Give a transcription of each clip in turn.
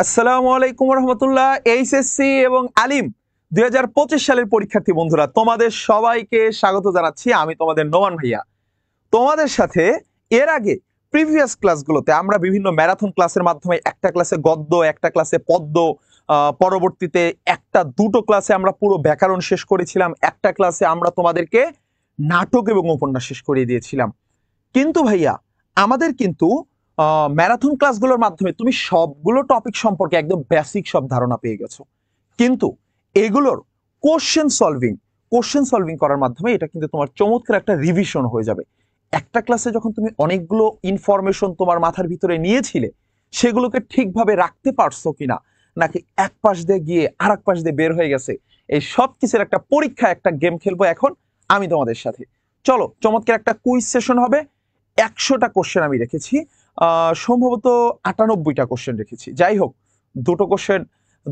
আসসালামু আলাইকুম রহমতুল্লাহ। এইচএসসি এবং আলিম 2025 সালের পরীক্ষার্থী বন্ধুরা, তোমাদের সবাইকে স্বাগত জানাচ্ছি। আমি তোমাদের নোমান ভাইয়া। তোমাদের সাথে এর আগে প্রিভিয়াস ক্লাসগুলোতে আমরা বিভিন্ন ম্যারাথন ক্লাসের মাধ্যমে একটা ক্লাসে গদ্য, একটা ক্লাসে পদ্য, পরবর্তীতে একটা দুটো ক্লাসে আমরা পুরো ব্যাকরণ শেষ করেছিলাম, একটা ক্লাসে আমরা তোমাদেরকে নাটক এবং উপন্যাস শেষ করিয়ে দিয়েছিলাম। কিন্তু ভাইয়া আমাদের কিন্তু ম্যারাথন ক্লাসগুলোর মাধ্যমে তুমি সবগুলো টপিক সম্পর্কে একদম বেসিক সব ধারণা পেয়ে গেছো, কিন্তু এগুলোর কোশ্চেন সলভিং করার মাধ্যমে এটা কিন্তু তোমার চমৎকার একটা রিভিশন হয়ে যাবে। একটা ক্লাসে যখন তুমি অনেকগুলো ইনফরমেশন তোমার মাথার ভিতরে নিয়েছিলে, সেগুলোকে ঠিকভাবে রাখতে পারছো কিনা, নাকি এক পাশ দিয়ে গিয়ে আর এক পাশ দিয়ে বের হয়ে গেছে, এই সব কিছুর একটা পরীক্ষা, একটা গেম খেলবো এখন আমি তোমাদের সাথে। চলো, চমৎকার একটা কুইজ সেশন হবে। 100টা কোশ্চেন আমি রেখেছি, সম্ভবত 98টা কোশ্চেন রেখেছি। যাই হোক,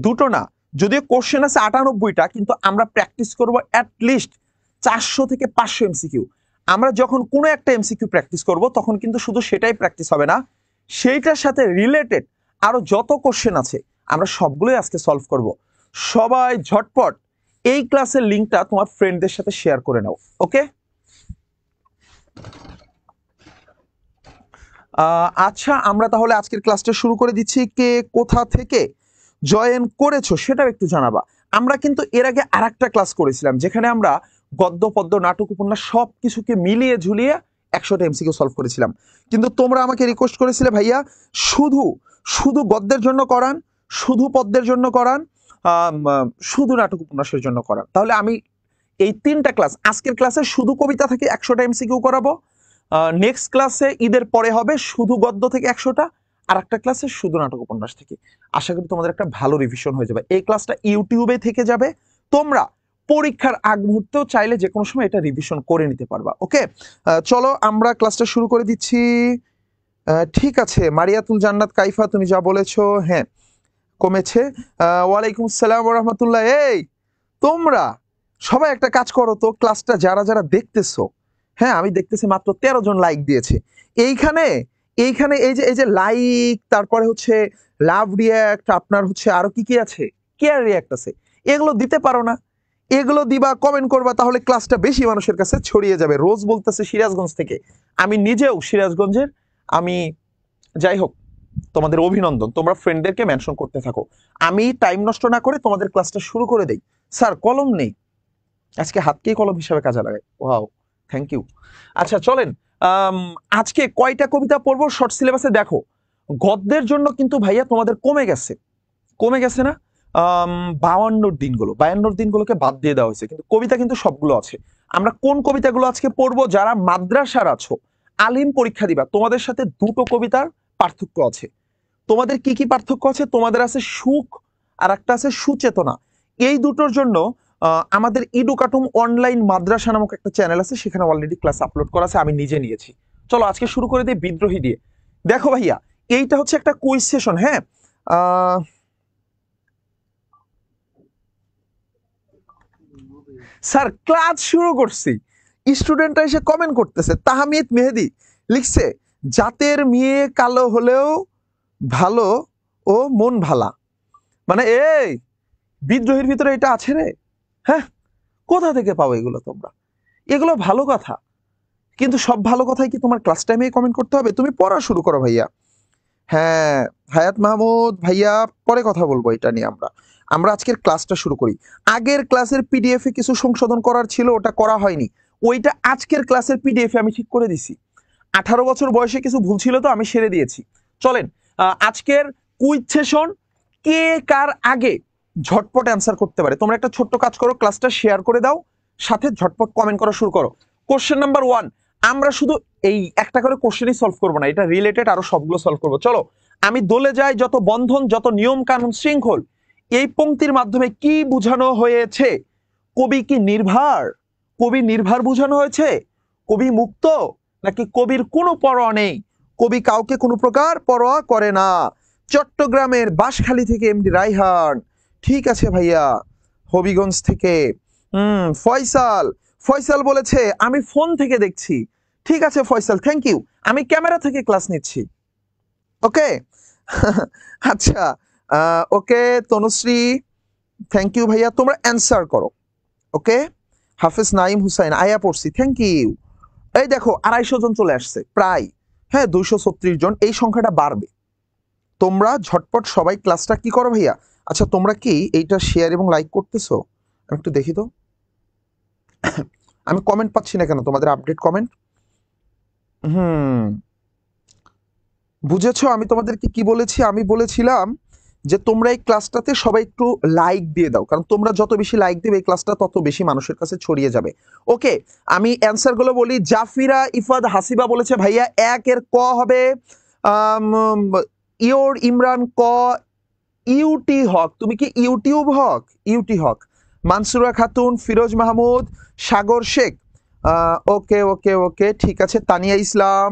দুটো না, যদিও কোশ্চেন আছে 98টা, কিন্তু আমরা প্র্যাকটিস করব অ্যাটলিস্ট 400 থেকে 500 এমসিকিউ। আমরা যখন কোনো একটা এমসিকিউ প্র্যাকটিস করব, তখন কিন্তু শুধু সেটাই প্র্যাকটিস হবে না, সেইটার সাথে রিলেটেড আরো যত কোশ্চেন আছে আমরা সবগুলোই আজকে সলভ করব। সবাই ঝটপট এই ক্লাসের লিঙ্কটা তোমার ফ্রেন্ডদের সাথে শেয়ার করে নাও, ওকে? আচ্ছা, আমরা তাহলে আজকের ক্লাসটা শুরু করে দিচ্ছি। কে কোথা থেকে জয়েন করেছো সেটাও একটু জানাবা। আমরা কিন্তু এর আগে আরেকটা ক্লাস করেছিলাম, যেখানে আমরা গদ্য, পদ্য, নাটক, উপন্যাস সব কিছুকে মিলিয়ে ঝুলিয়ে 100টা এমসিকিউ সলভ করেছিলাম। কিন্তু তোমরা আমাকে রিকোয়েস্ট করেছিলে, ভাইয়া শুধু শুধু গদ্যের জন্য করান, শুধু পদ্যের জন্য করান, শুধু নাটক উপন্যাসের জন্য করান। তাহলে আমি এই 3টা ক্লাস, আজকের ক্লাসে শুধু কবিতা থেকে 100টা এমসিকিউ করাবো, নেক্সট ক্লাসে ঈদের পরে হবে শুধু গদ্য থেকে 100টা, আর একটা ক্লাসে শুধু নাটক উপন্যাস থেকে। আশা করি তোমাদের একটা ভালো রিভিশন হয়ে যাবে। এই ক্লাসটা ইউটিউবে থেকে যাবে, তোমরা পরীক্ষার আগ মুহূর্তেও চাইলে যে কোনো সময় এটা রিভিশন করে নিতে পারবা, ওকে? চলো আমরা ক্লাসটা শুরু করে দিচ্ছি। ঠিক আছে, মারিয়াতুল জান্নাত কাইফা, তুমি যা বলেছো হ্যাঁ কমেছে। ওয়ালাইকুম আসসালাম রহমতুল্লাহ। এই তোমরা সবাই একটা কাজ করো তো, ক্লাসটা যারা যারা দেখতেছো, হ্যাঁ আমি দেখতেছি মাত্র 13 জন লাইক দিয়েছে। এইখানে এইখানে এই যে লাইক, তারপরে হচ্ছে লাভ রিয়াক্ট, আপনার হচ্ছে আরো কি কি আছে, কেয়ার রিয়াক্ট আছে, এগুলো দিতে পারো না? এগুলো দিবা, কমেন্ট করবা, তাহলে ক্লাসটা বেশি মানুষের কাছে ছড়িয়ে যাবে। রোজ বলতেছে সিরাজগঞ্জ থেকে, আমি নিজেও সিরাজগঞ্জের। আমি, যাই হোক, তোমাদের অভিনন্দন, তোমরা ফ্রেন্ডদেরকে মেনশন করতে থাকো। আমি টাইম নষ্ট না করে তোমাদের ক্লাসটা শুরু করে দেই। স্যার কলম নেই, আজকে হাতকেই কলম হিসাবে কাজে লাগাই। Wow, thank you. আচ্ছা চলেন, আজকে কয়টা কবিতা পড়বো শর্ট সিলেবাসে দেখো। গদ্যের জন্য কিন্তু ভাইয়া তোমাদের কমে গেছে না? 52 দিনগুলোকে বাদ দিয়ে দেওয়া হয়েছে, কিন্তু কবিতা কিন্তু সবগুলো আছে। আমরা কোন কবিতাগুলো আজকে পড়বো? যারা মাদ্রাসার আছো, আলিম পরীক্ষা দিবা, তোমাদের সাথে দুটো কবিতার পার্থক্য আছে। তোমাদের কি কি পার্থক্য আছে? তোমাদের আছে সুখ, আর একটা আছে সুচেতনা। এই দুটোর জন্য আমাদের ইডুকাটুম অনলাইন মাদ্রাসা নামক একটা চ্যানেল আছে, সেখানে অলরেডি ক্লাস আপলোড করা আছে, আমি নিজে নিয়েছি। চলো আজকে শুরু করে দিই বিদ্রোহী দিয়ে। দেখো ভাইয়া, এইটা হচ্ছে একটা কুইজ সেশন, হ্যাঁ? স্যার ক্লাস শুরু করছি, স্টুডেন্টরা এসে কমেন্ট করতেছে। তাহমিদ মেহেদি লিখছে, জাতের মেয়ে কালো হলেও ভালো ও মন ভালা। মানে এই বিদ্রোহীর ভিতরে এটা আছে রে? হ্যাঁ, কোথা থেকে পাও এগুলো তোমরা? এগুলো ভালো কথা, কিন্তু সব ভালো কথাই কি তোমার ক্লাস টাইমে কমেন্ট করতে হবে? তুমি পড়া শুরু করো ভাইয়া। হ্যাঁ, হায়াত মাহমুদ ভাইয়া, পরে কথা বলবো এটা নিয়ে। আমরা আমরা আজকের ক্লাসটা শুরু করি। আগের ক্লাসের পিডিএফ এ কিছু সংশোধন করার ছিল, ওটা করা হয়নি, ওইটা আজকের ক্লাসের পিডিএফ এ আমি ঠিক করে দিছি। 18 বছর বয়সে কিছু ভুল ছিল, তো আমি সেরে দিয়েছি। চলেন, আজকের কুইজ সেশন, কে কার আগে ঝটপট অ্যান্সার করতে পারে। তোমরা একটা ছোট্ট কাজ করো, ক্লাসটা শেয়ার করে দাও, সাথে ঝটপট কমেন্ট করা শুরু করো। কোশ্চেন নাম্বার 1, আমরা শুধু এই একটা করে কোশ্চেনই সলভ করবো না, এটা রিলেটেড আরো সবগুলো সলভ করবো। চলো, আমি দলে যাই যত বন্ধন, যত নিয়ম কানুন শৃঙ্খল। এই পংক্তির মাধ্যমে কি বোঝানো হয়েছে? কবি কি নির্ভার? কবি নির্ভার বোঝানো হয়েছে? কবি মুক্ত, নাকি কবির কোনো পরোয়া নেই? কবি কাউকে কোনো প্রকার পরোয়া করে না। চট্টগ্রামের বাঁশখালী থেকে এমডি রাইহান, ঠিক আছে ভাইয়া। হবিগঞ্জ থেকে ফয়সাল, ফয়সাল বলেছে আমি ফোন থেকে দেখছি। ঠিক আছে ফয়সাল, থ্যাংক ইউ। আমি ক্যামেরা থেকে ক্লাস নিচ্ছি, ওকে? আচ্ছা, ওকে তনুশ্রী, থ্যাংক ইউ ভাইয়া, তোমরা অ্যান্সার করো। ওকে, হাফেজ নাইম হুসাইন, আয়া পড়ছি, থ্যাংক ইউ। এই দেখো 250 জন চলে আসছে প্রায়, হ্যাঁ 236 জন, এই সংখ্যাটা বাড়বে। তোমরা ঝটপট সবাই ক্লাসটা কি করো ভাইয়া। আচ্ছা তোমরা কি এইটা শেয়ার এবং লাইক করতেছো? আমি একটু দেখি তো, আমি কমেন্ট পাচ্ছি না কেন, তোমাদের আপডেট কমেন্ট। বুঝেছো আমি তোমাদেরকে কি বলেছি? আমি বলেছিলাম যে তোমরা এই ক্লাসটাতে সবাই একটু লাইক দিয়ে দাও, কারণ তোমরা যত বেশি লাইক দেবে এই ক্লাসটা তত বেশি মানুষের কাছে ছড়িয়ে যাবে। ওকে, আমি অ্যান্সারগুলো বলি। জাফিরা ইফাদ হাসিবা বলেছে ভাইয়া 1 এর ক হবে ইওর ইমরান ক, ইউটি হক, তুমি কি ইউটিউব হক? ইউটি হক। মানসুরা খাতুন, ফিরোজ মাহমুদ, সাগর শেখ, ওকে ওকে ওকে ঠিক আছে। তানিয়া ইসলাম,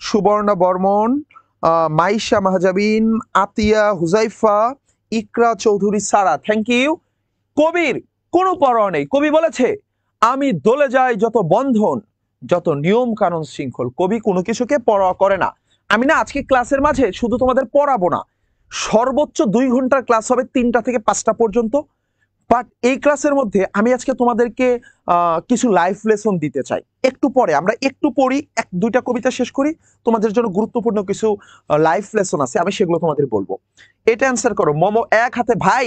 সুবর্ণা বর্মন, মাইশা মাহজাবিন, আতিয়া, হুজাইফা, ইকরা চৌধুরী, সারা, থ্যাংক ইউ। কবির কোনো পরোয়া নেই, কবি বলেছে আমি দলে যাই যত বন্ধন, যত নিয়ম কানুন শৃঙ্খল। কবি কোনো কিছুকে পরোয়া করে না। আমি না আজকে ক্লাসের মাঝে শুধু তোমাদের পড়াবো না, সর্বোচ্চ 2 ঘন্টার ক্লাস হবে 3টা থেকে 5টা পর্যন্ত। বাট এই ক্লাসের মধ্যে আমি আজকে তোমাদেরকে কিছু লাইফ লেসন দিতে চাই। একটু পরে আমরা একটু পড়ি, 1-2টা কবিতা শেষ করি, তোমাদের জন্য গুরুত্বপূর্ণ কিছু লাইফ লেসন আছে, আমি সেগুলো তোমাদের বলবো। এটা অ্যান্সার করো। মোমো এক হাতে ভাই,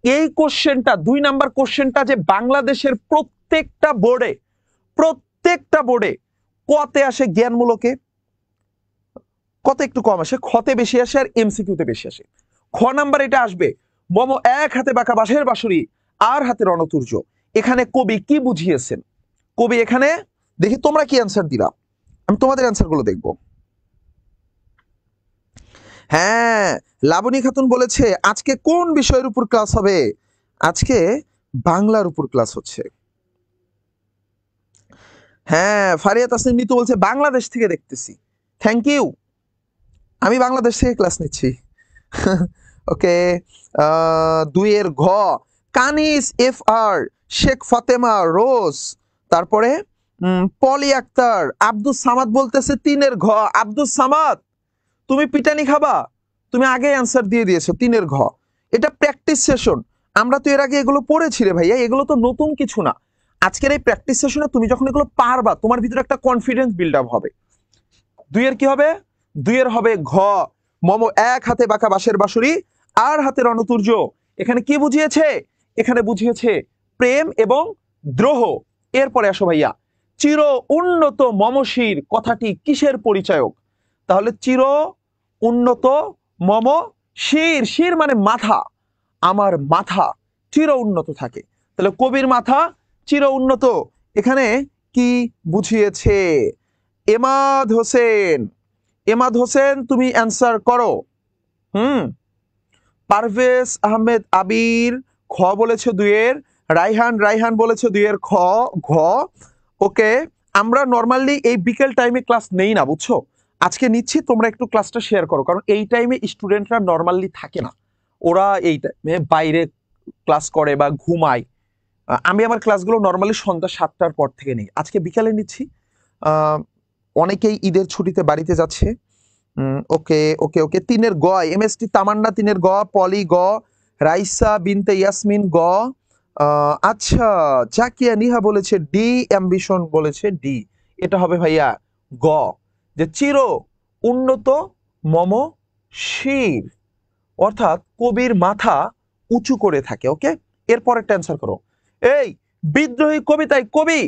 এই কোশ্চেনটা 2 নাম্বার কোশ্চেনটা যে বাংলাদেশের প্রত্যেকটা বোর্ডে কতে আসে জ্ঞানমূলকে, কত একটু কম আসে, খতে বেশি আসে আর এমসিকিউতে বেশি আসে। খ নাম্বার এটা আসবে মোমো এক হাতে বাঁকা বাঁশের বাঁশুরি আর হাতে রণতুর্য। এখানে কবি কি বুঝিয়েছেন? কবি এখানে দেখি তোমরা কি অ্যান্সার দিলা, আমি তোমাদের অ্যান্সারগুলো দেখব। হ্যাঁ, লাবণী খাতুন বলেছে আজকে কোন বিষয়ের উপর ক্লাস হবে? আজকে বাংলার উপর ক্লাস হচ্ছে। হ্যাঁ, ফারিয়া তাসনিম নিতু বলছে বাংলাদেশ থেকে দেখতেছি, থ্যাংক ইউ, আমি বাংলাদেশ থেকে ক্লাস নিচ্ছি। ওকে, 2 এর ঘ, কানিস এফ আর, শেখ ফাতেমা রোজ, তারপরে পলি আক্তার, আব্দুল সামাদ বলতেছে 3 এর ঘ। আব্দুল সামাদ তুমি পিটানি খাবা, তুমি আগে অ্যান্সার দিয়ে দিয়েছো 3 এর ঘ। এটা প্র্যাকটিস সেশন, আমরা তো এর আগে এগুলো পড়েছি রে ভাইয়া, এগুলো তো নতুন কিছু না। আজকের এই প্র্যাকটিস সেশনে তুমি যখন এগুলো পারবা তোমার ভিতরে একটা কনফিডেন্স বিল্ড আপ হবে। 2 এর কি হবে? 2 এর হবে ঘ, মোমো এক হাতে বাঁকা বাঁশের বাঁশুরি আর হাতে রণতুর্য। এখানে কি বুঝিয়েছে? এখানে বুঝিয়েছে প্রেম এবং দ্রোহ। এরপরে আসো ভাইয়া, চির উন্নত মমশির কথাটি কিসের পরিচায়ক? তাহলে চির উন্নত মম শির, শির মানে মাথা, আমার মাথা চির উন্নত থাকে। তাহলে কবির মাথা চির উন্নত, এখানে কি বুঝিয়েছে? এমাদ হোসেন, এমাদ হোসেন তুমি অ্যান্সার করো। পারভেজ আহমেদ আবির খ বলেছে 2 এর, রাইহান বলেছে 2 এর ঘ। ওকে, আমরা নর্মালি এই বিকেল টাইমে ক্লাস নেই না, বুঝছো, আজকে নিচ্ছি। তোমরা একটু ক্লাসটা শেয়ার করো, কারণ এই টাইমে স্টুডেন্টরা নর্মালি থাকে না, ওরা এই টাইমে বাইরে ক্লাস করে বা ঘুমায়। আমি আমার ক্লাসগুলো নর্মালি সন্ধ্যা 7টার পর থেকে নেই, আজকে বিকালে নিচ্ছি। অনেকেই ঈদের ছুটিতে বাড়িতে যাচ্ছে। ওকে ওকে ওকে 3 এর গ, এমএসটি তামান্না 3 এর গ, পলি গ, রাইসা বিনতে ইয়াসমিন গ। আচ্ছা, জাকিয়া নিহা বলেছে ডি, অ্যাম্বিশন বলেছে ডি। এটা হবে ভাইয়া গ, যে চির উন্নত মম শির, অর্থাৎ কবির মাথা উঁচু করে থাকে। ওকে, এরপর একটা অ্যান্সার করো। এই বিদ্রোহী কবিতায় কবি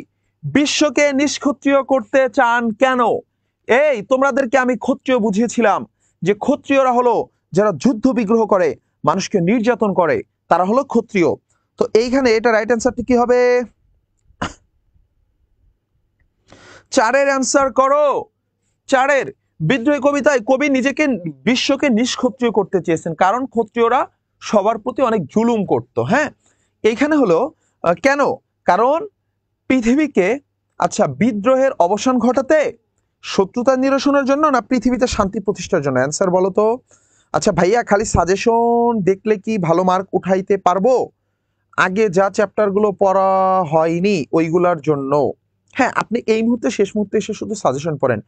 বিশ্বকে নিষ্ক্ষত্রিয় করতে চান কেন? এই তোমাদেরকে আমি ক্ষত্রিয় বুঝিয়েছিলাম যে ক্ষত্রিয়রা হলো যারা যুদ্ধ বিগ্রহ করে, মানুষকে নির্যাতন করে, তারা হলো ক্ষত্রিয়। তো এইখানে এটা রাইট অ্যান্সারটি কি হবে? 4 এর অ্যান্সার করো। 4 এর বিদ্রোহী কবিতায় কবি নিজেকে বিশ্বকে নিষ্ক্ষত্রিয় করতে চেয়েছেন, কারণ ক্ষত্রিয়রা সবার প্রতি অনেক জুলুম করত। হ্যাঁ, এইখানে হলো কেন? কারণ পৃথিবীকে, আচ্ছা বিদ্রোহের অবসান ঘটাতে, শত্রুতা নিরসনের জন্য, না পৃথিবীতে শান্তি প্রতিষ্ঠার জন্য? অ্যান্সার বলো তো। আচ্ছা ভাইয়া, খালি সাজেশন দেখলে কি ভালো মার্ক উঠাইতে পারবো? আগে যা চ্যাপ্টারগুলো পড়া হয়নি ওইগুলার জন্য। হ্যাঁ, আপনি এই মুহূর্তে শেষ মুহূর্তে এসে শুধু সাজেশন পড়েন।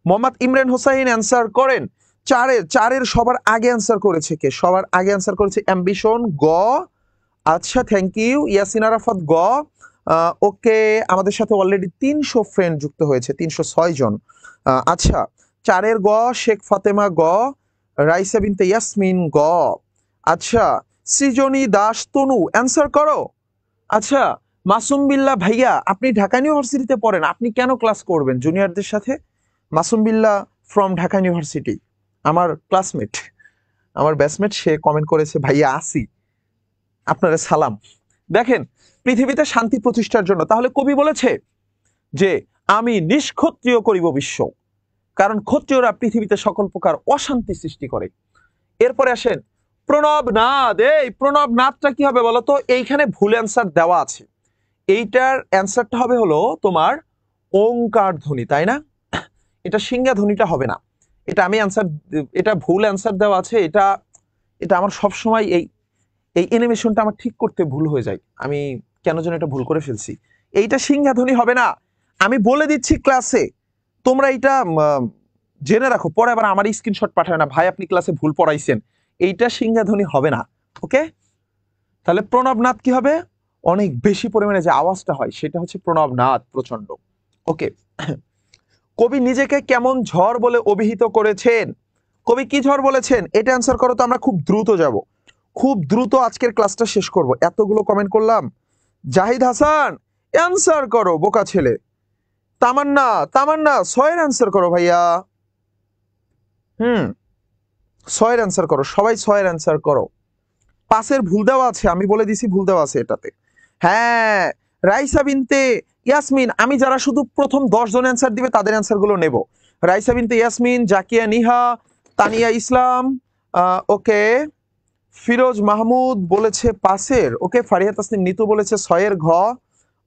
মোহাম্মদ ইমরান হোসাইন অ্যান্সার করেন চারের সবার আগে অ্যান্সার করেছে কে? সবার আগে অ্যান্সার করেছে অ্যাম্বিশন, গ। আচ্ছা, থ্যাংক ইউ ইয়াসিন আরাফাত, গ। ওকে, আমাদের সাথে অলরেডি 300 ফ্রেন্ড যুক্ত হয়েছে, 306 জন। আচ্ছা, চারের গ, শেখ ফাতেমা, গ। রাইসা বিনতে ইয়াসমিন, গ। আচ্ছা, সৃজনী দাস তনু, অ্যান্সার করো। আচ্ছা, মাসুম বিল্লাহ ভাইয়া, আপনি ঢাকা ইউনিভার্সিটিতে পড়েন, আপনি কেন ক্লাস করবেন জুনিয়রদের সাথে? মাসুম বিল্লাহ ফ্রম ঢাকা ইউনিভার্সিটি, আমার ক্লাসমেট, আমার ব্যাচমেট, সে কমেন্ট করেছে ভাইয়া আসি, আপনারা সালাম। দেখেন, পৃথিবীতে শান্তি প্রতিষ্ঠার জন্য, তাহলে কবি বলেছে যে আমি নিষ্ক্ষত্রিয় করিব বিশ্ব, কারণ ক্ষত্রিয়রা পৃথিবীতে সকল প্রকার অশান্তি সৃষ্টি করে। এরপরে আসেন প্রণব নাদ। এই প্রণব নাদটা কি হবে বলতো? এইখানে ভুল অ্যান্সার দেওয়া আছে, এইটার অ্যান্সারটা হবে হলো তোমার ওঙ্কার ধ্বনি, তাই না? এটা সিংহা ধ্বনিটা হবে না, এটা আমি অ্যান্সার, এটা ভুল অ্যান্সার দেওয়া আছে। এটা এটা আমার সবসময় এই এই অ্যানিমেশনটা আমার ঠিক করতে ভুল হয়ে যায়, আমি কেন যেন এটা ভুল করে ফেলছি। এইটা সিংহা ধ্বনি হবে না, আমি বলে দিচ্ছি ক্লাসে, তোমরা এটা জেনে রাখো, পরে আবার আমার স্ক্রিনশট পাঠায় না, ভাই আপনি ক্লাসে ভুল পড়াইছেন, এইটা সিংহা ধ্বনি হবে না। ওকে, তাহলে প্রণবনাথ কি হবে? অনেক বেশি পরিমাণে যে আওয়াজটা হয় সেটা হচ্ছে প্রণবনাথ, প্রচন্ড। ওকে, কবি নিজেকে কেমন ঝড় বলে অভিহিত করেছেন? কবি কি ঝড় বলেছেন এটা অ্যান্সার করো তো, আমরা খুব দ্রুত যাব, খুব দ্রুত আজকের ক্লাসটা শেষ করব, এতগুলো কমেন্ট করলাম। জাহিদ হাসান, অ্যান্সার করো বোকা ছেলে। তামান্না, তামান্না 6-এর অ্যান্সার করো ভাইয়া। 6-এর অ্যান্সার করো, সবাই 6-এর অ্যান্সার করো। 5-এর ভুল দেওয়া আছে, আমি বলে দিছি ভুল দেওয়া আছে এটাতে। হ্যাঁ, রাইসা বিনতে ইয়াসমিন, আমি যারা শুধু প্রথম 10 জন অ্যান্সার দিবে তাদের অ্যান্সারগুলো নেব। রাইসা বিনতে ইয়াসমিন, জাকিয়া নিহা, তানিয়া ইসলাম, ওকে। ফিরোজ মাহমুদ বলেছে 5-এর, ওকে। ফারিয়া তাসনিম নিতু বলেছে 6-এর ঘ,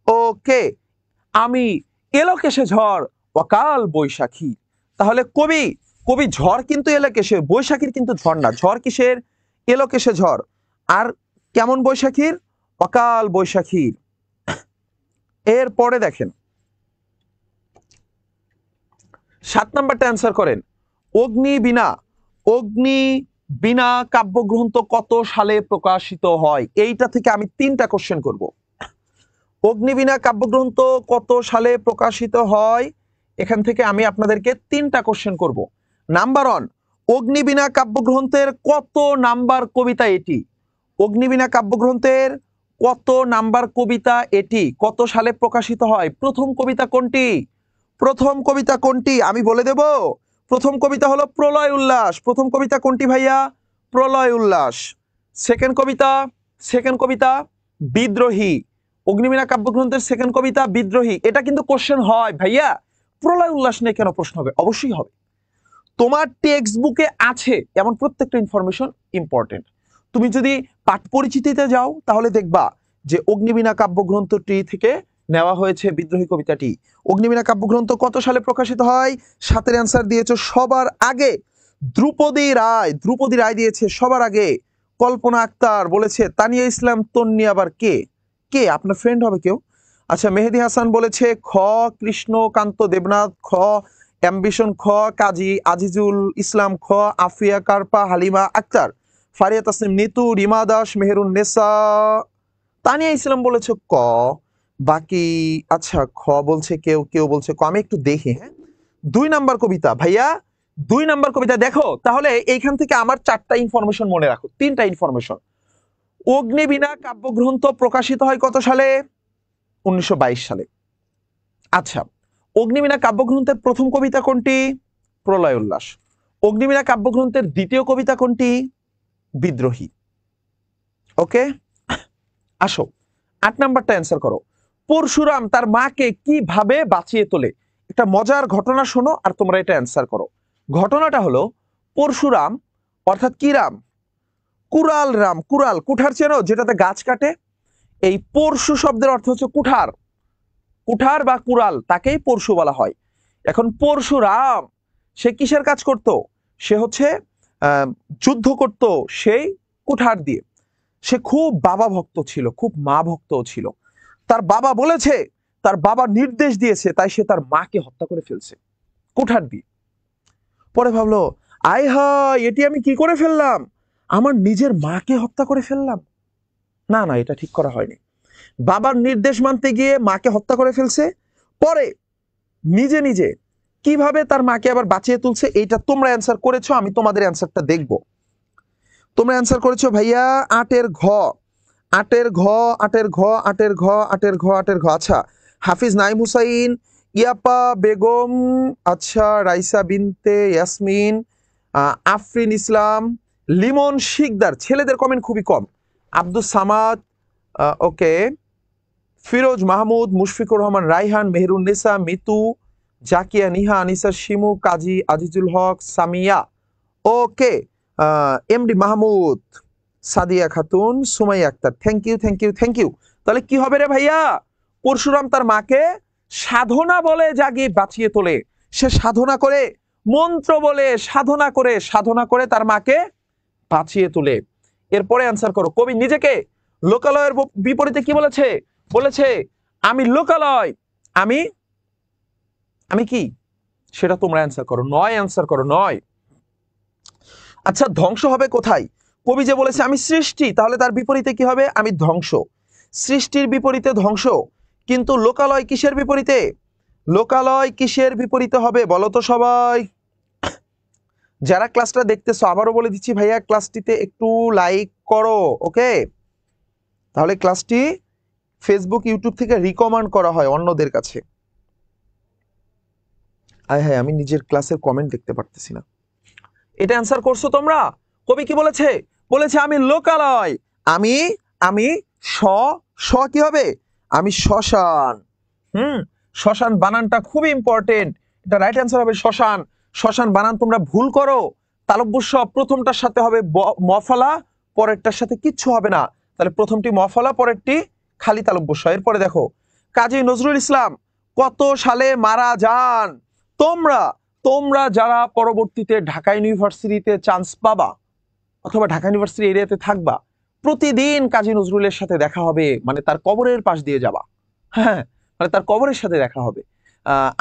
ওকে। আমি এলোকেশে ঝড় অকাল বৈশাখী, তাহলে কবি কবি ঝড় কিন্তু এলোকেশে, বৈশাখীর কিন্তু ঝড় না। ঝড় কিসের? এলোকেশে ঝড়। আর কেমন বৈশাখীর? অকাল বৈশাখীর। এরপরে দেখেন 7 নাম্বারটা অ্যান্সার করেন। অগ্নিবীণা, অগ্নিবীণা কাব্যগ্রন্থ কত সালে প্রকাশিত হয়? এইটা থেকে আমি 3টা কোশ্চেন করব। অগ্নিবীণা কাব্যগ্রন্থ কত সালে প্রকাশিত হয়? এখান থেকে আমি আপনাদেরকে 3টা কোশ্চেন করব। নাম্বার 1, অগ্নিবীণা কাব্যগ্রন্থের কত নাম্বার কবিতা এটি? অগ্নিবীণা কাব্যগ্রন্থের কত নাম্বার কবিতা এটি? কত সালে প্রকাশিত হয়? প্রথম কবিতা কোনটি? প্রথম কবিতা কোনটি আমি বলে দেব। প্রথম কবিতা হলো প্রলয় উল্লাস। প্রথম কবিতা কোনটি ভাইয়া? প্রলয় উল্লাস। সেকেন্ড কবিতা বিদ্রোহী। অগ্নিবীণা কাব্যগ্রন্থের সেকেন্ড কবিতা বিদ্রোহী। এটা কিন্তু কোশ্চেন হয় ভাইয়া, প্রলয় উল্লাস নিয়ে কেন প্রশ্ন হবে? অবশ্যই হবে। তোমার টেক্সট বুকে আছে এমন প্রত্যেকটা ইনফরমেশন ইম্পর্টেন্ট। তুমি যদি পাঠ পরিচিতিতে যাও তাহলে দেখবা যে অগ্নিবীণা কাব্যগ্রন্থটি থেকে নেওয়া হয়েছে বিদ্রোহী কবিতাটি। অগ্নিবীণা কাব্যগ্রন্থ কত সালে প্রকাশিত হয়? 7-এর অ্যান্সার দিয়েছে সবার আগে দ্রুপদী রায়। দ্রুপদী রায় দিয়েছে সবার আগে। কল্পনা আক্তার বলেছে তানিয়া ইসলাম তন্নি আবার কে? কে আপনার ফ্রেন্ড হবে কেউ? আচ্ছা, মেহেদি হাসান বলেছে খ কৃষ্ণকান্ত দেবনাথ, খ অ্যাম্বিশন, খ কাজী আজিজুল ইসলাম, খ আফিয়া কারপা হালিমা আক্তার, ফারিয়া তাসনিম নিতু, রিমা দাস, মেহেরুন নেসা, তানিয়া ইসলাম বলেছে ক। বাকি আচ্ছা খ বলছে কেউ, কেউ বলছে ক। আমি একটু দেখি। হ্যাঁ, 2 নাম্বার কবিতা ভাইয়া, 2 নাম্বার কবিতা দেখো। তাহলে এইখান থেকে আমার 4টা ইনফরমেশন মনে রাখো, 3টা ইনফরমেশন। অগ্নিবীণা কাব্যগ্রন্থ প্রকাশিত হয় কত সালে? 1922 সালে। আচ্ছা, অগ্নিবীণা কাব্যগ্রন্থের প্রথম কবিতা কোনটি? প্রলয় উল্লাস। অগ্নিবীণা কাব্যগ্রন্থের দ্বিতীয় কবিতা কোনটি? বিদ্রোহী। ওকে, আসো 8 নাম্বারটা অ্যান্সার করো। পরশুরাম তার মাকে কিভাবে বাঁচিয়ে তোলে? একটা মজার ঘটনা শোনো আর তোমরা এটা অ্যান্সার করো। ঘটনাটা হলো পরশুরাম অর্থাৎ কি রাম? কুরাল রাম। কুরাল, কুঠার চেনো যেটাতে গাছ কাটে? এই পরশু শব্দের অর্থ হচ্ছে কুঠার। কুঠার বা কুরাল, তাকেই পরশু বলা হয়। এখন পরশুরাম সে কিসের কাজ করত? সে হচ্ছে যুদ্ধ করত সেই কুঠার দিয়ে। সে খুব বাবা ভক্ত ছিল, খুব মা ভক্তও ছিল। তার বাবা বলেছে, তার বাবা নির্দেশ দিয়েছে, তাই সে তার মাকে হত্যা করে ফেলছে কুঠার দিয়ে। পরে ভাবলো আয় হায়, এটি আমি কি করে ফেললাম? আমার নিজের মাকে হত্যা করে ফেললাম। না না, এটা ঠিক করা হয়নি। বাবার নির্দেশ মানতে গিয়ে মাকে হত্যা করে ফেলছে, পরে নিজে নিজে কিভাবে তার মাকে আবার বাঁচিয়ে তুলছে, এইটা তোমরা অ্যান্সার করেছো, আমি তোমাদের অ্যান্সারটা দেখব। তোমরা অ্যান্সার করেছো ভাইয়া 8-এর ঘ, 8-এর ঘ, 8-এর ঘ, 8-এর ঘ, 8-এর ঘ, 8-এর ঘ। আচ্ছা, হাফিজ নাইম হুসাইন, ইয়াপা বেগম, আচ্ছা রাইসা বিনতে ইয়াসমিন, আফরিন ইসলাম, লিমন শিকদার। ছেলেদের কমেন্ট খুবই কম। Abdus Samad, okay, Firoz Mahmud, Mushfiqur Rahman Raihan, Mehrunnesa, Mitu, Zakia, Niha, Anisa, Shimu, Kazi Azizul Haque, Samia, okay, MD Mahmud, Sadia Khatun, Sumaiya Akter. Thank you, thank you, thank you. তাহলে কি হবে রে ভাইয়া? পরশুরাম তার মাকে সাধনা বলে জাগিয়ে বাঁচিয়ে তোলে। সে সাধনা করে, মন্ত্র বলে সাধনা করে তার মাকে বাঁচিয়ে তোলে। এরপরে অ্যান্সার করো। কবি নিজেকে লোকালয়ের বিপরীতে কি বলেছে? বলেছে আমি লোকালয়, আমি আমি কি, সেটা তোমরা অ্যান্সার করো। 9 অ্যান্সার করো, 9। আচ্ছা, ধ্বংস হবে কোথায়? কবি যে বলেছে আমি সৃষ্টি, তাহলে তার বিপরীতে কি হবে? আমি ধ্বংস। সৃষ্টির বিপরীতে ধ্বংস, কিন্তু লোকালয় কিসের বিপরীতে? লোকালয় কিসের বিপরীতে হবে বলো তো সবাই? যারা ক্লাসটা দেখতেছো, আবারও বলে দিচ্ছি ভাইয়া, ক্লাসটিতে একটু লাইক করো, ওকে? তাহলে ক্লাসটি ফেসবুক, ইউটিউব থেকে রিকমেন্ড করা হয় অন্যদের কাছে। আয় হায়, আমি নিজের ক্লাসের কমেন্ট দেখতে পারতেছি না। এটা অ্যান্সার করছো তোমরা? কবি কি বলেছে? বলেছে আমি লোকালয়, আমি আমি শ, শ কি হবে? আমি শ্মশান। শ্মশান বানানটা খুবই ইম্পর্টেন্ট। এটা রাইট অ্যান্সার হবে শ্মশান। শ্মশান বানান তোমরা ভুল করো। তালব্য প্রথমটার সাথে হবে মফলা, পরেরটার সাথে কিচ্ছু হবে না। তাহলে প্রথমটি মফলা, পরেরটি খালি তালব্য। এরপরে দেখো, কাজী নজরুল ইসলাম কত সালে মারা যান? তোমরা তোমরা যারা পরবর্তীতে ঢাকা ইউনিভার্সিটিতে চান্স পাবা অথবা ঢাকা ইউনিভার্সিটি এরিয়াতে থাকবা, প্রতিদিন কাজী নজরুলের সাথে দেখা হবে, মানে তার কবরের পাশ দিয়ে যাবা। হ্যাঁ, মানে তার কবরের সাথে দেখা হবে।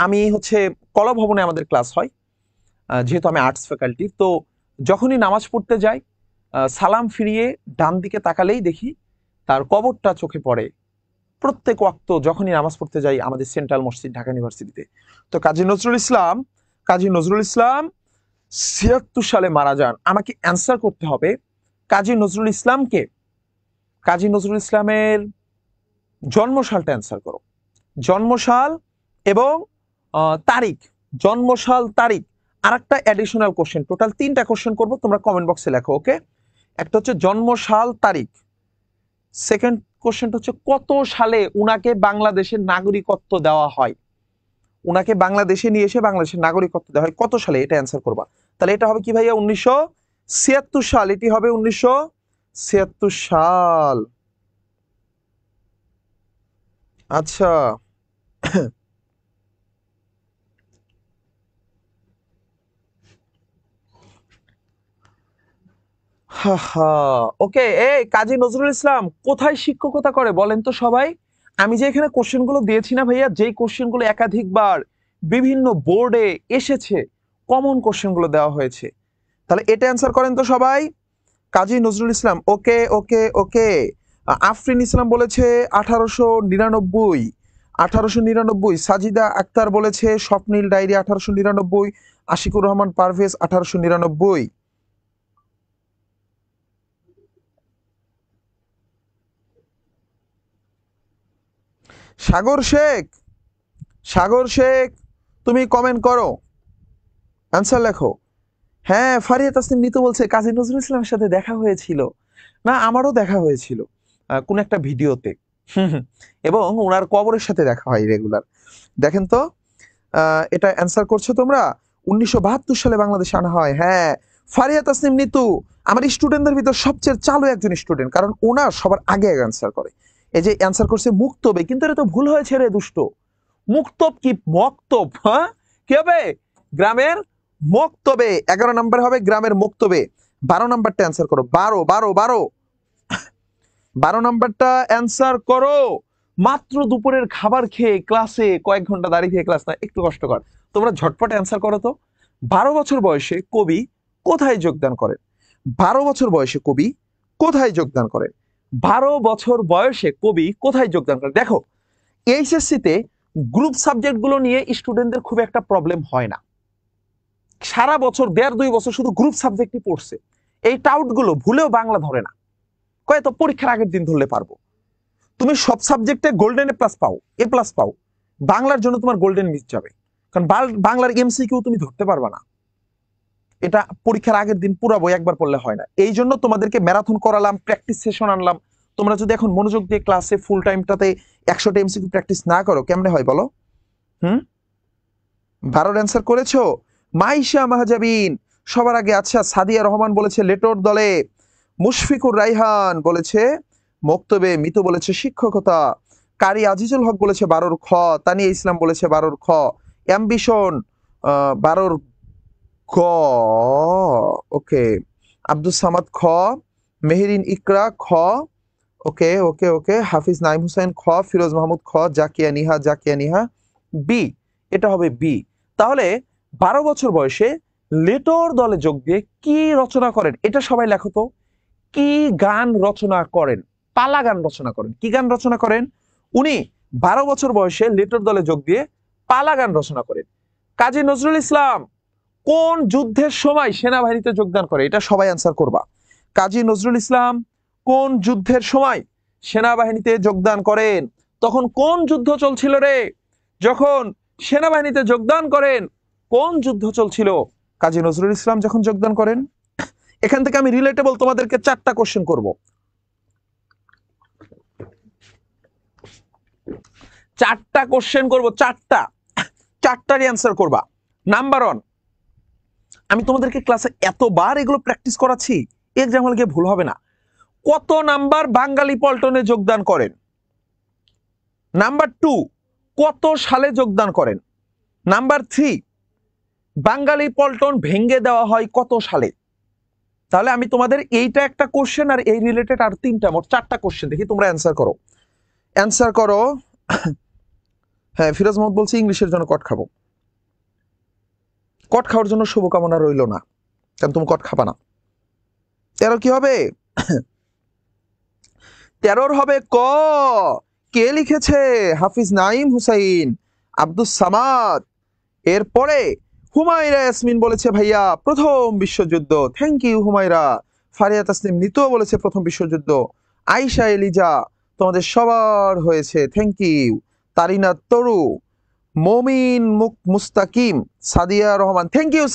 আমি হচ্ছে কলা ভবনে আমাদের ক্লাস হয়, যেহেতু আমি আর্টস ফ্যাকাল্টি, তো যখনই নামাজ পড়তে যাই, সালাম ফিরিয়ে ডান দিকে তাকালেই দেখি তার কবরটা চোখে পড়ে। প্রত্যেক ওয়াক্ত যখনই নামাজ পড়তে যাই আমাদের সেন্ট্রাল মসজিদ ঢাকা ইউনিভার্সিটিতে। তো কাজী নজরুল ইসলাম 76 সালে মারা যান। আমাকে অ্যান্সার করতে হবে কাজী নজরুল ইসলামকে, কাজী নজরুল ইসলামের জন্মসালটা অ্যান্সার করো। জন্মসাল এবং তারিখ, জন্মসাল তারিখ। আর একটা অ্যাডিশনাল কোশ্চেন, টোটাল 3টা কোশ্চেন করবো, তোমরা কমেন্ট বক্সে লেখো, ওকে? একটা হচ্ছে জন্মসাল তারিখ, সেকেন্ড কোশ্চেনটা হচ্ছে কত সালে উনাকে বাংলাদেশের নাগরিকত্ব দেওয়া হয়? উনাকে বাংলাদেশে নিয়ে এসে বাংলাদেশের নাগরিকত্ব দেওয়া হয় কত সালে, এটা অ্যান্সার করবা। তাহলে এটা হবে কি ভাইয়া? 1976 সাল। এটি হবে 1976 সাল। আচ্ছা, হা হা, ওকে। এই কাজী নজরুল ইসলাম কোথায় শিক্ষকতা করে বলেন তো সবাই? আমি যে এখানে কোশ্চেনগুলো দিয়েছি না ভাইয়া, যেই কোশ্চেনগুলো একাধিকবার বিভিন্ন বোর্ডে এসেছে, কমন কোশ্চেনগুলো দেওয়া হয়েছে, তাহলে এটা অ্যান্সার করেন তো সবাই। কাজী নজরুল ইসলাম, ওকে ওকে ওকে। আফরিন ইসলাম বলেছে 1899, 1899। সাজিদা আক্তার বলেছে স্বপ্নীল ডায়েরি 1899। আশিকুর রহমান পারভেজ 1899। সাগর শেখ, সাগর শেখ তুমি কমেন্ট করো, অ্যান্সার লেখো। হ্যাঁ, ফারিয়া তাসনিম নিতু বলছে কাজী নজরুল ইসলামের সাথে দেখা হয়েছিল। না, আমারও দেখা হয়েছিল কোন একটা ভিডিওতে। এবং ওনার কবরের সাথে দেখা হয় রেগুলার। দেখেন তো, এটা অ্যান্সার করছো তোমরা। 1972 সালে বাংলাদেশে আনা হয়। হ্যাঁ, ফারিয়া তাসনিম নিতু আমার স্টুডেন্টদের ভিতর সবচেয়ে চালু একজন স্টুডেন্ট, কারণ ওনার সবার আগে অ্যান্সার করে। এই যে অ্যান্সার করছে মুক্তবে, কিন্তু এটা তো ভুল হয়েছে রে দুষ্ট। মুক্তব কি মক্তব? হ্যাঁ, কি হবে? গ্রামের মক্তবে। 11 নম্বর হবে গ্রামের মক্তবে। 12 নম্বরটা অ্যান্সার করো। 12 12 12 12 নম্বরটা অ্যান্সার করো। মাত্র দুপুরের খাবার খেয়ে ক্লাসে কয়েক ঘন্টা দাঁড়িয়ে থেকে ক্লাস না, একটু কষ্টকর। তোমরা ঝটপট অ্যান্সার করো তো। 12 বছর বয়সে কবি কোথায় যোগদান করেন? 12 বছর বয়সে কবি কোথায় যোগদান করেন? 12 বছর বয়সে কবি কোথায় যোগদান করেন? দেখো, এইচএসসিতে গ্রুপ সাবজেক্টগুলো নিয়ে স্টুডেন্টদের খুব একটা প্রবলেম হয় না। সারা বছর 1.5-2 বছর শুধু গ্রুপ সাবজেক্টই পড়ছে, এই টাউটগুলো ভুলেও বাংলা ধরে না, কয় তো পরীক্ষার আগের দিন ধরলে পারবো। তুমি সব সাবজেক্টে গোল্ডেন এ প্লাস পাও, এ প্লাস পাও, বাংলার জন্য তোমার গোল্ডেন মিস যাবে, কারণ বাংলার এমসিকিউ তুমি ধরতে পারবা না। এটা পরীক্ষার আগের দিন পুরো বই একবার পড়লে হয় না। এই জন্য তোমাদেরকে ম্যারাথন করালাম, প্র্যাকটিস সেশন আনলাম। তোমরা যদি এখন মনোযোগ দিয়ে ক্লাসে ফুল টাইমটাতে 100টা এমসিকিউ প্র্যাকটিস না করো, কেমনে হয় বলো? 12 অ্যান্সার করেছো। মাইশা মাহজাবিন সবার আগে। আচ্ছা, সাদিয়া রহমান বলেছে লেটর দলে, মুশফিকুর রাইহান বলেছে মক্তবে, মিতু বলেছে শিক্ষকতা, কারি আজিজুল হক বলেছে 12 খ, তানিয়া ইসলাম বলেছে 12 খ, অ্যাম্বিশন 12 গ, ওকে, আব্দুল সামাদ খ, মেহেরিন ইকরা খ, ওকে ওকে ওকে, হাফিজ নাইম হুসাইন খ, ফিরোজ মাহমুদ খ, জাকিয়া নিহা বি, এটা হবে বি। তাহলে 12 বছর বয়সে লেটর দলে যোগ দিয়ে কি রচনা করেন? এটা সবাই লেখো তো। কি গান রচনা করেন? পালা গান রচনা করেন। কি গান রচনা করেন? উনি 12 বছর বয়সে লেটর দলে যোগ দিয়ে পালা গান রচনা করেন। কাজী নজরুল ইসলাম কোন যুদ্ধের সময় সেনাবাহিনীতে যোগদান করে? এটা সবাই অ্যান্সার করবা। কাজী নজরুল ইসলাম কোন যুদ্ধের সময় সেনাবাহিনীতে যোগদান করেন? তখন কোন যুদ্ধ চলছিল রে? যখন সেনাবাহিনীতে যোগদান করেন, কোন যুদ্ধ চলছিল? কাজী নজরুল ইসলাম যখন যোগদান করেন। এখান থেকে আমি রিলেটেবল তোমাদেরকে 4টা কোশ্চেন করব। 4টা কোশ্চেন করব, 4টারই অ্যান্সার করবা। নাম্বার 1, আমি তোমাদেরকে ক্লাসে এতবার এগুলো প্র্যাকটিস করাচ্ছি, এক্সাম হলে গিয়ে ভুল হবে না। কত নাম্বার বাঙালি পল্টনে যোগদান করেন? নাম্বার 2, কত সালে যোগদান করেন? নাম্বার 3, বাঙালি পল্টন ভেঙে দেওয়া হয় কত সালে? তাহলে আমি তোমাদের এইটা একটা কোশ্চেন আর এই রিলেটেড আর 3টা, মোট 4টা কোশ্চেন দেখি তোমরা অ্যান্সার করো। হ্যাঁ, ফিরোজ মাহমুদ বলছি ইংলিশের জন্য কট খাবো। কট খাওয়ার জন্য শুভকামনা রইল না, কারণ তুমি কট খাবা না। 13 কি হবে? 13 হবে ক। কে লিখেছে? হাফিজ নাইম হুসাইন, আব্দুস সামাদ। এরপরে হুমায়রা ইয়াসমিন বলেছে ভাইয়া প্রথম বিশ্বযুদ্ধ, থ্যাংক ইউ হুমায়রা। ফারিয়া তাসনিম নিতুও বলেছে প্রথম বিশ্বযুদ্ধ। আয়েশা এলিজা, তোমাদের সবার হয়েছে, thank you. তারিনা Taru, Momin Mustakim, Sadia Rahman, thank you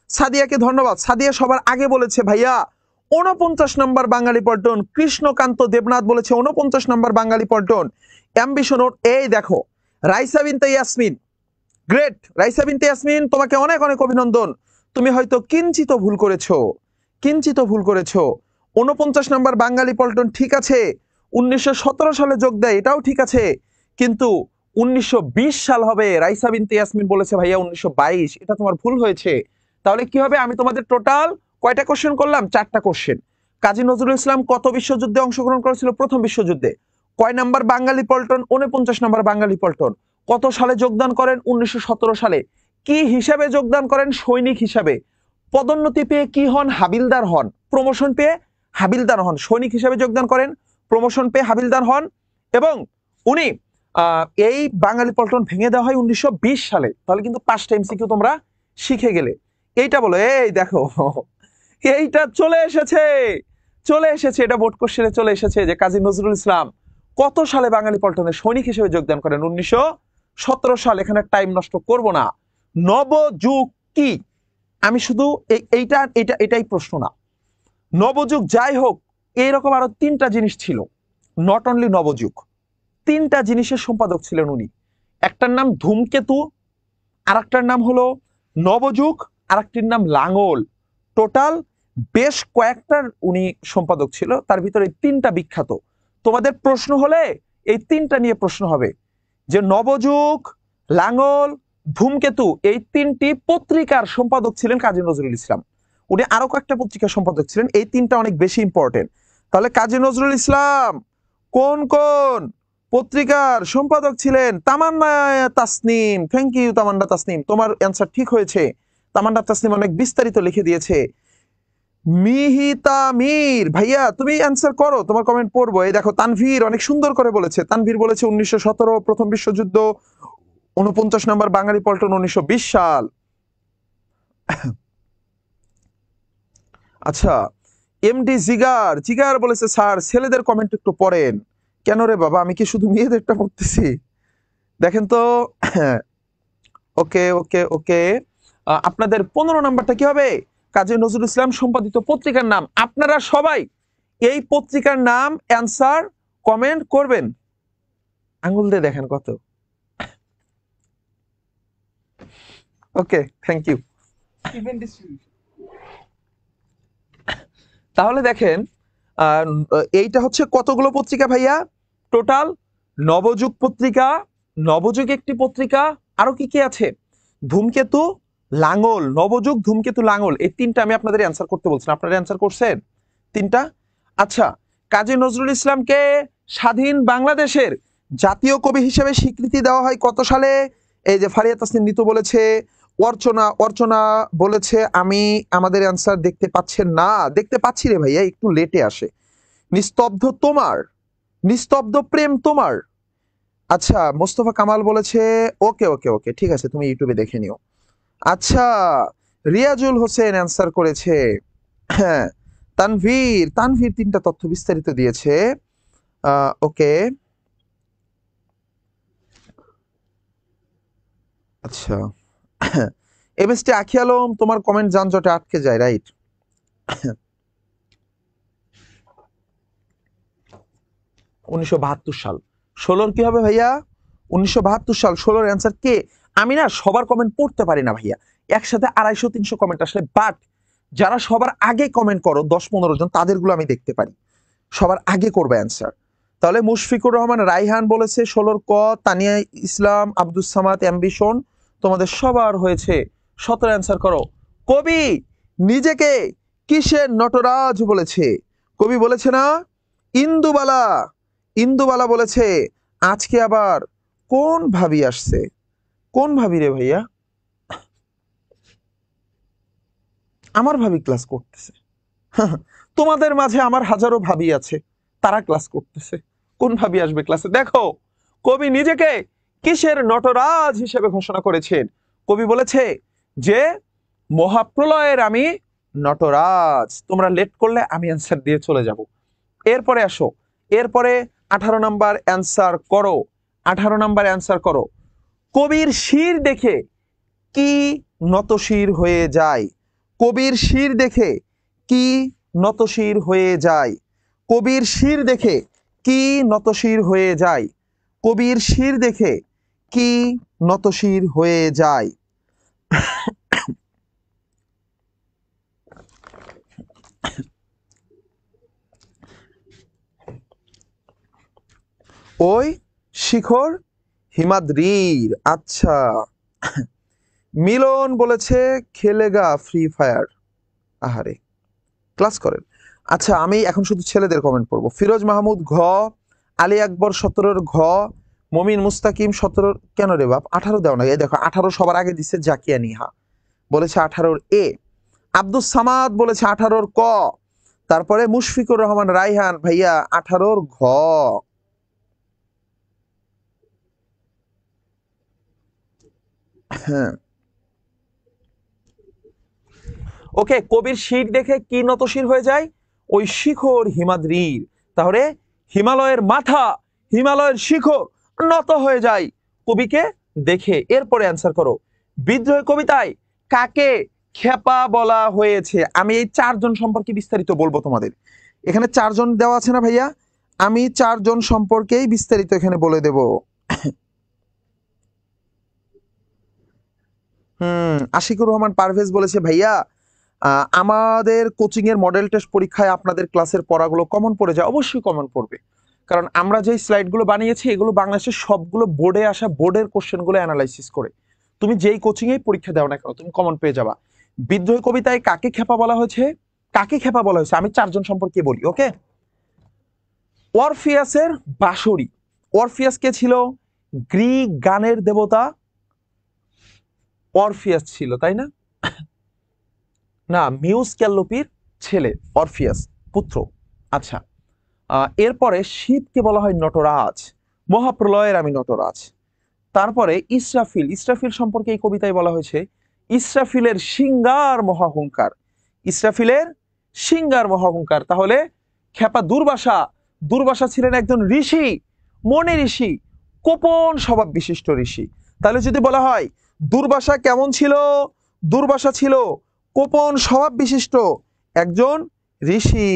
সাদিয়াকে ধন্যবাদ। সাদিয়া সবার আগে বলেছে ভাইয়া 49 নম্বর বাঙালি পল্টন। কৃষ্ণকান্ত দেবনাথ বলেছে 49 নম্বর বাঙালি পল্টন। অ্যাম্বিশন ওর, এই দেখো রাইসা বিনতে ইয়াসমিন, গ্রেট রাইসা বিনতে ইয়াসমিন, তোমাকে অনেক অনেক অভিনন্দন। তুমি হয়তো কিঞ্চিত ভুল করেছো। 49 নম্বর বাঙালি পল্টন ঠিক আছে, 1917 সালে যোগ দেয়, এটাও ঠিক আছে, কিন্তু 1920 সাল হবে। রাইসা বিনতে ইয়াসমিন বলেছে ভাইয়া 1922, এটা তোমার ভুল হয়েছে। তাহলে কি হবে? আমি তোমাদের টোটাল কয়টা কোশ্চেন করলাম? 4টা কোশ্চেন। কাজী নজরুল ইসলাম কত বিশ্বযুদ্ধে অংশগ্রহণ করেছিল? প্রথম বিশ্বযুদ্ধে। কয় নাম্বার বাঙালি পল্টন? 49 নম্বর বাঙালি পল্টন। কত সালে যোগদান করেন? 1917 সালে। কি হিসাবে যোগদান করেন? সৈনিক হিসাবে। পদোন্নতি পেয়ে কি হন? হাবিলদার হন। প্রমোশন পেয়ে হাবিলদার হন। সৈনিক হিসাবে যোগদান করেন, প্রমোশন পেয়ে হাবিলদার হন, এবং উনি এই বাঙালি পল্টন ভেঙে দেওয়া হয় 1920 সালে। তাহলে কিন্তু 5টা এমসিকিউ তোমরা শিখে গেলে। এইটা বলো, এই দেখো এইটা চলে এসেছে, এটা বোর্ড কোশ্চেনে চলে এসেছে যে কাজী নজরুল ইসলাম কত সালে বাঙালি পল্টনে সৈনিক হিসেবে যোগদান করেন? 1917 সাল। এখানে টাইম নষ্ট করব না। নবযুগ কি? আমি শুধু এটাই প্রশ্ন না, নবযুগ যাই হোক, এইরকম আরো 3টা জিনিস ছিল, নট অনলি নবযুগ। 3টা জিনিসের সম্পাদক ছিলেন উনি। একটার নাম ধূমকেতু, আর একটার নাম হলো নবযুগ, আর একটির নাম লাঙ্গল। টোটাল বেশ কয়েকটার উনি সম্পাদক ছিল, তার ভিতরে 3টা বিখ্যাত। তোমাদের প্রশ্ন হলে এই 3টা নিয়ে প্রশ্ন হবে, যে নবযুগ, লাঙ্গল, ধূমকেতু, এই 3টি পত্রিকার সম্পাদক ছিলেন কাজী নজরুল ইসলাম। উনি আরো কয়েকটা পত্রিকার সম্পাদক ছিলেন, এই 3টা অনেক বেশি ইম্পর্টেন্ট। তাহলে কাজী নজরুল ইসলাম কোন কোন পত্রিকার সম্পাদক ছিলেন? তামান্না তাসনিম, থ্যাংক ইউ তামান্না তাসনিম, তোমার অ্যান্সার ঠিক হয়েছে। তামান্না তাসনিম অনেক বিস্তারিত লিখে দিয়েছে। মিহিতা মির ভাইয়া তুমি অ্যান্সার করো, তোমার কমেন্ট পড়বো। এই দেখো তানভীর অনেক সুন্দর করে বলেছে। তানভীর বলেছে 1917 প্রথম বিশ্বযুদ্ধ, 49 নম্বর বাঙালি পল্টন 1920 সাল। আচ্ছা এমডি জিগার জিগার বলেছে স্যার ছেলেদের কমেন্ট একটু পড়েন। কেন রে বাবা, আমি কি শুধু মেয়েদেরটা পড়তেছি? দেখেন তো। ওকে ওকে ওকে, আপনাদের 15 নাম্বারটা কি হবে? কাজী নজরুল ইসলাম সম্পাদিত পত্রিকার নাম। আপনারা সবাই এই পত্রিকার নাম অ্যান্সার কমেন্ট করবেন। আঙ্গুল দিয়ে দেখেন কত। Okay thank you. তাহলে দেখেন এইটা হচ্ছে কতগুলো পত্রিকা ভাইয়া? টোটাল নবযুগ পত্রিকা, নবযুগ একটি পত্রিকা, আরো কি কি আছে? ধূমকেতু, লাঙ্গল, নবযুগ, ধূমকেতু, লাঙ্গল, এই তিনটা আমি আপনাদের অ্যান্সার করতে বলছেন, আপনারা অ্যান্সার করছেন তিনটা। আচ্ছা কাজী নজরুল ইসলামকে স্বাধীন বাংলাদেশের জাতীয় কবি হিসেবে স্বীকৃতি দেওয়া হয় কত সালে? এই যে ফারিয়া তাসনিম নিতু বলেছে, অর্চনা অর্চনা বলেছে আমি আমাদের অ্যান্সার দেখতে পাচ্ছেন না। দেখতে পাচ্ছি রে ভাইয়া, একটু লেটে আসে। নিস্তব্ধ তোমার, নিস্তব্ধ প্রেম তোমার। আচ্ছা মোস্তফা কামাল বলেছে ওকে ওকে ওকে ঠিক আছে, তুমি ইউটিউবে দেখে নিও। আচ্ছা রিয়াজুল হোসেন অ্যান্সার করেছে। হ্যাঁ তানভীর তানভীর তিনটা তথ্য বিস্তারিত দিয়েছে। ওকে আচ্ছা এমএসটি আখি আলম তোমার কমেন্ট যানজটে আটকে যায়, রাইট? 1972 সাল। 16 কি হবে ভাইয়া? 1972 সাল। 16 অ্যান্সার কে? আমি না সবার কমেন্ট পড়তে পারি না ভাইয়া, একসাথে 250-300 কমেন্ট আসলে, বাট যারা সবার আগে কমেন্ট করো 10-15 জন, তাদেরগুলো আমি দেখতে পারি। সবার আগে করবে অ্যান্সার। তাহলে মুশফিকুর রহমান রাইহান বলেছে 16 ক। তানিয়া ইসলাম, আব্দুস সামাদ, অ্যাম্বিশন, তোমাদের সবার হয়েছে 17 অ্যান্সার করো। কবি নিজেকে কিসের নটরাজ বলেছে? কবি বলেছে না ইন্দুবালা, ইন্দুবালা বলেছে। আজকে আবার কোন ভাবি আসছে? কোন ভাবি রে ভাইয়া? আমার ভাবি ক্লাস করতেছে। তোমাদের মাঝে আমার হাজারো ভাবি আছে, তারা ক্লাস করতেছে। কোন ভাবি আসবে ক্লাসে? দেখো কবি নিজেকে কিসের নটরাজ হিসেবে ঘোষণা করেছেন? কবি বলেছে যে মহাপ্রলয়ের আমি নটরাজ। তোমরা লেট করলে আমি অ্যান্সার দিয়ে চলে যাব। এরপরে আসো, এরপরে 18 নাম্বার অ্যান্সার করো। 18 নাম্বার অ্যান্সার করো। কবির শির দেখে কি নতশির হয়ে যায়? কবির শির দেখে কি নতশির হয়ে যায়? কবির শির দেখে কি নতশির হয়ে যায়? কবির শির দেখে কি নতশির হয়ে যায়? ওই শিখর হিমাদ্রির। আচ্ছা মিলন বলেছে খেলেগা ফ্রি ফায়ার। আহারে ক্লাস করেন। আচ্ছা আমি এখন শুধু ছেলেদের কমেন্ট পড়বো। ফিরোজ মাহমুদ ঘ, আলী আকবর 17 ঘ, মমিন মুস্তাকিম 17। কেন রে বাপ 18 দাও না? এই দেখো 18 সবার আগে দিচ্ছে জাকিয়া নিহা, বলেছে 18 এ। আব্দুস সামাদ বলেছে 18 ক। তারপরে মুশফিকুর রহমান রাইহান ভাইয়া 18 ঘ। হ্যাঁ ওকে, কবির শির দেখে কি নতশির হয়ে যায়? ওই শিখর হিমাদ্রির। তাহলে হিমালয়ের মাথা, হিমালয়ের শিখর নত হয়ে যায় কবিকে দেখে। এরপরে অ্যান্সার করো। বিদ্রোহী কবিতায় কাকে খেপা বলা হয়েছে? আমি এই 4 জন সম্পর্কে বিস্তারিত বলবো তোমাদের। এখানে 4 জন দেওয়া আছে না ভাইয়া? আমি 4 জন সম্পর্কেই বিস্তারিত এখানে বলে দেব। আশিকুর রহমান পারভেজ বলেছে ভাইয়া আমাদের কোচিং এর মডেল টেস্ট পরীক্ষায় আপনাদের ক্লাসের পড়াগুলো কমন পড়ে যায়। অবশ্যই কমন পড়বে, কারণ আমরা যে স্লাইডগুলো বানিয়েছি এগুলো বাংলাদেশের সবগুলো বোর্ডে আসা বোর্ডের কোশ্চেনগুলো অ্যানালাইসিস করে তুমি যেই কোচিং এ পরীক্ষা দাও না কেন তুমি কমন পেয়ে যাবা। বিদ্রোহী কবিতায় কাকে খেপা বলা হয়েছে? কাকে খেপা বলা হয়েছে আমি 4 জন সম্পর্কে বলি। ওকে, অরফিয়াসের বাঁশরি। অরফিয়াস কে ছিল? গ্রিক গানের দেবতা অরফিয়াস ছিল, তাই না? না, মিউস ক্যালোপির ছেলে, অরফিয়াস পুত্র। আচ্ছা, এরপরে শিবকে বলা হয় নটরাজ, মহাপ্রলয়ের আমি নটরাজ। তারপরে ইসরাফিল, ইসরাফিল সম্পর্কে এই কবিতায় বলা হয়েছে ইসরাফিলের সিঙ্গার মহাহুঙ্কার, ইসরাফিলের সিঙ্গার মহাহুঙ্কার। তাহলে খেপা দুর্বাসা, দুর্বাসা ছিলেন একজন ঋষি, মনে ঋষি, গোপন স্বভাব বিশিষ্ট ঋষি। তাহলে যদি বলা হয় দুর্বাসা কেমন ছিল, দুর্বাসা ছিল গোপন স্বভাব বিশিষ্ট একজন ঋষি।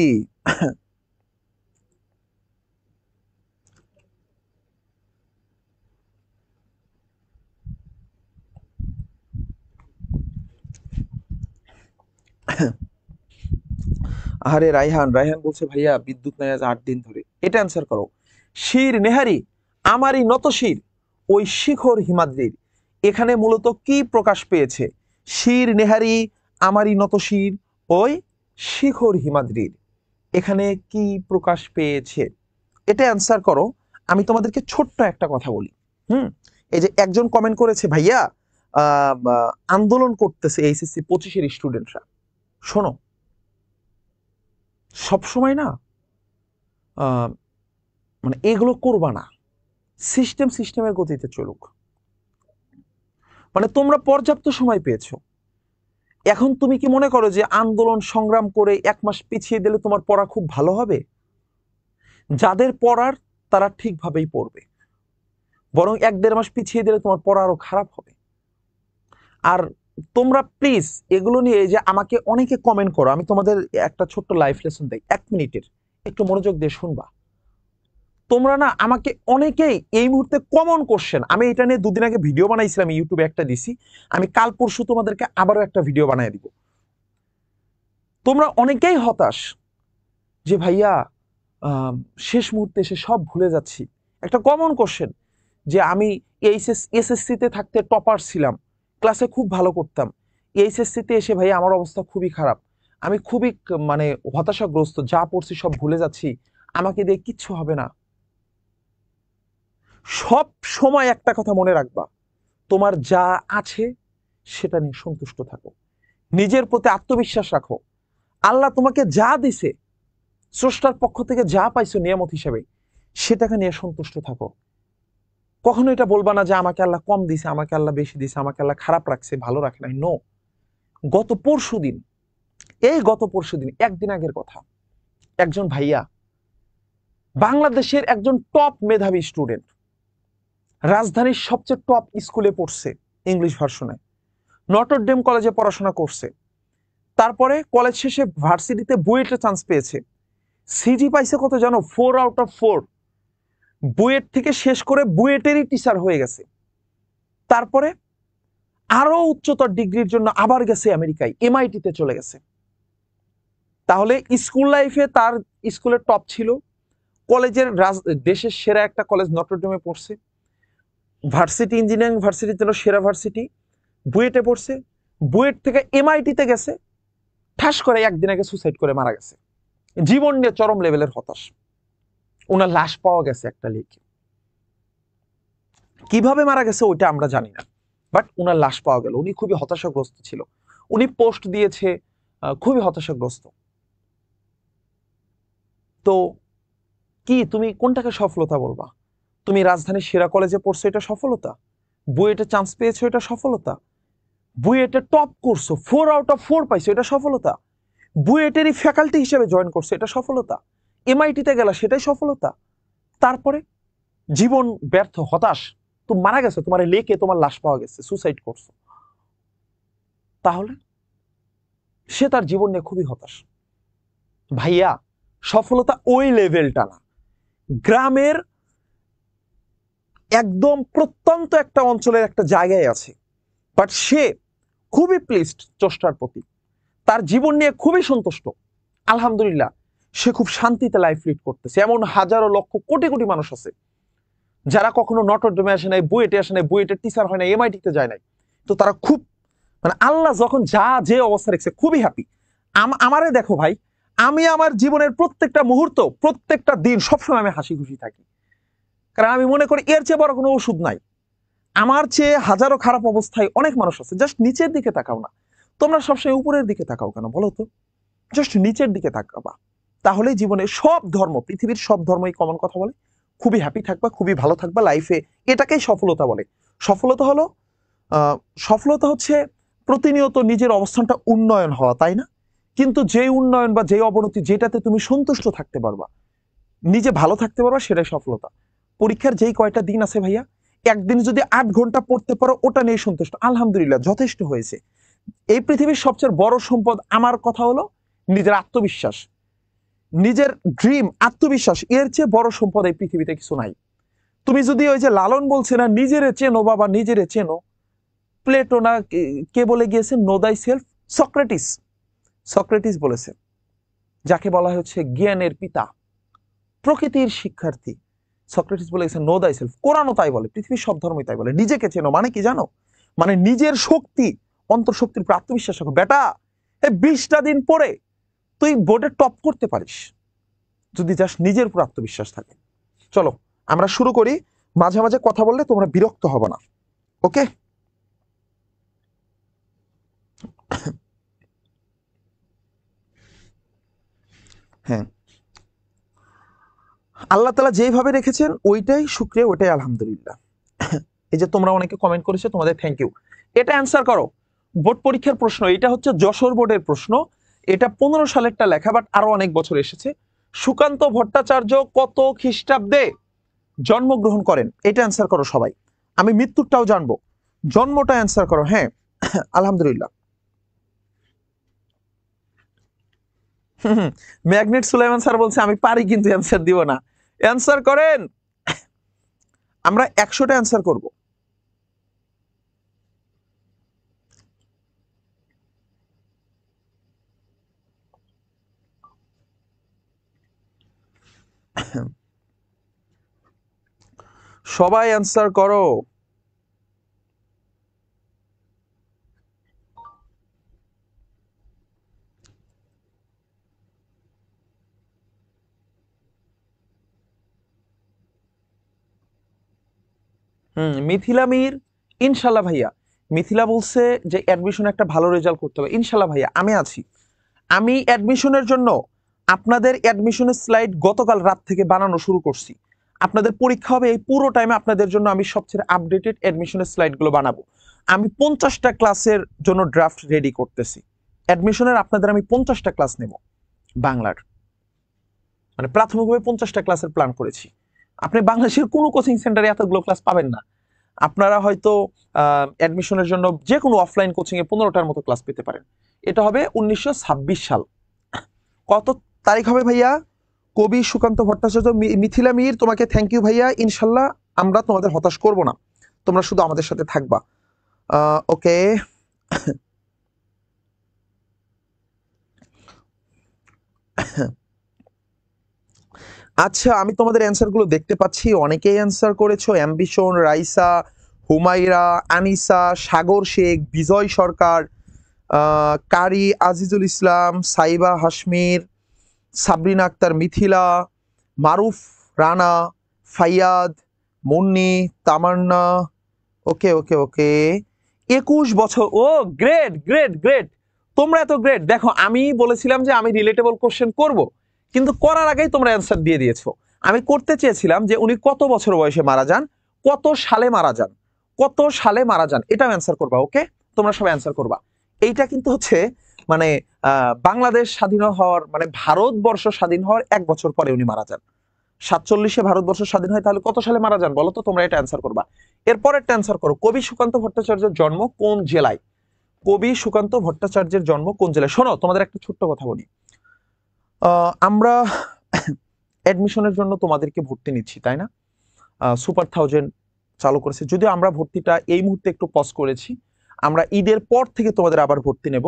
আরে রাইহান, রাইহান বলছে ভাইয়া বিদ্যুৎ নাই আজ 8 দিন ধরে। এটা অ্যান্সার করো। শির নেহারি আমারই নত শির ওই শিখর হিমাদ্রির, এখানে মূলত কি প্রকাশ পেয়েছে? শির নেহারি আমারই নত শির ওই শিখর হিমাদ্রির, এখানে কি প্রকাশ পেয়েছে? এটা অ্যান্সার করো। আমি তোমাদেরকে ছোট্ট একটা কথা বলি। এই যে একজন কমেন্ট করেছে ভাইয়া আন্দোলন করতেছে এইচএসসি 25-এর স্টুডেন্টরা। শোনো, সবসময় না মানে এগুলো করবা না, সিস্টেম সিস্টেমের গতিতে চলুক। মানে তোমরা পর্যাপ্ত সময় পেয়েছো, এখন তুমি কি মনে করো যে আন্দোলন সংগ্রাম করে 1 মাস পিছিয়ে দিলে তোমার পড়া খুব ভালো হবে? যাদের পড়ার তারা ঠিকভাবেই পড়বে, বরং 1-1.5 মাস পিছিয়ে দিলে তোমার পড়া আরো খারাপ হবে। আর তোমরা প্লিজ এগুলো নিয়ে যে আমাকে অনেকে কমেন্ট করো, আমি তোমাদের একটা ছোট্ট লাইফ লেসন দেই 1 মিনিটের, একটু মনোযোগ দিয়ে শুনবা। তোমরা না আমাকে অনেকেই এই মুহূর্তে কমন কোশ্চেন, আমি এটা নিয়ে 2 দিন আগে ভিডিও বানাইছিলাম, ইউটিউবে একটা দিছি, আমি কাল পরশু তোমাদেরকে আবারও একটা ভিডিও বানিয়ে দিব। তোমরা অনেকেই হতাশ যে ভাইয়া শেষ মুহূর্তে এসে সব ভুলে যাচ্ছি। একটা কমন কোশ্চেন যে আমি এসএসসিতে থাকতে টপার ছিলাম, ক্লাসে খুব ভালো করতাম, এইচএসসিতে এসে ভাইয়া আমার অবস্থা খুবই খারাপ, আমি খুবই মানে হতাশাগ্রস্ত, যা পড়ছি সব ভুলে যাচ্ছি, আমাকে দিয়ে কিচ্ছু হবে না। সব সময় একটা কথা মনে রাখবা, তোমার যা আছে সেটা নিয়ে সন্তুষ্ট থাকো, নিজের প্রতি আত্মবিশ্বাস রাখো। আল্লাহ তোমাকে যা দিছে, স্রষ্টার পক্ষ থেকে যা পাইছো নিয়ামত হিসেবে, সেটাকে নিয়ে সন্তুষ্ট থাকো। কখনো এটা বলবা না যে আমাকে আল্লাহ কম দিছে, আমাকে আল্লাহ বেশি দিছে, আমাকে আল্লাহ খারাপ রাখছে, ভালো রাখে নাই। নো, গত পরশুদিন, গত পরশুদিন 1 দিন আগের কথা, একজন ভাইয়া বাংলাদেশের একজন টপ মেধাবী স্টুডেন্ট, রাজধানীর সবচেয়ে টপ স্কুলে পড়ছে, ইংলিশ ভার্সনে, নটর ডেম কলেজে পড়াশোনা করছে, তারপরে কলেজ শেষে ভার্সিটিতে বুয়েটে চান্স পেয়েছে, সিজি পাইছে কত জানো? 4 আউট অফ 4। বুয়েট থেকে শেষ করে বুয়েটেরই টিচার হয়ে গেছে। তারপরে আরো উচ্চতর ডিগ্রির জন্য আবার গেছে আমেরিকায়, এমআইটিতে চলে গেছে। তাহলে স্কুল লাইফে তার স্কুলের টপ ছিল, কলেজের দেশের সেরা একটা কলেজ নটরডেমে পড়ছে, ভার্সিটি ইঞ্জিনিয়ারিং ভার্সিটির জন্য সেরা ভার্সিটি, বুয়েটে পড়ছে, বুয়েট থেকে এমআইটিতে গেছে, ঠাস করে 1 দিন আগে সুসাইড করে মারা গেছে। জীবন নিয়ে চরম লেভেলের হতাশ। ওনার লাশ পাওয়া গেছে একটা লেকে, কিভাবে মারা গেছে ওইটা আমরা জানি না, বাট ওনার লাশ পাওয়া গেল। উনি খুবই হতাশাগ্রস্ত ছিল, উনি পোস্ট দিয়েছে খুবই হতাশাগ্রস্ত। তো কি তুমি কোনটাকে সফলতা বলবা? তুমি রাজধানীর সেরা কলেজে পড়ছো, এটা সফলতা? বুয়েটে চান্স পেয়েছো, এটা সফলতা? বুয়েটে টপ করছো, 4 আউট অফ 4 পাইছো, এটা সফলতা? বুয়েটেরই ফ্যাকাল্টি হিসেবে জয়েন করছো, এটা সফলতা? এমআইটিতে গেলা, সেটাই সফলতা? তারপরে জীবন ব্যর্থ, হতাশ, তুমি মারা গেছো, তোমার লেকে তোমার লাশ পাওয়া গেছে, সুসাইড করছো। তাহলে সে তার জীবন নিয়ে খুবই হতাশ। ভাইয়া সফলতা ওই লেভেলটা না, গ্রামের একদম প্রত্যন্ত একটা অঞ্চলের একটা জায়গায় আছে, বাট সে খুবই প্লিজড চষ্টার প্রতি, তার জীবন নিয়ে খুবই সন্তুষ্ট, আলহামদুলিল্লাহ, সে খুব শান্তিতে লাইফ লিড করতেছে। এমন হাজারো লক্ষ কোটি কোটি মানুষ আছে যারা কখনো নটরডেমে আসে নাই, বুয়েটে আসে নাই, বুয়েটের টিচার হয় নাই, এমআইটিতে যায় নাই, তো তারা খুব মানে আল্লাহ যখন যা যে অবস্থা রেখেছে খুবই হ্যাপি। আমারে দেখো ভাই, আমি আমার জীবনের প্রত্যেকটা মুহূর্ত, প্রত্যেকটা দিন সবসময় আমি হাসি খুশি থাকি, কারণ আমি মনে করি এর চেয়ে বড় কোনো ওষুধ নাই। আমার চেয়ে হাজারো খারাপ অবস্থায় অনেক মানুষ আছে, জাস্ট নিচের দিকে তাকাও না, তোমরা সবসময় উপরের দিকে তাকাও কেন বলো তো? জাস্ট নিচের দিকে তাকাবা, তাহলে জীবনে সব ধর্ম, পৃথিবীর সব ধর্মই কমন কথা বলে, খুবই হ্যাপি থাকবা, খুবই ভালো থাকবা লাইফে। এটাকেই সফলতা বলে। সফলতা হলো সফলতা হচ্ছে প্রতিনিয়ত নিজের অবস্থানটা উন্নয়ন হওয়া, তাই না? কিন্তু যে উন্নয়ন বা যে অবনতি, যেটাতে তুমি সন্তুষ্ট থাকতে পারবা, নিজে ভালো থাকতে পারবা, সেটাই সফলতা। পরীক্ষার যেই কয়টা দিন আছে ভাইয়া, একদিন যদি 8 ঘন্টা পড়তে পারো, ওটা নিয়ে সন্তুষ্ট, আলহামদুলিল্লাহ, যথেষ্ট হয়েছে। এই পৃথিবীর সবচেয়ে বড় সম্পদ আমার কথা হলো নিজের আত্মবিশ্বাস, নিজের ড্রিম, আত্মবিশ্বাস। এর চেয়ে বড় সম্পদ এই পৃথিবীতে কিছু নাই। তুমি যদি ওই যে লালন বলছে না, নিজেরে চেনো বাবা, নিজেরে চেনো, প্লেটো না কে বলে গিয়েছে, নো দাই সেলফ, সক্রেটিস। সক্রেটিস বলেছে, যাকে বলা হচ্ছে জ্ঞানের পিতা, প্রকৃতির শিক্ষার্থী। সক্রেটিস বলে গেছে নো দাই সেলফ। কোরআনও তাই বলে, পৃথিবীর সব ধর্মই তাই বলে, নিজেকে চেনো। মানে কি জানো? মানে নিজের শক্তি, অন্তর্শক্তির উপর আত্মবিশ্বাস রাখো। বেটা, এই 20টা দিন পরে তুই বোর্ডে টপ করতে পারিস, যদি জাস্ট নিজের উপর আত্মবিশ্বাস থাকে। চলো আমরা শুরু করি। মাঝে মাঝে কথা বললে তোমরা বিরক্ত হবে না, ওকে? হ্যাঁ, আল্লাহ তাআলা যেইভাবে রেখেছেন ওইটাই শুকরিয়া, ওইটাই আলহামদুলিল্লাহ। এই যে তোমরা অনেকে কমেন্ট করেছো, তোমাদের থ্যাংক ইউ। এটা অ্যান্সার করো। বোর্ড পরীক্ষার প্রশ্ন, এটা হচ্ছে যশোর বোর্ডের প্রশ্ন। এটা 15 সালেরটা লেখা, বাট আরো অনেক বছর এসেছে। সুকান্ত ভট্টাচার্য কত খ্রিস্টাব্দে জন্মগ্রহণ করেন? এটা অ্যান্সার করো সবাই। আমি মৃত্যুটাও জানবো, জন্মটা অ্যান্সার করো। হ্যাঁ, আলহামদুলিল্লাহ। ম্যাগনেট সুলাইমান স্যার বলছে আমি পারি কিন্তু অ্যান্সার দিব না। অ্যান্সার করেন, আমরা 100টা অ্যান্সার করব। সবাই অ্যান্সার করো। মিথিলা মির, ইনশাল্লাহ ভাইয়া। মিথিলা বলছে যে অ্যাডমিশন একটা ভালো রেজাল্ট করতে হবে। ইনশাল্লাহ ভাইয়া, আমি আছি। আমি অ্যাডমিশনের জন্য আপনাদের অ্যাডমিশনের স্লাইড গতকাল রাত থেকে বানানো শুরু করছি। আপনাদের পরীক্ষা হবে এই পুরো টাইমে, আপনাদের জন্য আমি সবচেয়ে আপডেটেড অ্যাডমিশনের স্লাইডগুলো বানাবো। আমি 50টা ক্লাসের জন্য ড্রাফট রেডি করতেছি। অ্যাডমিশনের আপনাদের আমি 50টা ক্লাস নেব বাংলার, মানে প্রাথমিকভাবে 50টা ক্লাসের প্ল্যান করেছি। আপনি বাংলাদেশের কোনো কোচিং সেন্টারে এতগুলো ক্লাস পাবেন না। আপনারা হয়তো অ্যাডমিশনের জন্য যে কোনো অফলাইন কোচিং এ 15টার মতো ক্লাস পেতে পারেন। এটা হবে 1926 সাল। কত তারিখ হবে ভাইয়া? কবি সুকান্ত ভট্টাচার্য, মিথিলা মির, তোমাকে থ্যাংক ইউ ভাইয়া। ইনশাল্লাহ আমরা তোমাদের হতাশ করব না, তোমরা শুধু আমাদের সাথে থাকবা। ওকে, আচ্ছা, আমি তোমাদের অ্যান্সারগুলো দেখতে পাচ্ছি। অনেকেই অ্যান্সার করেছো। অ্যাম্বিশন, রাইসা, হুমাইরা, আনিসা, সাগর শেখ, বিজয় সরকার, কারি, আজিজুল ইসলাম, সাইবা হাশমির, সাবরিনা আক্তার, মিথিলা, মারুফ রানা, ফাইয়াদ, মুন্নি, তামান্না। ওকে ওকে ওকে, 21 বছর। ও গ্রেট গ্রেট গ্রেট, তোমরা এত গ্রেট। দেখো, আমি বলেছিলাম যে আমি রিলেটেবল কোশ্চেন করব, কিন্তু করার আগেই তোমরা অ্যান্সার দিয়ে দিয়েছো। আমি করতে চেয়েছিলাম যে উনি কত বছর বয়সে মারা যান, কত সালে মারা যান, কত সালে মারা যান, এটাও অ্যান্সার করবা। ওকে, তোমরা সবাই অ্যান্সার করবা। এইটা কিন্তু হচ্ছে মানে বাংলাদেশ স্বাধীন হওয়ার, মানে ভারতবর্ষ স্বাধীন হওয়ার 1 বছর পরে উনি মারা যান। 47-এ ভারতবর্ষ স্বাধীন হয়, তাহলে কত সালে মারা যান বলো তো? তোমরা এটা অ্যান্সার করবা। এরপর একটা অ্যান্সার করো, কবি সুকান্ত ভট্টাচার্যের জন্ম কোন জেলায়? কবি সুকান্ত ভট্টাচার্যের জন্ম কোন জেলায়? শোনো, তোমাদের একটা ছোট্ট কথা বলি। আমরা অ্যাডমিশনের জন্য তোমাদেরকে ভর্তি নিচ্ছি, তাই না? সুপার 1000 চালু করেছে, যদিও আমরা ভর্তিটা এই মুহূর্তে একটু পজ করেছি। আমরা ঈদের পর থেকে তোমাদের আবার ভর্তি নেব।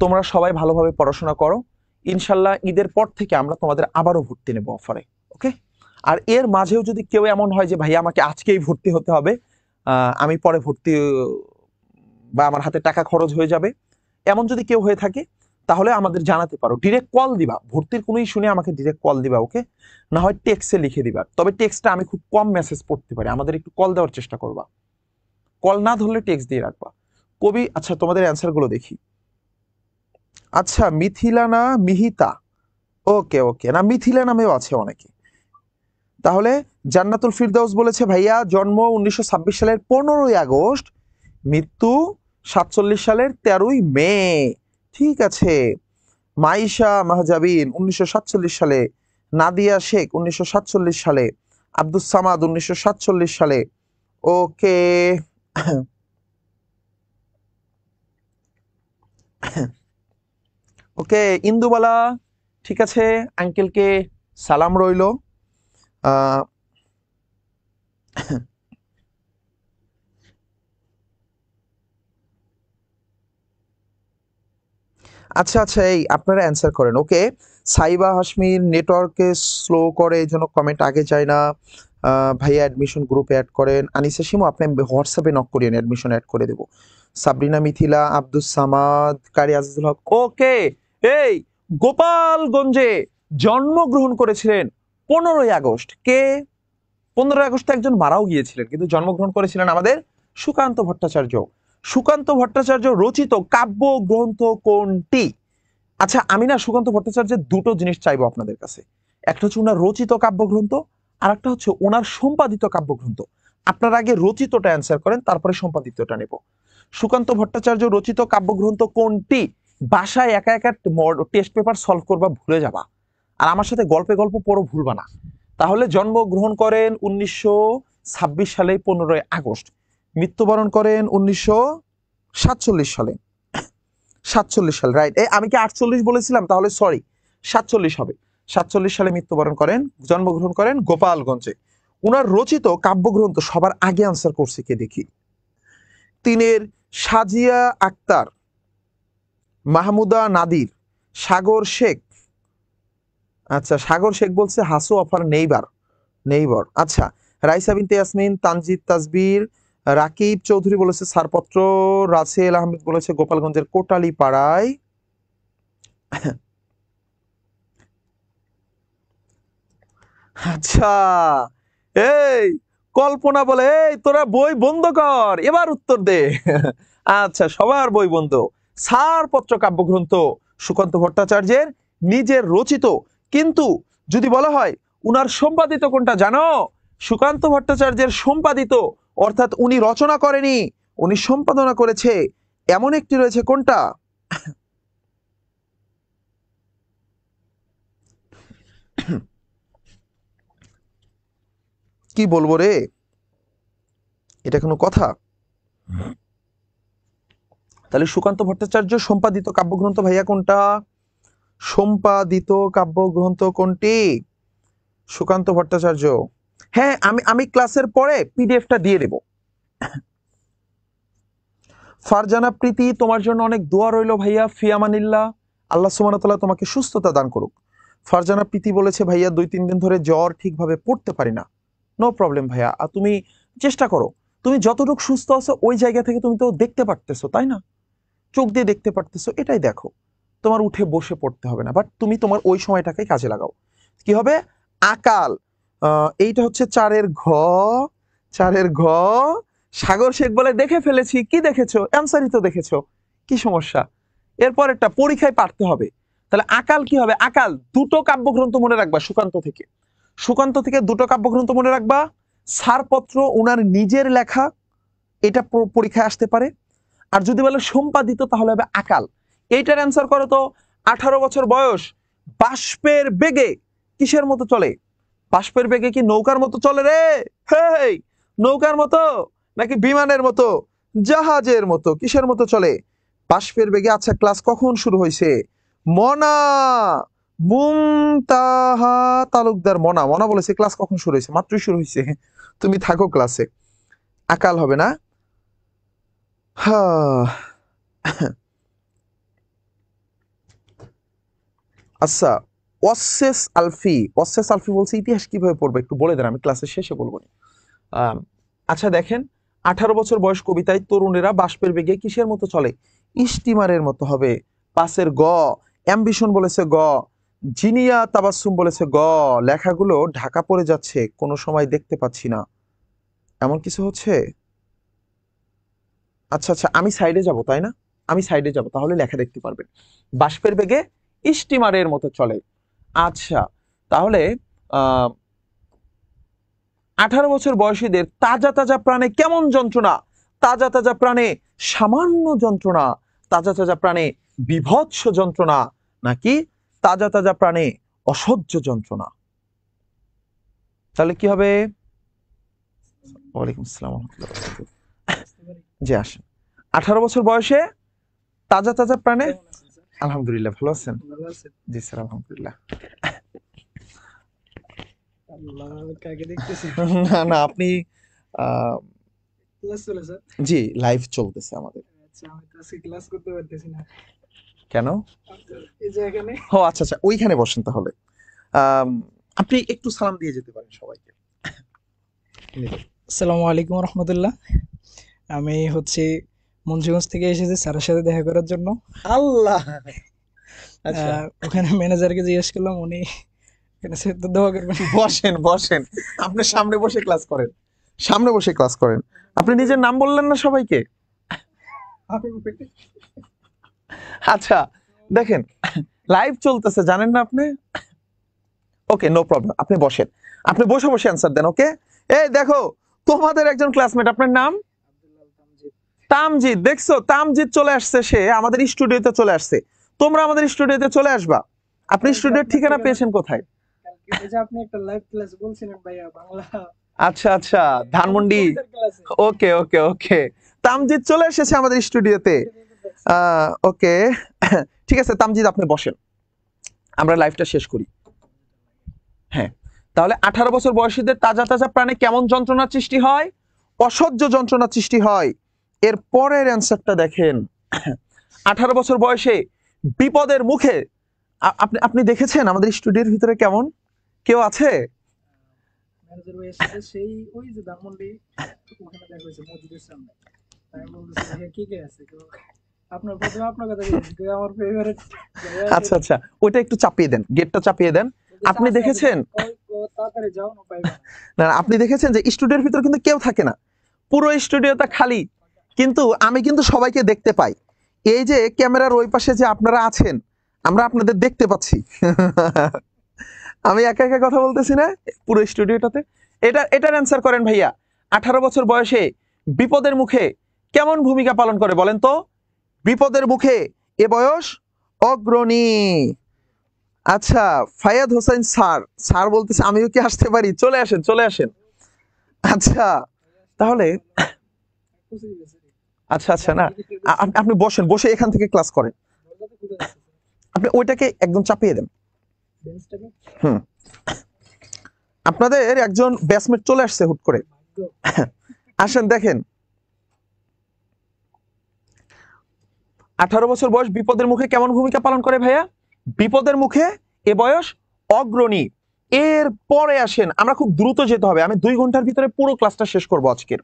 তোমরা সবাই ভালোভাবে পড়াশোনা করো। ইনশাল্লাহ ঈদের পর থেকে আমরা তোমাদের আবারও ভর্তি নেব অফারে, ওকে? আর এর মাঝেও যদি কেউ এমন হয় যে ভাই আমাকে আজকেই ভর্তি হতে হবে, আমি পরে ভর্তি বা আমার হাতে টাকা খরচ হয়ে যাবে, এমন যদি কেউ হয়ে থাকে, তাহলে আমাদের জানাতে পারো, ডিরেক্ট কল দিবা। ভর্তির কোনো ইস্যু নেই, আমাকে ডিরেক্ট কল দিবা, ওকে? না হয় টেক্সটে লিখে দিবা। তবে টেক্সটটা আমি খুব কম মেসেজ পড়তে পারি, আমাদের একটু কল দেওয়ার চেষ্টা করবা। কল না ধরলে টেক্সট দিয়ে রাখবা। কবি, আচ্ছা তোমাদের অ্যান্সার গুলো দেখি। আচ্ছা মিথিলা না মিহিতা, ওকে ওকে, না মিথিলা নামেও আছে অনেকে। তাহলে জান্নাতুল ফিরদাউস বলেছে ভাইয়া জন্ম 1926 সালের 15ই আগস্ট, মৃত্যু 47 সালের 13ই মে। ঠিক আছে। মাইশা মাহজাবিন 1947 সালে, নাদিয়া শেখ 1947 সালে, আব্দুস সামাদ 1947 সালে। ওকে। ওকে ইন্দুবালা, ঠিক আছে, আঙ্কেলকে সালাম রইল। আহ আচ্ছা আচ্ছা, এই আপনারা অ্যান্সার করেন। ওকে, সাইবা হাসমির নেটওয়ার্কে স্লো করে এই জন্য কমেন্ট আগে যায় না। ভাইয়া অ্যাডমিশন গ্রুপে অ্যাড করেন। আনিসা শিমু আপনি হোয়াটসঅ্যাপে নক করিয়েন, অ্যাডমিশন অ্যাড করে দেবো। সাবরিনা মিথিলা, আব্দুস সামাদ, কারি আজিজুল হক। ওকে, এই গোপালগঞ্জে জন্মগ্রহণ করেছিলেন 15ই আগস্ট কে? 15ই আগস্ট একজন মারাও গিয়েছিলেন, কিন্তু জন্মগ্রহণ করেছিলেন আমাদের সুকান্ত ভট্টাচার্য। সুকান্ত ভট্টাচার্য রচিত কাব্য গ্রন্থ কোনটি? আচ্ছা আমি না সুকান্ত ভট্টাচার্যের দুটো জিনিস চাইবো আপনাদের কাছে, একটা হচ্ছে ওনার রচিত কাব্যগ্রন্থ, আর একটা হচ্ছে ওনার সম্পাদিত কাব্যগ্রন্থ। আপনারা আগে রচিতটা অ্যান্সার করেন, তারপরে সম্পাদিতটা নেব। সুকান্ত ভট্টাচার্য রচিত কাব্যগ্রন্থ কোনটি? বাসায় একা একা টেস্ট পেপার সলভ করবা, ভুলে যাবা, আর আমার সাথে গল্পে গল্প পড়ো, ভুলবা না। তাহলে জন্মগ্রহণ করেন 1926 সালে 15ই আগস্ট, মৃত্যুবরণ করেন 1947 সালে। 47 সাল, রাইট। আমি কি 48 বলেছিলাম? তাহলে সরি, 47 হবে। 47 সালে মৃত্যুবরণ করেন, জন্মগ্রহণ করেন গোপালগঞ্জে। উনার রচিত কাব্যগ্রন্থ সবার আগে আনসার করছে কে দেখি? তিনের সাজিয়া আক্তার, মাহমুদা নাদির, সাগর শেখ। আচ্ছা সাগর শেখ বলছে হাসু অফার নেইবার, নেইবার। আচ্ছা রাইসা বিনতে ইয়াসমিন, তানজিদ তাজবির, রাকিব চৌধুরী বলেছে ছাড়পত্র, রাসেল আহমেদ বলেছে গোপালগঞ্জের কোটালি পাড়ায়। আচ্ছা এই কল্পনা বলে এই তোরা বই বন্ধ কর, এবার উত্তর দে। আচ্ছা সবার বই বন্ধ। ছাড়পত্র কাব্যগ্রন্থ সুকান্ত ভট্টাচার্যের নিজের রচিত, কিন্তু যদি বলা হয় উনার সম্পাদিত কোনটা জানো? সুকান্ত ভট্টাচার্যের সম্পাদিত, অর্থাৎ উনি রচনা করেনি, উনি সম্পাদনা করেছে, এমন একটি রয়েছে, কোনটা? কি বলবো রে, এটা কোনো কথা? তাহলে সুকান্ত ভট্টাচার্য সম্পাদিত কাব্যগ্রন্থ ভাইয়া কোনটা? সম্পাদিত কাব্যগ্রন্থ কোনটি? সুকান্ত ভট্টাচার্য। হ্যাঁ আমি আমি ক্লাসের পরে পিডিএফটা দিয়ে দেব। ফারজানা প্রীতি, তোমার জন্য অনেক দোয়া রইল ভাইয়া, ফিয়ামানিল্লাহ, আল্লাহ সুবহানাহু ওয়া তাআলা তোমাকে সুস্থতা দান করুক। ফারজানা প্রীতি বলেছে ভাইয়া 2-3 দিন ধরে জ্বর, ঠিকভাবে পড়তে পারি না। নো প্রবলেম ভাইয়া, আর তুমি চেষ্টা করো, তুমি যতটুকু সুস্থ আছো ওই জায়গা থেকে তুমি তো দেখতে পারতেছো তাই না, চোখ দিয়ে দেখতে পারতেছো, এটাই দেখো। তোমার উঠে বসে পড়তে হবে না, বাট তুমি তোমার ওই সময়টাকে কাজে লাগাও। কি হবে? আকাল। এইটা হচ্ছে 4-এর ঘ, 4-এর ঘ। সাগর শেখ বলে দেখে ফেলেছি, কি দেখেছো? অ্যান্সারই তো দেখেছো, কি সমস্যা? এরপর একটা পরীক্ষায় পারতে হবে। তাহলে আকাল কি হবে? আকাল দুটো কাব্যগ্রন্থ মনে রাখবা সুকান্ত থেকে, সুকান্ত থেকে দুটো কাব্যগ্রন্থ মনে রাখবা। ছাড়পত্র উনার নিজের লেখা, এটা পরীক্ষায় আসতে পারে। আর যদি বলে সম্পাদিত তাহলে হবে আকাল। এইটার অ্যান্সার করো তো। 18 বছর বয়স, বাষ্পের বেগে কিসের মতো চলে? বাষ্পের বেগে কি নৌকার মতো চলে রে? হেই, নৌকার মতো নাকি বিমানের মতো, জাহাজের মতো, কিসের মতো চলে? বাষ্পের বেগে। আচ্ছা ক্লাস কখন শুরু হয়েছে? মনা, মুমতাহা তালুকদার, মনা, মনা বলেছে ক্লাস কখন শুরু হয়েছে? মাত্রই শুরু হয়েছে, তুমি থাকো ক্লাসে। আকাল হবে না? হ্যাঁ। আচ্ছা ওয়াসেস আলফি, ওয়াসেস আলফি বলছে ইতিহাস কিভাবে পড়বে একটু বলে দেন, আমি ক্লাসের শেষে বলবো না। আচ্ছা দেখেন, 18 বছর বয়স কবিতায় তরুণেরা বাষ্পের বেগে কিসের মতো চলে? স্টিমারের মতো হবে। পাশের গ। অ্যাম্বিশন বলেছে গ। জিনিয়া তাবাসসুম বলেছে গ। লেখাগুলো ঢাকা পড়ে যাচ্ছে, কোনো সময় দেখতে পাচ্ছি না, এমন কিছু হচ্ছে? আচ্ছা আচ্ছা, আমি সাইডে যাব তাই না? আমি সাইডে যাব, তাহলে লেখা দেখতে পারবেন। বাষ্পের বেগে স্টিমারের মতো চলে। আচ্ছা, তাহলে 18 বছর বয়সীদের তাজা তাজা প্রাণে কেমন যন্ত্রণা? তাজা তাজা প্রাণে সামান্য যন্ত্রণা, তাজা তাজা প্রাণে বিভৎস যন্ত্রণা, নাকি তাজা তাজা প্রাণে অসহ্য যন্ত্রণা? তাহলে কি হবে? ওয়ালাইকুম আসসালাম ওয়া রাহমাতুল্লাহ। জি আসেন। 18 বছর বয়সে তাজা তাজা প্রাণে, আলহামদুলিল্লাহ ভালো আছেন? জি স্যার আলহামদুলিল্লাহ। না না, আপনি জি লাইভ চলতেছে আমাদের। কেন? ও আচ্ছা আচ্ছা, ওইখানে বসেন তাহলে। আপনি একটু সালাম দিয়ে যেতে পারেন সবাইকে। আসসালামু আলাইকুম রহমতুল্লাহ। আমি হচ্ছে মুন্সিগঞ্জ থেকে এসেছি স্যারের সাথে দেখা করার জন্য। আল্লাহ, আচ্ছা ওখানে ম্যানেজারকে জিজ্ঞেস করলাম, উনি এখানে তো দোয়া করবেন। বসেন বসেন, আপনি সামনে বসে ক্লাস করেন, সামনে বসে ক্লাস করেন। আপনি নিজের নাম বললেন না সবাইকে? আচ্ছা দেখেন, লাইভ চলতেছে জানেন না আপনি? ওকে নো প্রবলেম, আপনি বসেন, আপনি বসে বসে অ্যান্সার দেন। ওকে, এই দেখো তোমাদের একজন ক্লাসমেট, আপনার নাম তামজিদ। দেখছো তামজিদ চলে আসছে, সে আমাদের স্টুডিওতে চলে আসছে। তোমরা আমাদের স্টুডিওতে চলে আসবা। আপনি স্টুডিওর ঠিকানা পেয়েছেন কোথায়? আপনি একটা লাইভ ক্লাস বলছিলেন ভাইয়া, বাংলা। আচ্ছা আচ্ছা, ধানমন্ডি। ওকে ওকে ওকে, তামজিদ চলে এসেছে আমাদের স্টুডিওতে। ওকে ঠিক আছে তামজিদ, আপনি বসেন, আমরা লাইভটা শেষ করি। হ্যাঁ, তাহলে 18 বছর বয়সীদের তাজা তাজা প্রাণে কেমন যন্ত্রণার সৃষ্টি হয়? অসহ্য যন্ত্রণার সৃষ্টি হয়। এর পরের অ্যান্সারটা দেখেন, 18 বছর বয়সে বিপদের মুখে, আপনি আপনি দেখেছেন আমাদের স্টুডিওর ভিতরে কেমন কেউ আছে? সেই ওই যে ধানমন্ডি, ওখানে দেখা হয়েছে মসজিদের সামনে। আমি বলতেছি ভাইয়া কে কে আছে, তো আপনার প্রথমে আপনার কথা বলছি, আমার ফেভারিট। আচ্ছা আচ্ছা, ওইটা একটু চাপিয়ে দেন, গেটটা চাপিয়ে দেন। আপনি দেখেছেন, তাড়াতাড়ি যাও না পাইবা না আপনি দেখেছেন যে স্টুডিওর ভিতরে কিন্তু কেউ থাকে না, পুরো স্টুডিওটা খালি, কিন্তু আমি কিন্তু সবাইকে দেখতে পাই। এই যে ক্যামেরার ওই পাশে যে আপনারা আছেন, আমরা আপনাদের দেখতে পাচ্ছি। আমি একা একা কথা বলতেছি না পুরো স্টুডিওটাতে। এটার অ্যান্সার করেন ভাইয়া। 18 বছর বয়সে বিপদের মুখে কেমন ভূমিকা পালন করে বলেন তো? বিপদের মুখে এ বয়স অগ্রণী। আচ্ছা, ফায়াদ হোসেন স্যার, স্যার বলতেছে আমিও কি আসতে পারি? চলে আসেন চলে আসেন। আচ্ছা তাহলে, আচ্ছা আচ্ছা, না আপনি বসেন, বসে এখান থেকে ক্লাস করেন। আপনি ওইটাকে একদম চাপিয়ে দেন। হুম, আপনাদের একজন ব্যাচমেট চলে আসছে হুট করে। আসেন দেখেন, 18 বছর বয়স বিপদের মুখে কেমন ভূমিকা পালন করে ভাইয়া? বিপদের মুখে এ বয়স অগ্রণী। এর পরে আসেন, আমরা খুব দ্রুত যেতে হবে, আমি 2 ঘন্টার ভিতরে পুরো ক্লাসটা শেষ করবো আজকের।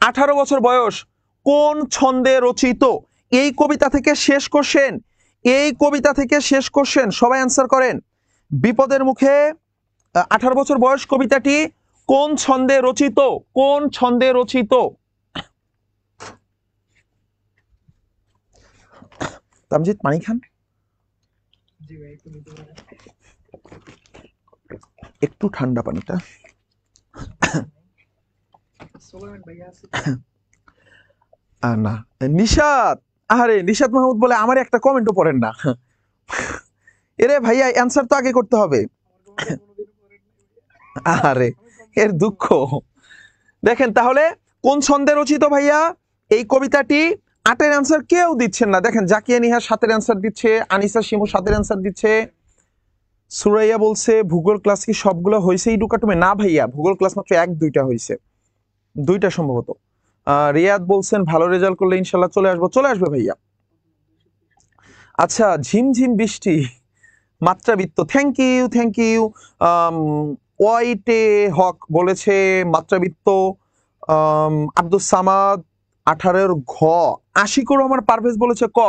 18 বছর বয়স কোন ছন্দে রচিত? এই কবিতা থেকে শেষ কোশ্চেন, এই কবিতা থেকে শেষ কোশ্চেন, সবাই অ্যান্সার করেন। বিপদের মুখে 18 বছর বয়স কবিতাটি কোন ছন্দে রচিত? কোন ছন্দে রচিত? তামজিদ পানি খান, একটু ঠান্ডা পানিটা। না নিশাত, আরে নিশাত মাহমুদ বলে আমার একটা কমেন্টও পড়েন না। এরে ভাইয়া অ্যান্সার তো আগে করতে হবে। আরে এর দুঃখ দেখেন। তাহলে কোন ছন্দে রচিত ভাইয়া এই কবিতাটি? 8-এর অ্যান্সার কেউ দিচ্ছেন না। দেখেন জাকিয়া নিহার 7-এর অ্যান্সার দিচ্ছে, আনিসা শিমু 7-এর অ্যান্সার দিচ্ছে, সুরাইয়া বলছে ভূগোল ক্লাস কি সবগুলো হয়েছে এই ডুকাটুমে? না ভাইয়া, ভূগোল ক্লাস মাত্র 1-2টা হয়েছে, 2টা সম্ভবত। রিয়াদ বলছেন ভালো রেজাল্ট করলে ইনশাল্লাহ চলে আসবো। চলে আসবে ভাইয়া। আচ্ছা, ঝিমঝিম বৃষ্টি মাত্রাবৃত্ত, থ্যাংক ইউ থ্যাংক ইউ। ওয়াইটে হক বলেছে মাত্রাবৃত্ত। আব্দুল সামাদ 18-এর ঘ। আশিকুর রহমান পারভেজ বলেছে ক।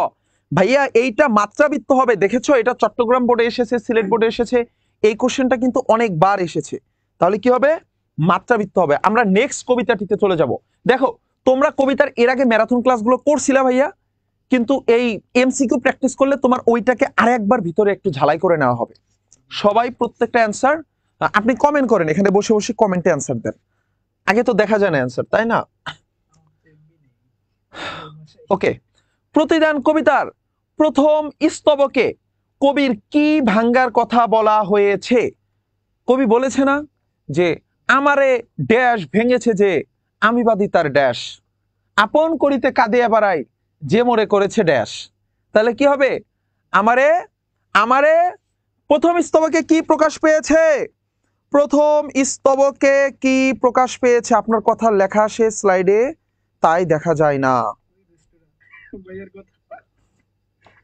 ভাইয়া এইটা মাত্রাবৃত্ত হবে, দেখেছো? এটা চট্টগ্রাম বোর্ডে এসেছে, সিলেট বোর্ডে এসেছে, এই কোশ্চেনটা কিন্তু অনেকবার এসেছে। তাহলে কি হবে? মাত্রাবৃত্ত হবে। আমরা নেক্সট কবিতাটিতে চলে যাব। দেখো তোমরা কবিতার এর আগে ম্যারাথন ক্লাসগুলো করছিলা ভাইয়া, কিন্তু এই এমসিকিউ প্র্যাকটিস করলে তোমার ওইটাকে আরেকবার ভিতরে একটু ঝালাই করে নেওয়া হবে। সবাই প্রত্যেকটা অ্যান্সার আপনি কমেন্ট করেন, এখানে বসে বসে কমেন্টে অ্যান্সার দেন। আগে তো দেখা যায় না অ্যান্সার, তাই না? ওকে, প্রতিদান কবিতার প্রথম স্তবকে কবির কি ভাঙ্গার কথা বলা হয়েছে? কবি বলেছে না যে আমারে ড্যাশ ভেঙেছে যে আমি বাদী তার ড্যাশ, আপন করিতে কাঁদিয়া বাড়াই যে মোরে করেছে ড্যাশ। তাহলে কি হবে? আমারে আমারে প্রথম স্তবকে কি প্রকাশ পেয়েছে? প্রথম স্তবকে কি প্রকাশ পেয়েছে? আপনার কথা লেখা আছে স্লাইডে, তাই দেখা যায় না। ভাইয়ের কথা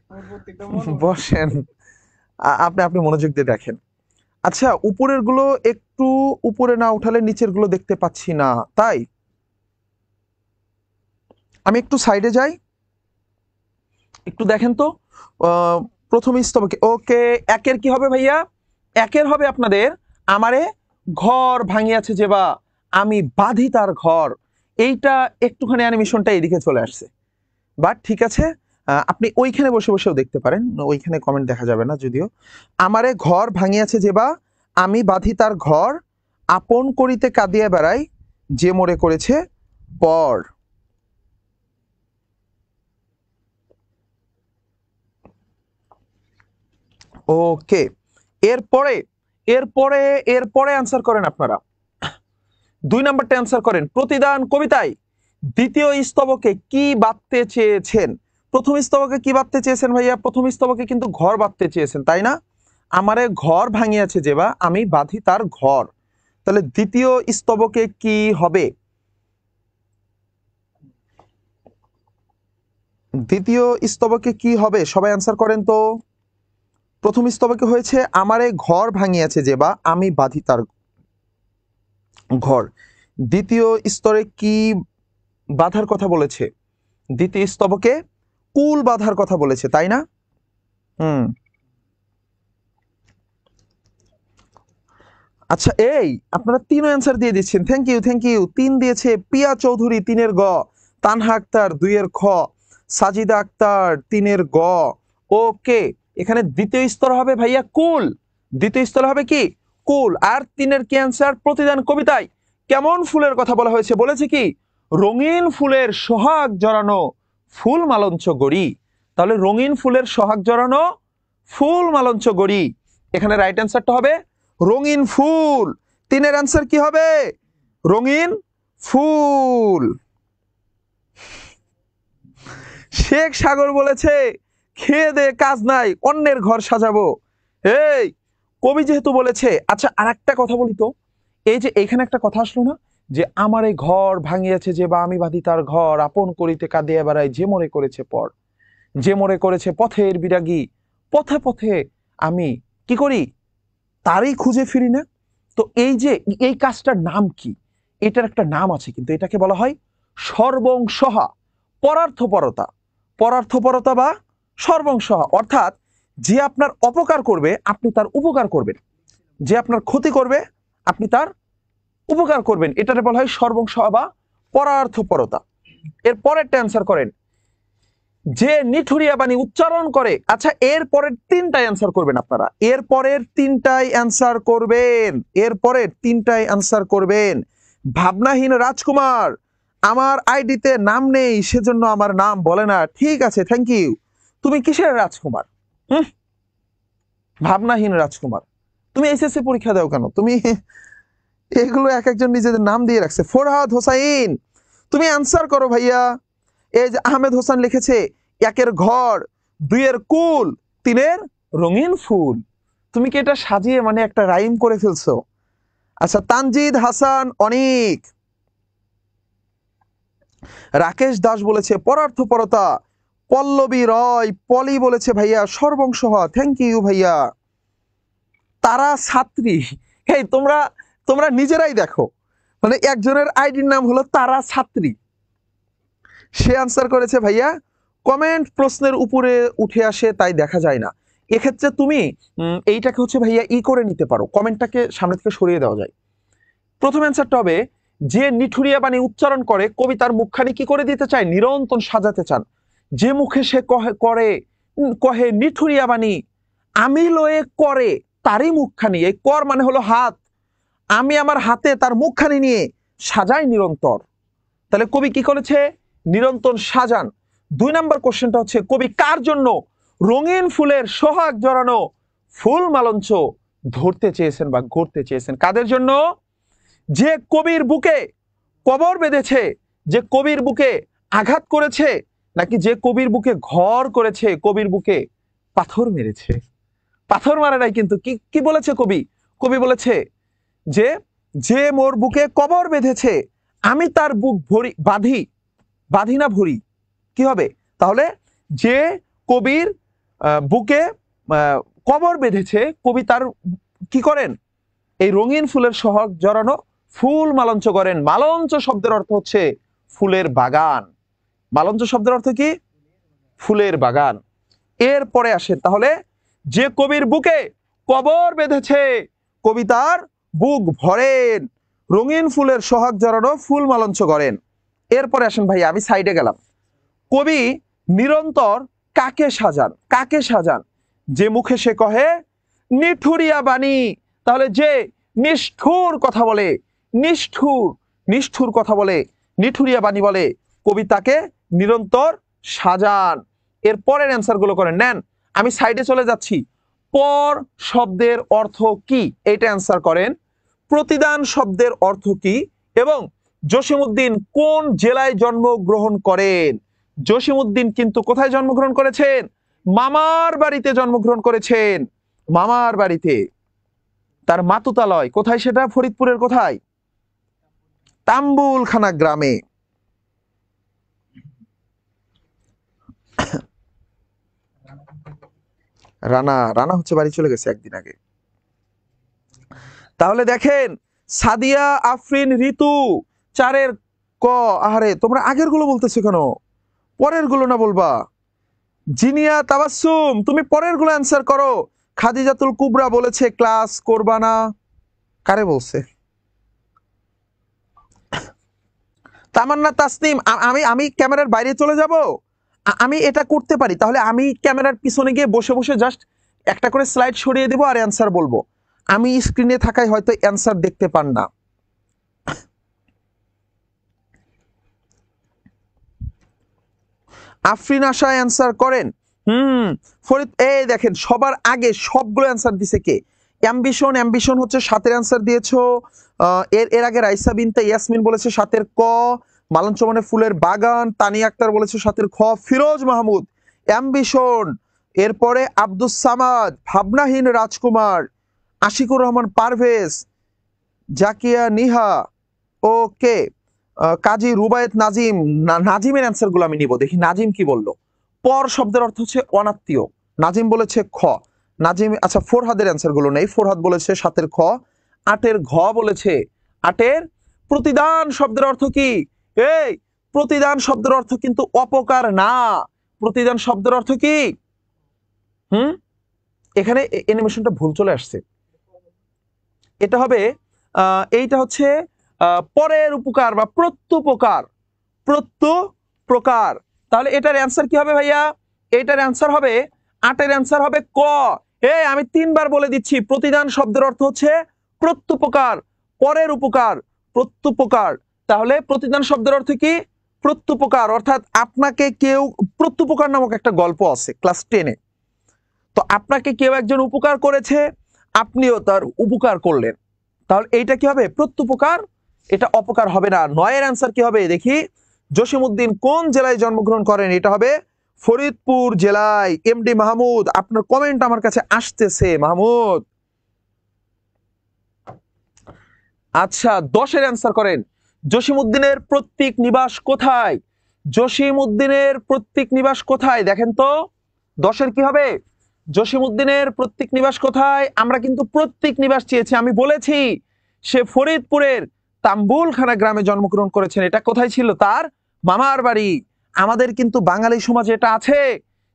আমার প্রত্যেকটা মনে বসেন, আপনি মনোযোগ দিয়ে দেখেন। আচ্ছা, উপরের গুলো একটু উপরে না উঠালে নিচের গুলো দেখতে পাচ্ছি না, তাই আমি একটু সাইডে যাই, একটু দেখেন তো। প্রথম স্তবকে ওকে, একের কি হবে ভাইয়া? একের হবে আপনাদের আমারে ঘর ভাঙিয়াছে যে বা আমি বাঁধি তার ঘর। এইটা একটুখানি অ্যানিমেশনটা এদিকে চলে আসছে, বাট ঠিক আছে, আপনি ওইখানে বসে বসেও দেখতে পারেন, ওইখানে কমেন্ট দেখা যাবে না যদিও। আমারে ঘর ভাঙিয়াছে যে বা আমি বাঁধি তার ঘর, আপন করিতে কাঁদিয়া বেড়াই যে মোরে করেছে পর। ওকে, এরপরে এরপরে এরপরে অ্যান্সার করেন আপনারা। 2 নাম্বারটা অ্যান্সার করেন। প্রতিদান কবিতায় দ্বিতীয় স্তবকে কি বাঁধতে চেয়েছেন? প্রথম স্তবকে কি বাঁধতে চেয়েছেন ভাইয়া? প্রথম স্তবকে কিন্তু ঘর বাঁধতে চেয়েছেন, তাই না? আমারে ঘর ভাঙিয়াছে যে বা আমি বাঁধি তার ঘর। তাহলে দ্বিতীয় স্তবকে কি হবে? দ্বিতীয় স্তবকে কি হবে? সবাই অ্যান্সার করেন তো। প্রথম স্তবকে হয়েছে আমারে ঘর ভাঙিয়াছে যে বা আমি বাঁধি তার ঘর। দ্বিতীয় স্তরে কি বাঁধার কথা বলেছে? দ্বিতীয় স্তবকে কুল বাঁধার কথা বলেছে, তাই না? আচ্ছা, এই আপনারা 3 অ্যান্সার দিয়ে দিচ্ছেন, থ্যাংক ইউ থ্যাংক ইউ। 3 দিয়েছে পিয়া চৌধুরী 3-এর গ, তানহা আক্তার 2-এর খ, সাজিদা আক্তার 3-এর গ। ওকে, এখানে দ্বিতীয় স্তর হবে ভাইয়া কুল, দ্বিতীয় স্তর হবে কি কুল। আর 3-এর কি অ্যান্সার? প্রতিদান কবিতায় কেমন ফুলের কথা বলা হয়েছে? বলেছে কি রঙিন ফুলের সোহাগ জড়ানো ফুল মালঞ্চ গড়ি। তাহলে রঙিন ফুলের সোহাগ জড়ানো ফুল মালঞ্চ গড়ি, এখানে রাইট অ্যান্সারটা হবে রঙিন ফুল। 3-এর অ্যান্সার কি হবে? রঙিন ফুল। শেখ সাগর বলেছে খেয়ে দে কাজ নাই অন্যের ঘর সাজাবো। এই কবি যেহেতু বলেছে, আচ্ছা আর একটা কথা বলি তো, এই যে এখানে একটা কথা আসলো না যে আমার এই ঘর ভাঙিয়েছে যে বা আমি বাঁধি তার ঘর, আপন করিতে কাঁদিয়া বেড়াই যে মোরে করেছে পর, যে মোরে করেছে পথের বিরাগী, পথে পথে আমি কি করি তারই খুঁজে ফিরি না। তো এই যে এই কাজটার নাম কি? এটার একটা নাম আছে, কিন্তু এটাকে বলা হয় সর্বংসহা পরার্থপরতা। পরার্থপরতা বা সর্বংসহা, অর্থাৎ যে আপনার অপকার করবে আপনি তার উপকার করবেন, যে আপনার ক্ষতি করবে আপনি তার উপকার করবেন, এটাকে বলা হয় সর্বংসহা বা পরার্থপরতা। এর পরেরটা অ্যান্সার করেন। যে নিঠুরিয়া বাণী উচ্চারণ করে। আচ্ছা, এর পরের 3টাই অ্যান্সার করবেন আপনারা, এর পরের 3টাই অ্যান্সার করবেন, এর পরের 3টাই অ্যান্সার করবেন। ভাবনাহীন রাজকুমার আমার আইডিতে নাম নেই সেজন্য আমার নাম বলে না। ঠিক আছে, থ্যাংক ইউ। তুমি কিসের রাজকুমার? ভাবনাহীন রাজকুমার। তুমি এসএসসি পরীক্ষা দাও কেন? তুমি এগুলো এক একজন নিজেদের নাম দিয়ে রাখছে। ফরহাদ হোসাইন তুমি অ্যান্সার করো ভাইয়া। এই যে আহমেদ হোসেন লিখেছে 1-এর ঘর, 2-এর কুল, 3-এর রঙিন ফুল। তুমি কি এটা সাজিয়ে মানে একটা রাইম করে ফেলছো? আচ্ছা, তানজিদ হাসান অনেক। রাকেশ দাস বলেছে পরার্থপরতা। পল্লবী রয় পলি বলেছে ভাইয়া সর্বংসহা, থ্যাংক ইউ ভাইয়া। তারা ছাত্রী, এই তোমরা তোমরা নিজেরাই দেখো, মানে একজনের আইডির নাম হলো তারা ছাত্রী, সে আনসার করেছে ভাইয়া কমেন্ট প্রশ্নের উপরে উঠে আসে তাই দেখা যায় না। এক্ষেত্রে তুমি এইটাকে হচ্ছে ভাইয়া করে নিতে পারো, কমেন্টটাকে সামনে থেকে সরিয়ে দেওয়া যায়। প্রথম অ্যান্সারটা হবে যে নিঠুরিয়া বাণী উচ্চারণ করে কবি তার মুখখানি কি করে দিতে চায়, নিরন্তর সাজাতে চান। যে মুখে সে কহে নিঠুরিয়া বাণী, আমি লয়ে করে তারই মুখখানি, এই কর মানে হলো হাত, আমি আমার হাতে তার মুখখানি নিয়ে সাজাই নিরন্তর। তাহলে কবি কি করেছে, নিরন্তর সাজান। 2 নম্বর কোশ্চেনটা হচ্ছে, কবি কার জন্য রঙিন ফুলের সোহাগ জড়ানো ফুল মালঞ্চ ধরতে চেয়েছেন বা গড়তে চেয়েছেন? কাদের জন্য? যে কবির বুকে কবর বেঁধেছে, যে কবির বুকে আঘাত করেছে, নাকি যে কবির বুকে ঘর করেছে, কবির বুকে পাথর মেরেছে? পাথর মারে নাই কিন্তু, কি কি বলেছে কবি? কবি বলেছে যে যে মোর বুকে কবর বেঁধেছে আমি তার বুক ভরি বাঁধি না ভরি। কি হবে তাহলে? যে কবির বুকে কবর বেঁধেছে, কবি তার কি করেন, এই রঙিন ফুলের সোহাগ জড়ানো ফুল মালঞ্চ করেন। মালঞ্চ শব্দের অর্থ হচ্ছে ফুলের বাগান। মালঞ্চ শব্দের অর্থ কি? ফুলের বাগান। এরপরে আসেন তাহলে, যে কবির বুকে কবর বেঁধেছে কবি তার বুক ভরেন, রঙিন ফুলের সোহাগ জড়ানো ফুল মালঞ্চ করেন। এরপরে আসেন ভাই, আমি সাইডে গেলাম। কবি নিরন্তর কাকে সাজান? কাকে সাজান? যে মুখে সে কহে নিঠুরিয়া বাণী। তাহলে যে নিষ্ঠুর কথা বলে, নিষ্ঠুর কথা বলে, নিঠুরিয়া বাণী বলে, কবি তাকে নিরন্তর সাজান। এর পরের অ্যান্সার গুলো করেন। নেন, আমি সাইডে চলে যাচ্ছি। পর শব্দের অর্থ কি, এটা অ্যান্সার করেন। প্রতিদান শব্দের অর্থ কি, এবং জসিমউদ্দিন কোন জেলায় জন্মগ্রহণ করেন? জসিমউদ্দিন কিন্তু কোথায় জন্মগ্রহণ করেছেন? মামার বাড়িতে জন্মগ্রহণ করেছেন। মামার বাড়িতে, তার মাতুতালয় কোথায় সেটা? ফরিদপুরের কোথায়? তাম্বুলখানা গ্রামে। রানা হচ্ছে বাড়ি চলে গেছে একদিন আগে। তাহলে দেখেন, সাদিয়া, আফরিন, ঋতু 4-এর ক। আহারে, তোমরা আগের গুলো বলতেছো কেন? পরের গুলো না বলবা? জিনিয়া, তাবাসসুম, তুমি পরের গুলো অ্যান্সার করো। খাদিজাতুল কুবরা বলেছে ক্লাস করবা না। কারে বলছে? তামান্না তাসনিম, আমি আমি ক্যামেরার বাইরে চলে যাব? আমি এটা করতে পারি। তাহলে আমি ক্যামেরার পিছনে গিয়ে বসে বসে জাস্ট একটা করে স্লাইড সরিয়ে দেবো আর অ্যান্সার বলবো। আমি স্ক্রিনে থাকায় হয়তো অ্যান্সার দেখতে পান না। আফরিন আশা অ্যান্সার করেন। ফরিদ, এই দেখেন সবার আগে সবগুলো অ্যান্সার দিছে কে? অ্যাম্বিশন হচ্ছে 7-এর অ্যান্সার দিয়েছো। এর আগে রাইসা বিনতে ইয়াসমিন বলেছে 7-এর ক। মালঞ্চ মানে ফুলের বাগান। তানিয়া আক্তার বলেছে 7-এর খ। ফিরোজ মাহমুদ অ্যাম্বিশন। এরপরে আব্দুস সামাদ ভাবনাহীন রাজকুমার। আশিকুর রহমান পারভেজ, জাকিয়া নিহা, ওকে, কাজী রুবায়েত নাজিম। নাজিমের অ্যান্সার গুলো আমি নিব, দেখি নাজিম কি বললো। পর শব্দের অর্থ হচ্ছে অনাত্মীয়। নাজিম বলেছে খ। নাজিম, আচ্ছা ফোরহাদের অ্যান্সার গুলো নেই। ফোরহাদ বলেছে 7-এর খ। 8-এর ঘ বলেছে। 8-এর প্রতিদান শব্দের অর্থ কি? এই প্রতিদান শব্দের অর্থ কিন্তু অপকার না। প্রতিদান শব্দের অর্থ কি? এখানে অ্যানিমেশনটা ভুল চলে আসছে। এটা হবে এইটা হচ্ছে পরের উপকার বা প্রত্যুপকার। প্রত্যুপকার। তাহলে এটার অ্যান্সার কি হবে ভাইয়া? এটার অ্যান্সার হবে 8-এর অ্যান্সার হবে ক। আমি 3বার বলে দিচ্ছি, প্রতিদান শব্দের অর্থ হচ্ছে প্রত্যুপকার, পরের উপকার, প্রত্যুপকার। তাহলে প্রতিদান শব্দের অর্থ কি? প্রত্যুপকার। অর্থাৎ আপনাকে কেউ, প্রত্যুপকার নামক একটা গল্প আছে ক্লাস 10-এ। তো আপনাকে কেউ একজন উপকার করেছে, আপনিও তার উপকার করলেন, তাহলে এইটা কি হবে? প্রত্যুপকার। এটা অপকার হবে না। 9-এর অ্যান্সার কি হবে দেখি? জসিমউদ্দিন কোন জেলায় জন্মগ্রহণ করেন? এটা হবে ফরিদপুর জেলায়। এমডি মাহমুদ, আপনার কমেন্ট আমার কাছে আসতেছে মাহমুদ। আচ্ছা 10-এর অ্যান্সার করেন। জসিমউদ্দিনের প্রত্যেক নিবাস কোথায়? জসিমউদ্দিনের প্রত্যেক নিবাস কোথায় দেখেন তো? 10-এর কি হবে? জসিমউদ্দিনের প্রত্যেক নিবাস কোথায়? আমরা কিন্তু প্রত্যেক নিবাস চেয়েছি। আমি বলেছি সে ফরিদপুরের তাম্বুলখানা গ্রামে জন্মগ্রহণ করেছেন। এটা কোথায় ছিল? তার মামার বাড়ি। আমাদের কিন্তু বাঙালি সমাজে এটা আছে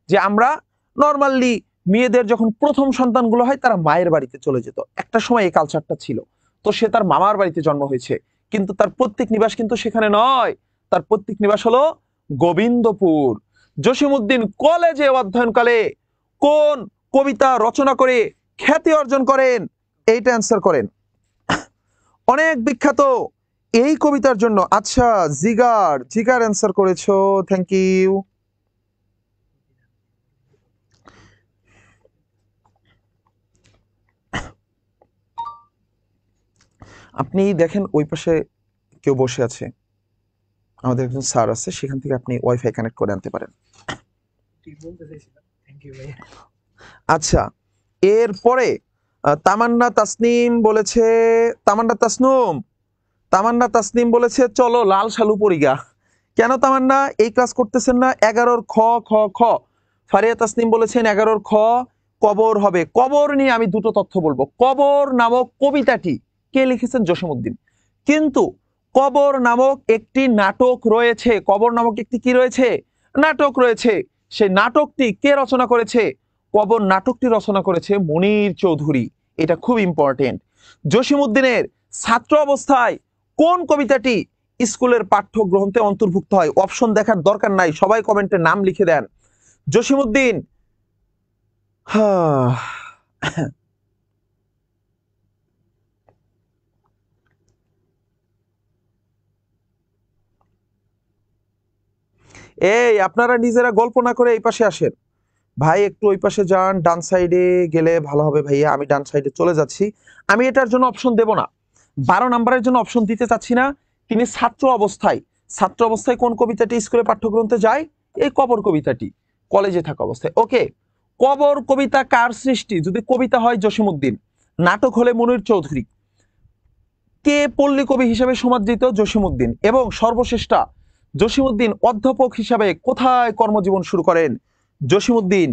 যে আমরা নর্মালি মেয়েদের যখন প্রথম সন্তানগুলো হয় তারা মায়ের বাড়িতে চলে যেত। একটা সময় এই কালচারটা ছিল। তো সে তার মামার বাড়িতে জন্ম হয়েছে। কিন্তু তার প্রত্যেক নিবাস কিন্তু সেখানে নয়, তার প্রত্যেক নিবাস হলো গোবিন্দপুর। জসিমউদ্দিন কলেজে অধ্যয়নকালে কোন কবিতা রচনা করে খ্যাতি অর্জন করেন? এইটা অ্যান্সার করেন। অনেক বিখ্যাত এই কবিতার জন্য। আচ্ছা, জিগার জিগার অ্যান্সার করেছো, থ্যাংক ইউ। আপনি দেখেন ওই পাশে কেউ বসে আছে, আমাদের একজন স্যার আছে, সেখান থেকে আপনি ওয়াইফাই কানেক্ট করে আনতে পারেন। ঠিক বলতে চাইছিলাম, থ্যাংক ইউ ভাইয়া। আচ্ছা, এরপরে তামান্না তাসনিম বলেছে, তামান্না তাসনিম বলেছে চলো লাল শালু পরিগা। কেন তামান্না এই ক্লাস করতেছেন না? 11-র খ খ খ। ফারিয়া তাসনিম বলেছেন 11-র খ কবর হবে। কবর নিয়ে আমি দুটো তথ্য বলবো। কবর নামক কবিতাটি কে লিখেছেন? জসিমউদ্দিন। কিন্তু কবর নামক একটি নাটক রয়েছে, কবর নামক একটি কি রয়েছে? নাটক রয়েছে। সেই নাটকটি কে রচনা করেছে? কবর নাটকটি রচনা করেছে মনির চৌধুরী। এটা খুব ইম্পর্টেন্ট। জসিমউদ্দিনের ছাত্র অবস্থায় কোন কবিতাটি স্কুলের পাঠ্যগ্রন্থে অন্তর্ভুক্ত হয়? অপশন দেখার দরকার নাই, সবাই কমেন্টে নাম লিখে দেন। জসিমউদ্দিন এই আপনারা নিজেরা গল্প না করে এই পাশে আসেন। ভাই একটু ওই পাশে যান, ডান সাইডে গেলে ভালো হবে ভাইয়া। আমি ডান সাইডে চলে যাচ্ছি। আমি এটার জন্য অপশন দেব না, 12 নম্বরের জন্য অপশন দিতে চাচ্ছি না। তিনি ছাত্র অবস্থায় কোন কবিতাটি স্কুলে পাঠ্যগ্রন্থে যায়? এই কবর কবিতাটি, কলেজে থাকা অবস্থায়। ওকে, কবর কবিতা কার সৃষ্টি? যদি কবিতা হয় জসিমউদ্দিন, নাটক হলে মনির চৌধুরী। কে পল্লী কবি হিসেবে সমাদৃত? জসিমউদ্দিন। এবং সর্বশেষটা, জসিমউদ্দিন অধ্যাপক হিসাবে কোথায় কর্মজীবন শুরু করেন? জসিমউদ্দিন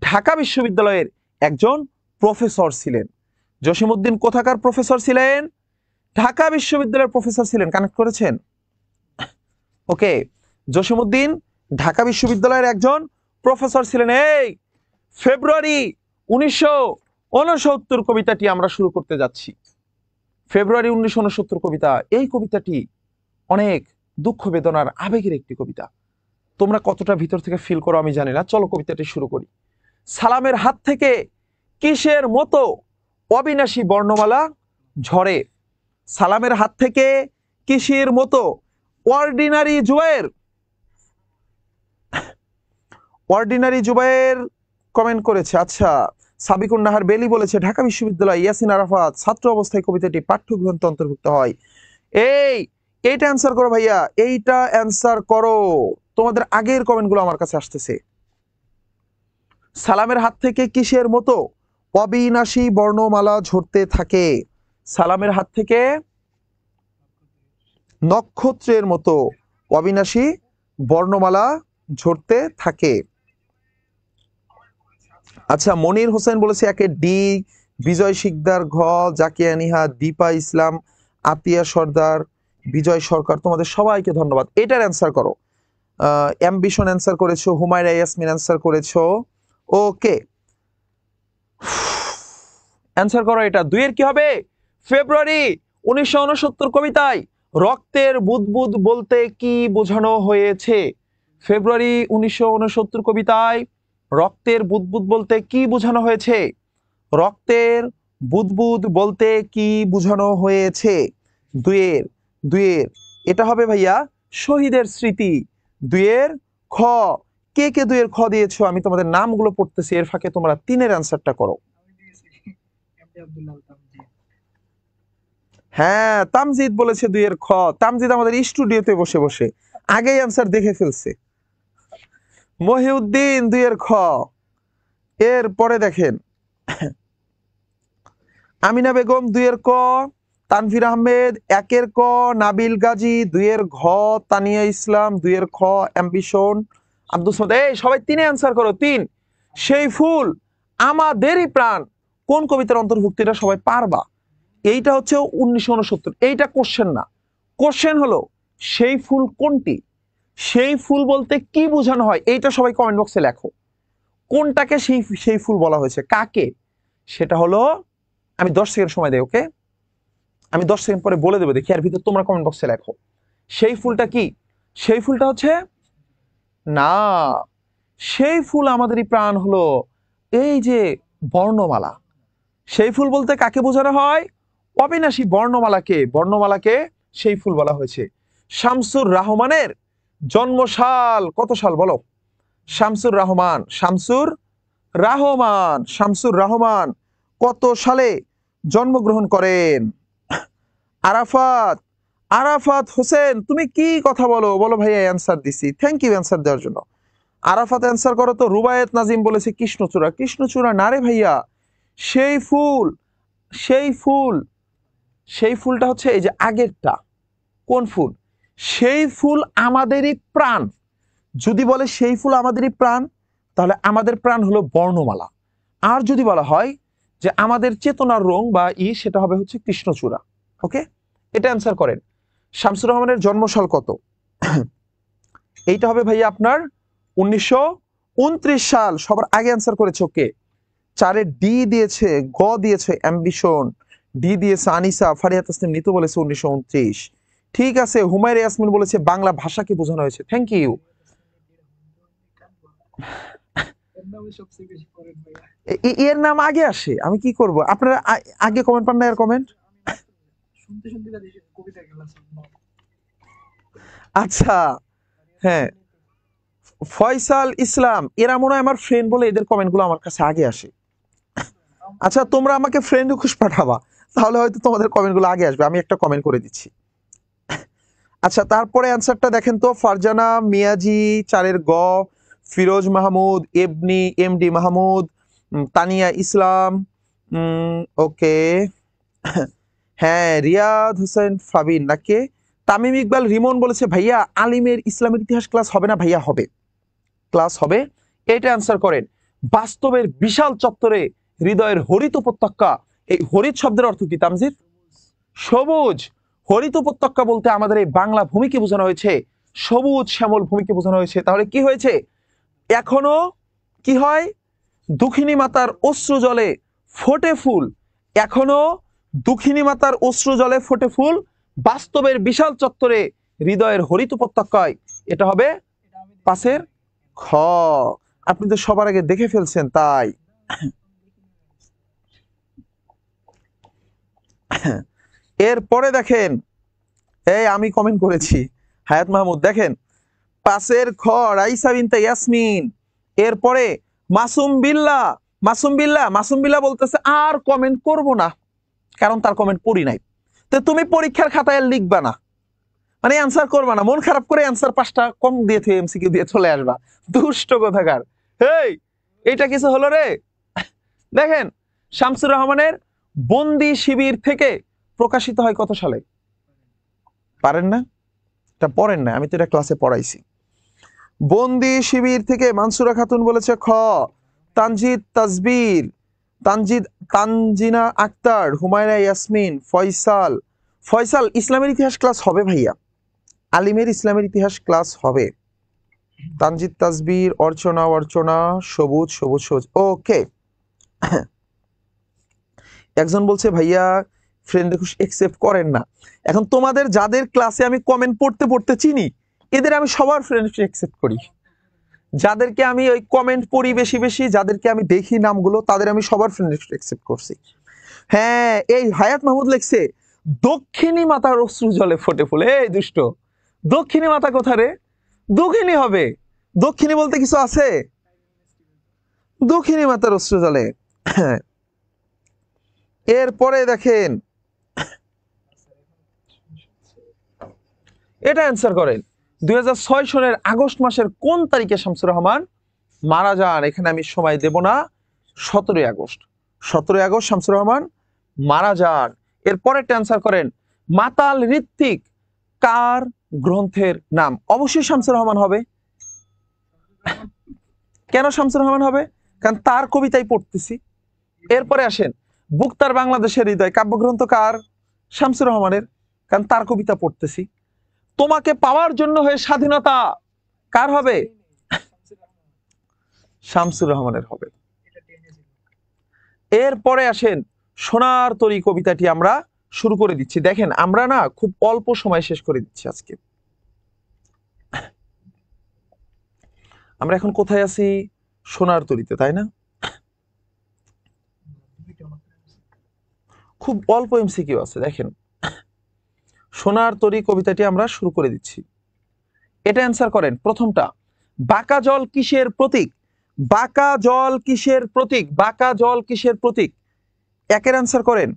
ঢাকা বিশ্ববিদ্যালয়ের একজন প্রফেসর ছিলেন। জসিমউদ্দিন কোথাকার প্রফেসর ছিলেন? ঢাকা বিশ্ববিদ্যালয়ের প্রফেসর ছিলেন। কানেক্ট করেছেন? ওকে, জসিমউদ্দিন ঢাকা বিশ্ববিদ্যালয়ের একজন প্রফেসর ছিলেন। এই ফেব্রুয়ারি 1969 কবিতাটি আমরা শুরু করতে যাচ্ছি। ফেব্রুয়ারি 1969 কবিতা। এই কবিতাটি অনেক দুঃখ বেদনার আবেগের একটি কবিতা। তোমরা কতটা ভিতর থেকে ফিল করো আমি জানি না। চলো কবিতাটি শুরু করি। সালামের হাত থেকে কিসের মতো অবিনাশী বর্ণমালা ঝরে? সালামের হাত থেকে কিসের মতো? অর্ডিনারি জুবায়ের কমেন্ট করেছে। আচ্ছা, সাবিকুন নাহার বেলি বলেছে ঢাকা বিশ্ববিদ্যালয় ইয়াসিন আরাফাত ছাত্র অবস্থায় কবিতাটি পাঠ্যগ্রন্থে অন্তর্ভুক্ত হয়। এইটা অ্যান্সার করো ভাইয়া, এইটা অ্যান্সার করো। তোমাদের আগের কমেন্টগুলো আমার কাছে আসতেছে। সালামের হাত থেকে কিসের মতো অবিনাশী বর্ণমালা ঝরতে থাকে? সালামের হাত থেকে নক্ষত্রের মতো অবিনাশী বর্ণমালা ঝরতে থাকে। আচ্ছা, মনির হোসেন বলেছে একে ডি, বিজয় শিকদার ঘ, জাকিয়া নিহা, দীপা ইসলাম, আতিয়া সর্দার, বিজয় সরকার, তোমাদের সবাইকে ধন্যবাদ। এটার অ্যান্সার করো। অ্যাম্বিশন অ্যান্সার করেছো, হুমায়রা ইয়াসমিন অ্যান্সার করেছো। ওকে, অ্যান্সার করো এটা। 2-এর কি হবে? ফেব্রুয়ারি 1969 কবিতায় রক্তের বুদবুদ বলতে কি বোঝানো হয়েছে? ফেব্রুয়ারি 1969 কবিতায় রক্তের বুদবুদ বলতে কি বোঝানো হয়েছে? রক্তের বুদবুদ বলতে কি বোঝানো হয়েছে? 2-এর এটা হবে ভাইয়া শহীদের স্মৃতি। 2-এর খ। কে কে 2-এর খ দিয়েছো? আমি তোমাদের নামগুলো পড়তেছি, এর ফাঁকে তোমরা 3-এর অ্যান্সারটা করো। আমি দিয়েছি এমডি আব্দুল্লাহ তামজিদ। হ্যাঁ, তামজিদ বলেছে 2-এর খ। তামজিদ আমাদের স্টুডিওতে বসে বসে আগেই অ্যান্সার দেখে ফেলছে। মহিউদ্দিন 2-এর খ। এর পরে দেখেন আমিনা বেগম 2-এর ক, তানভীর আহমেদ 1-এর ক, নাবিল গাজী 2-এর ঘ, তানিয়া ইসলাম 2-এর খ, অ্যাম্বিশন, আব্দুল সামাদ। এই সবাই 3-এ অ্যান্সার করো। 3, সেই ফুল আমাদেরই প্রাণ কোন কবিতার অন্তর্ভুক্ত? এটা সবাই পারবা। এইটা হচ্ছে 1969। এইটা কোশ্চেন না, কোশ্চেন হলো সেই ফুল কোনটি? সেই ফুল বলতে কি বোঝানো হয়? এইটা সবাই কমেন্ট বক্সে লেখো। কোনটাকে সেই ফুল বলা হয়েছে, কাকে? সেটা হলো, আমি 10 সেকেন্ড সময় দেই। ওকে, আমি 10 সেকেন্ড পরে বলে দেবো, দেখি এর ভিতর তোমরা কমেন্ট বক্সে লেখো। সেই ফুলটা কি? সেই ফুলটা হচ্ছে না, সেই ফুল আমাদেরই প্রাণ হলো এই যে বর্ণমালা। সেই ফুল বলতে কাকে বোঝানো হয়? অবিনাশী বর্ণমালাকে, বর্ণমালাকে সেই ফুল বলা হয়েছে। শামসুর রহমানের জন্মসাল কত সাল বলো? শামসুর রহমান, শামসুর রহমান, শামসুর রহমান কত সালে জন্মগ্রহণ করেন? আরাফাত, আরাফাত হোসেন তুমি কি কথা বলো? বলো ভাইয়া অ্যান্সার দিছি, থ্যাংক ইউ অ্যান্সার দেওয়ার জন্য। আরাফাত অ্যান্সার করো তো। রুবায়েত নাজিম বলেছে কৃষ্ণচূড়া। কৃষ্ণচূড়া না রে ভাইয়া, সেই ফুল, সেই ফুল, সেই ফুলটা হচ্ছে এই যে আগেরটা। কোন ফুল? সেই ফুল আমাদেরই প্রাণ। যদি বলে সেই ফুল আমাদেরই প্রাণ, তাহলে আমাদের প্রাণ হলো বর্ণমালা। আর যদি বলা হয় যে আমাদের চেতনার রং বা সেটা হবে হচ্ছে কৃষ্ণচূড়া। ওকে, এটা অ্যান্সার করেন। শামসুর রহমানের জন্মসাল কত? এইটা হবে ভাইয়া আপনার 1929 সাল। সবার আগে অ্যান্সার করেছে ওকে। 4-এ ডি দিয়েছে, গ দিয়েছে অ্যাম্বিশন, ডি দিয়েছে আনিসা, ফারিয়া তাসনিম নিতু বলেছে 1929। ঠিক আছে, হুমায়রা ইয়াসমিন বলেছে বাংলা ভাষাকে বোঝানো হয়েছে, থ্যাংক ইউ। সবচেয়ে বেশি করেন ভাইয়া। এর নাম আগে আসে, আমি কি করব? আপনারা আগে কমেন্ট পান না? এর কমেন্ট শুনতে শুনতে কবিতা খেলা। আচ্ছা, হ্যাঁ, ফয়সাল ইসলাম এরা মনে হয় আমার ফ্রেন্ড বলে এদের কমেন্টগুলো আমার কাছে আগে আসে। আচ্ছা, তোমরা আমাকে ফ্রেন্ড রিকোয়েস্ট পাঠাবা, তাহলে হয়তো তোমাদের কমেন্টগুলো আগে আসবে। আমি একটা কমেন্ট করে দিচ্ছি। আচ্ছা, তারপরে অ্যান্সারটা দেখেন তো। ফারজানা মিয়াজি 4-এর গ, ফিরোজ মাহমুদ, এমডি মাহমুদ, তানিয়া ইসলাম, ওকে, হ্যাঁ, রিয়াদ হোসেন ফাবিন নাকি তামিম ইকবাল রিমন বলেছে ভাইয়া আলিমের ইসলামের ইতিহাস ক্লাস হবে না? ভাইয়া হবে, ক্লাস হবে। এটা অ্যান্সার করেন। বাস্তবের বিশাল চত্বরে হৃদয়ের হরিত উপত্যকা, এই হরিত শব্দের অর্থ কি তামজিদ? সবুজ। হরিত উপত্যকা বলতে আমাদের এই বাংলা ভূমিকে বোঝানো হয়েছে, সবুজ শ্যামল ভূমিকে বোঝানো হয়েছে। তাহলে কি হয়েছে? এখনো কি হয়? দুঃখিনী মাতার অশ্রু জলে ফোটে ফুল, এখনো দুঃখিনী মাতার অশ্রু জলে ফোটে ফুল, বাস্তবের বিশাল চত্বরে হৃদয়ের হরিত উপত্যকায়। এটা হবে 5-এর খ। আপনি তো সবার আগে দেখে ফেলছেন তাই। এরপরে দেখেন, এই আমি কমেন্ট করেছি, হায়াত মাহমুদ দেখেন 5-এর খ রাইসা বিনতে ইয়াসমিন। এরপরে মাসুম বিল্লাহ, মাসুম বিল্লাহ, মাসুম বিল্লাহ বলতেছে আর কমেন্ট করব না, কারণ তার কমেন্ট পড়ি নাই। তো তুমি পরীক্ষার খাতায় আর লিখবা না, মানে অ্যান্সার করবা না, মন খারাপ করে অ্যান্সার 5টা কম দিয়ে থেকে এমসিকিউ দিয়ে চলে আসবা, দুষ্ট কোথাকার। এই এইটা কিছু হলো রে? দেখেন, শামসুর রহমানের বন্দি শিবির থেকে প্রকাশিত হয় কত সালে? পারেন না? এটা পড়েন না, আমি তো এটা ক্লাসে পড়াইছি। বন্দি শিবির থেকে মানসুরা খাতুন বলেছে খ। তানজিদ তাজবির, তানজিনা আক্তার, হুমায়রা ইয়াসমিন, ফয়সাল। ফয়সাল ইসলামের ইতিহাস ক্লাস হবে ভাইয়া, আলিমের ইসলামের ইতিহাস ক্লাস হবে। তানজিদ তাজবির, অর্চনা, সবুজ সবুজ সবুজ, ওকে। একজন বলছে ভাইয়া ফ্রেন্ড রিকোয়েস্ট একসেপ্ট করেন না। এখন তোমাদের যাদের ক্লাসে আমি কমেন্ট পড়তে পড়তে চিনি, এদের আমি সবার ফ্রেন্ড রিকোয়েস্ট একসেপ্ট করি। যাদেরকে আমি ওই কমেন্ট পড়ি বেশি বেশি, যাদেরকে আমি দেখি নামগুলো, তাদের আমি সবার ফ্রেন্ড রিকোয়েস্ট একসেপ্ট করছি। হ্যাঁ, এই হায়াত মাহমুদ লিখছে দক্ষিণী মাতার অশ্রু জলে ফোটে ফুল। এই দুষ্ট, দক্ষিণী মাতা কোথা রে? দক্ষিণী হবে, দক্ষিণী বলতে কিছু আছে? দক্ষিণী মাতার অশ্রু জলে। এরপরে দেখেন, এটা অ্যান্সার করেন। 2006 সনের আগস্ট মাসের কোন তারিখে শামসুর রহমান মারা যান? এখানে আমি সময় দেব না, 17 আগস্ট, 17 আগস্ট শামসুর রহমান মারা যান। এরপরে অ্যান্সার করেন, মাতাল ঋত্বিক কার গ্রন্থের নাম? অবশ্যই শামসুর রহমান হবে। কেন শামসুর রহমান হবে? কারণ তার কবিতাই পড়তেছি। এরপরে আসেন, বুকতার বাংলাদেশের হৃদয় কাব্যগ্রন্থ কার? শামসুর রহমানের, কারণ তার কবিতা পড়তেছি। তোমাকে পাওয়ার জন্য হয়ে স্বাধীনতা কার হবে? শামসুর রহমানের হবে। এরপরে আসেন, সোনার তরী কবিতাটি আমরা শুরু করে দিচ্ছি। দেখেন আমরা না খুব অল্প সময় শেষ করে দিচ্ছি আজকে। আমরা এখন কোথায় আছি? সোনার তরীতে, তাই না? খুব অল্প এমসিকিউ আছে। দেখেন সোনার তরী কবিতাটি আমরা শুরু করে দিচ্ছি। এটা অ্যান্সার করেন প্রথমটা। বাঁকা জল কিসের প্রতীক? বাঁকা জল কিসের প্রতীক? বাঁকা জল কিসের প্রতীক? একের অ্যান্সার করেন।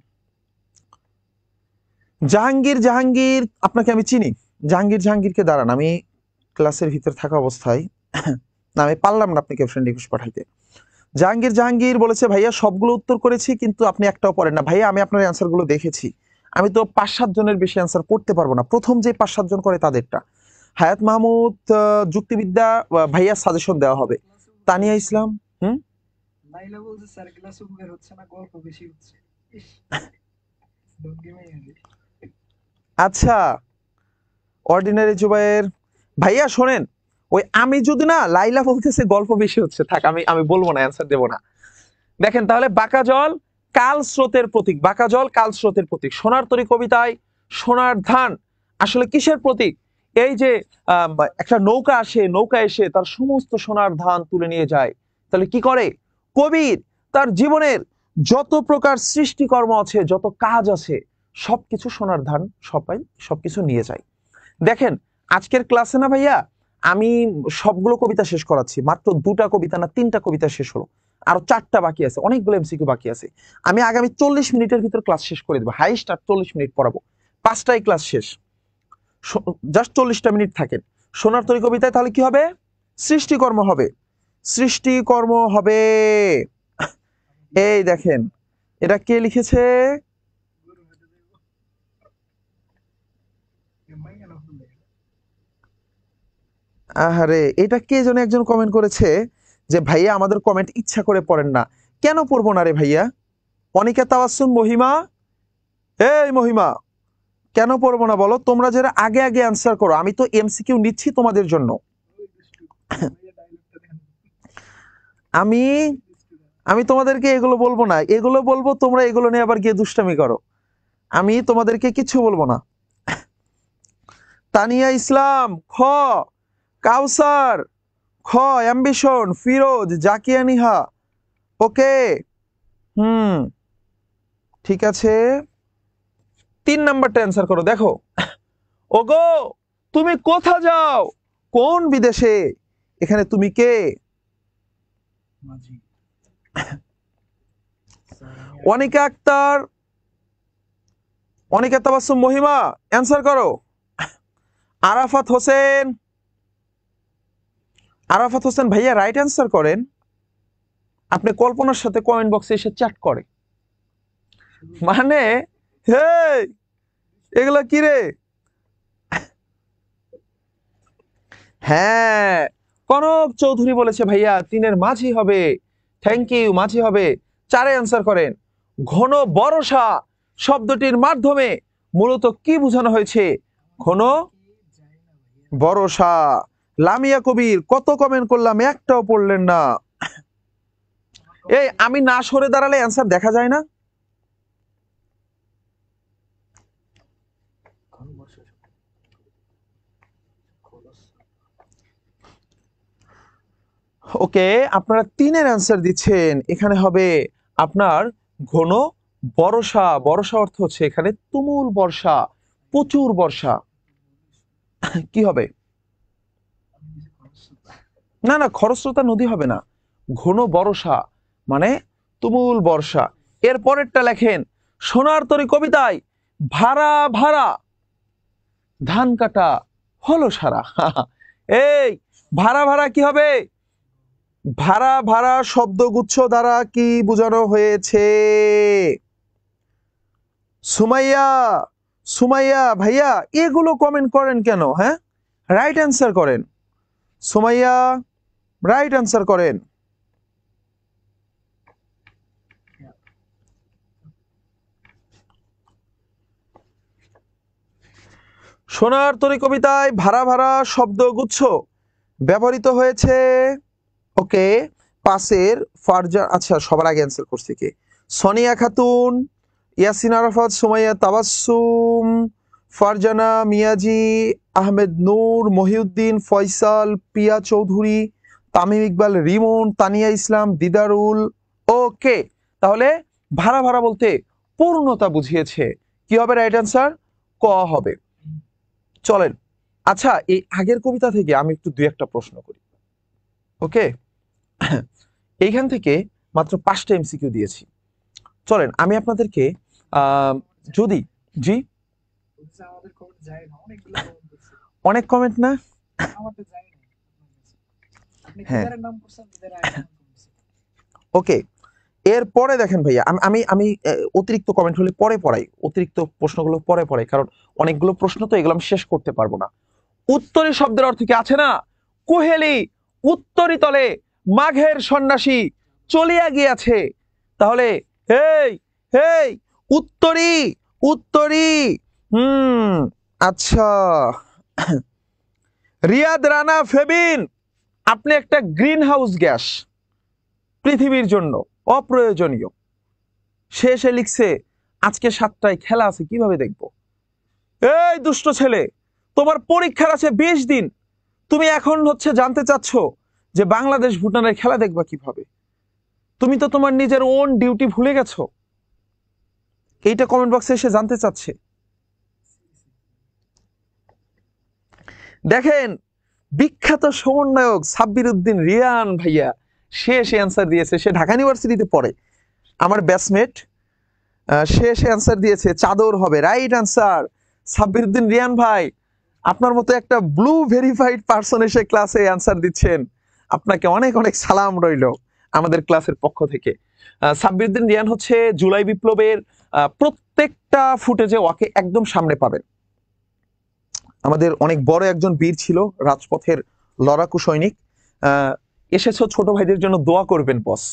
জাহাঙ্গীর, জাহাঙ্গীর আপনাকে আমি চিনি। জাহাঙ্গীরকে দাঁড়ান, আমি ক্লাসের ভিতর থাকা অবস্থায় না আমি পারলাম না আপনাকে ফ্রেন্ড রিকোয়েস্ট পাঠাইতে। জাহাঙ্গীর বলেছে ভাইয়া সবগুলো উত্তর করেছি কিন্তু আপনি একটাও পড়েন না। ভাইয়া আমি আপনার অ্যান্সার গুলো দেখেছি, আমি তো 5-7 জনের বেশি অ্যান্সার করতে পারবো না, প্রথম যে 5-7 জন করে তাদেরটা। হায়াত মাহমুদ যুক্তিবিদ্যা, ভাইয়া সাজেশন দেওয়া হবে। তানিয়া ইসলাম লাইলা বলছে স্যার ক্লাস উপকার হচ্ছে না, গল্প বেশি হচ্ছে। আচ্ছা অর্ডিনারি জুবাইর ভাইয়া শোনেন, ওই আমি যদি না লাইলা বলতেছে গল্প বেশি হচ্ছে, থাক আমি বলবো না, অ্যান্সার দেবো না। দেখেন তাহলে বাঁকা জল কাল স্রোতের প্রতীক, বাঁকা জল কাল স্রোতের প্রতীক। সোনার তরী কবিতায় সোনার ধান আসলে কিসের প্রতীক? এই যে একটা নৌকা আসে, নৌকা এসে তার সমস্ত সোনার ধান তুলে নিয়ে যায়। তাহলে কি করে কবির তার জীবনের যত প্রকার সৃষ্টিকর্ম আছে, যত কাজ আছে, সবকিছু সোনার ধান সবকিছু নিয়ে যায়। দেখেন আজকের ক্লাসে না ভাইয়া আমি সবগুলো কবিতা শেষ করাচ্ছি, মাত্র 2টা কবিতা না 3টা কবিতা শেষ হলো, আরো 4টা বাকি আছে, অনেকগুলো এমসিকিউ বাকি আছে। আমি আগামী 40 মিনিটের ভিতর ক্লাস শেষ করে দেবো, হাইস্ট 40 মিনিট পড়াবো, 5টায় ক্লাস শেষ, জাস্ট 40টা মিনিট থাকেন। সোনার তরী কবিতায় তাহলে কি হবে? সৃষ্টিকর্ম হবে, সৃষ্টিকর্ম হবে। এই দেখেন এটা কে লিখেছে? আহারে এটা কে যেন একজন কমেন্ট করেছে যে ভাইয়া আমাদের কমেন্ট ইচ্ছা করে পড়েন না। কেন পড়বো না রে ভাইয়া? অনিকা তাওয়াসুম মহিমা, এই মহিমা কেন পড়বো না বলো? তোমরা যারা আগে আগে অ্যান্সার করো, আমি তো এমসিকিউ নিচ্ছি তোমাদের জন্য। আমি আমি তোমাদেরকে এগুলো বলবো না, এগুলো বলবো তোমরা এগুলো নিয়ে আবার গিয়ে দুষ্টামি করো, আমি তোমাদেরকে কিছু বলবো না। তানিয়া ইসলাম খ, কাউসার খ, অ্যাম্বিশন, ফিরোজ, জাকিয়া নিহা, ওকে ঠিক আছে। 3 নাম্বারটা অ্যান্সার করো। দেখো ওগো তুমি কোথা যাও, কোন বিদেশে, এখানে তুমি কে? অনিকা আক্তার, অনিকা তাবাসসুম মহিমা অ্যান্সার করো। আরাফাত হোসেন, আরাফাত হোসেন ভাইয়া রাইট অ্যান্সার করেন। আপনি কল্পনার সাথে কমেন্ট বক্সে এসে চ্যাট করে, মানে হে এগুলা কি রে? হ্যাঁ কনক চৌধুরী বলেছে ভাইয়া 3-এর মাঝি হবে, থ্যাংক ইউ, মাঝি হবে। 4-এ অ্যান্সার করেন। ঘন বর্ষা শব্দটির মাধ্যমে মূলত কি বোঝানো হয়েছে? ঘন বর্ষা। লামিয়া কবির কত কমেন্ট করলাম, একটাও পড়লেন না। এই আমি না সরে দাঁড়ালে অ্যান্সার দেখা যায় না? ওকে আপনারা 3-এর অ্যান্সার দিচ্ছেন, এখানে হবে আপনার ঘন বর্ষা। বর্ষা অর্থ হচ্ছে এখানে তুমুল বর্ষা, প্রচুর বর্ষা। কি হবে? না না খরস্রোতা নদী হবে না, ঘন বর্ষা মানে তুমুল বর্ষা। এর পরেরটা লেখেন। সোনার তরী কবিতায় ভাড়া ভাড়া ধান কাটা হলো সারা। এই ভাড়া ভাড়া কি হবে? ভাড়া ভাড়া শব্দগুচ্ছ দ্বারা কি বোঝানো হয়েছে? সুমাইয়া, সুমাইয়া ভাইয়া এগুলো কমেন্ট করেন কেন? হ্যাঁ রাইট অ্যান্সার করেন। সুমাইয়া রাইট অ্যান্সার করেন। সোনার তরী কবিতায় ভাড়া ভাড়া শব্দগুচ্ছ ব্যবহৃত হয়েছে। ওকে 5-এর ফারজা, আচ্ছা সবার আগে অ্যান্সার করছে কে? সোনিয়া খাতুন, ইয়াসিন আরাফাত, সুমাইয়া তাবাসসুম, ফারজানা মিয়াজি, আহমেদ নূর, মহিউদ্দিন, ফয়সাল, পিয়া চৌধুরী, তামিম ইকবাল, রিমন, তানিয়া ইসলাম, দিদারুল। ওকে, তাহলে ভাড়া ভাড়া বলতে পূর্ণতা বুঝিয়েছে। কি হবে রাইট অ্যান্সার? ক হবে। চলেন, আচ্ছা এই আগের কবিতা থেকে আমি একটু দুই একটা প্রশ্ন করি। ওকে, এইখান থেকে মাত্র 5টা এমসিকিউ দিয়েছি। চলেন আমি আপনাদেরকে যদি জি বলছে আমাদের কমেন্ট যায় না, অনেকগুলো কমেন্ট করছে, অনেক কমেন্ট না, আমাদের যায় না। আপনি হ্যাঁ দিদারের নাম করছেন, দিদারের আগে নাম করছেন। ওকে। এরপরে দেখেন ভাইয়া, আমি আমি আমি অতিরিক্ত কমেন্ট হলে পরে পড়াই, অতিরিক্ত প্রশ্নগুলো পরে পড়াই, কারণ অনেকগুলো প্রশ্ন তো এগুলো আমি শেষ করতে পারবো না। উত্তরী শব্দের অর্থ কি আছে না? কুহেলি উত্তরী তলে মাঘের সন্ন্যাসী চলিয়া গিয়াছে। তাহলে হেই হেই উত্তরী উত্তরী। আচ্ছা, রিয়াদ রানা ফেবিন, আপনি একটা গ্রিন হাউস গ্যাস, পৃথিবীর জন্য অপ্রয়োজনীয়। সে এসে লিখছে আজকে 7টায় খেলা আছে, কিভাবে দেখবো? এই দুষ্ট ছেলে, তোমার পরীক্ষার আছে 20 দিন, তুমি এখন জানতে চাচ্ছ যে বাংলাদেশ ভুটানের খেলা দেখবা কিভাবে? তুমি তো তোমার নিজের ওন ডিউটি ভুলে গেছো। এইটা কমেন্ট বক্সে এসে জানতে চাচ্ছে। দেখেন, বিখ্যাত সমন্বয়ক সাব্বির উদ্দিন রিয়ান ভাইয়া, সে অ্যান্সার দিয়েছে। সে ঢাকা ইউনিভার্সিটিতে পড়ে, আমার ব্যাচমেট। সে অ্যান্সার দিয়েছে চাদর হবে। Right answer. সাব্বির উদ্দিন রিয়ান ভাই, আপনার মতো একটা ব্লু ভেরিফাইড পারসন এসে ক্লাসে অ্যান্সার দিচ্ছেন, আপনাকে অনেক অনেক সালাম রইল আমাদের ক্লাসের পক্ষ থেকে। সাব্বির উদ্দিন রিয়ান জুলাই বিপ্লবের প্রত্যেকটা ফুটেজে ওকে একদম সামনে পাবেন। আমাদের অনেক বড় একজন বীর ছিল, রাজপথের লড়াকু সৈনিক। এসেছো, ছোট ভাইদের জন্য দোয়া করবেন বস।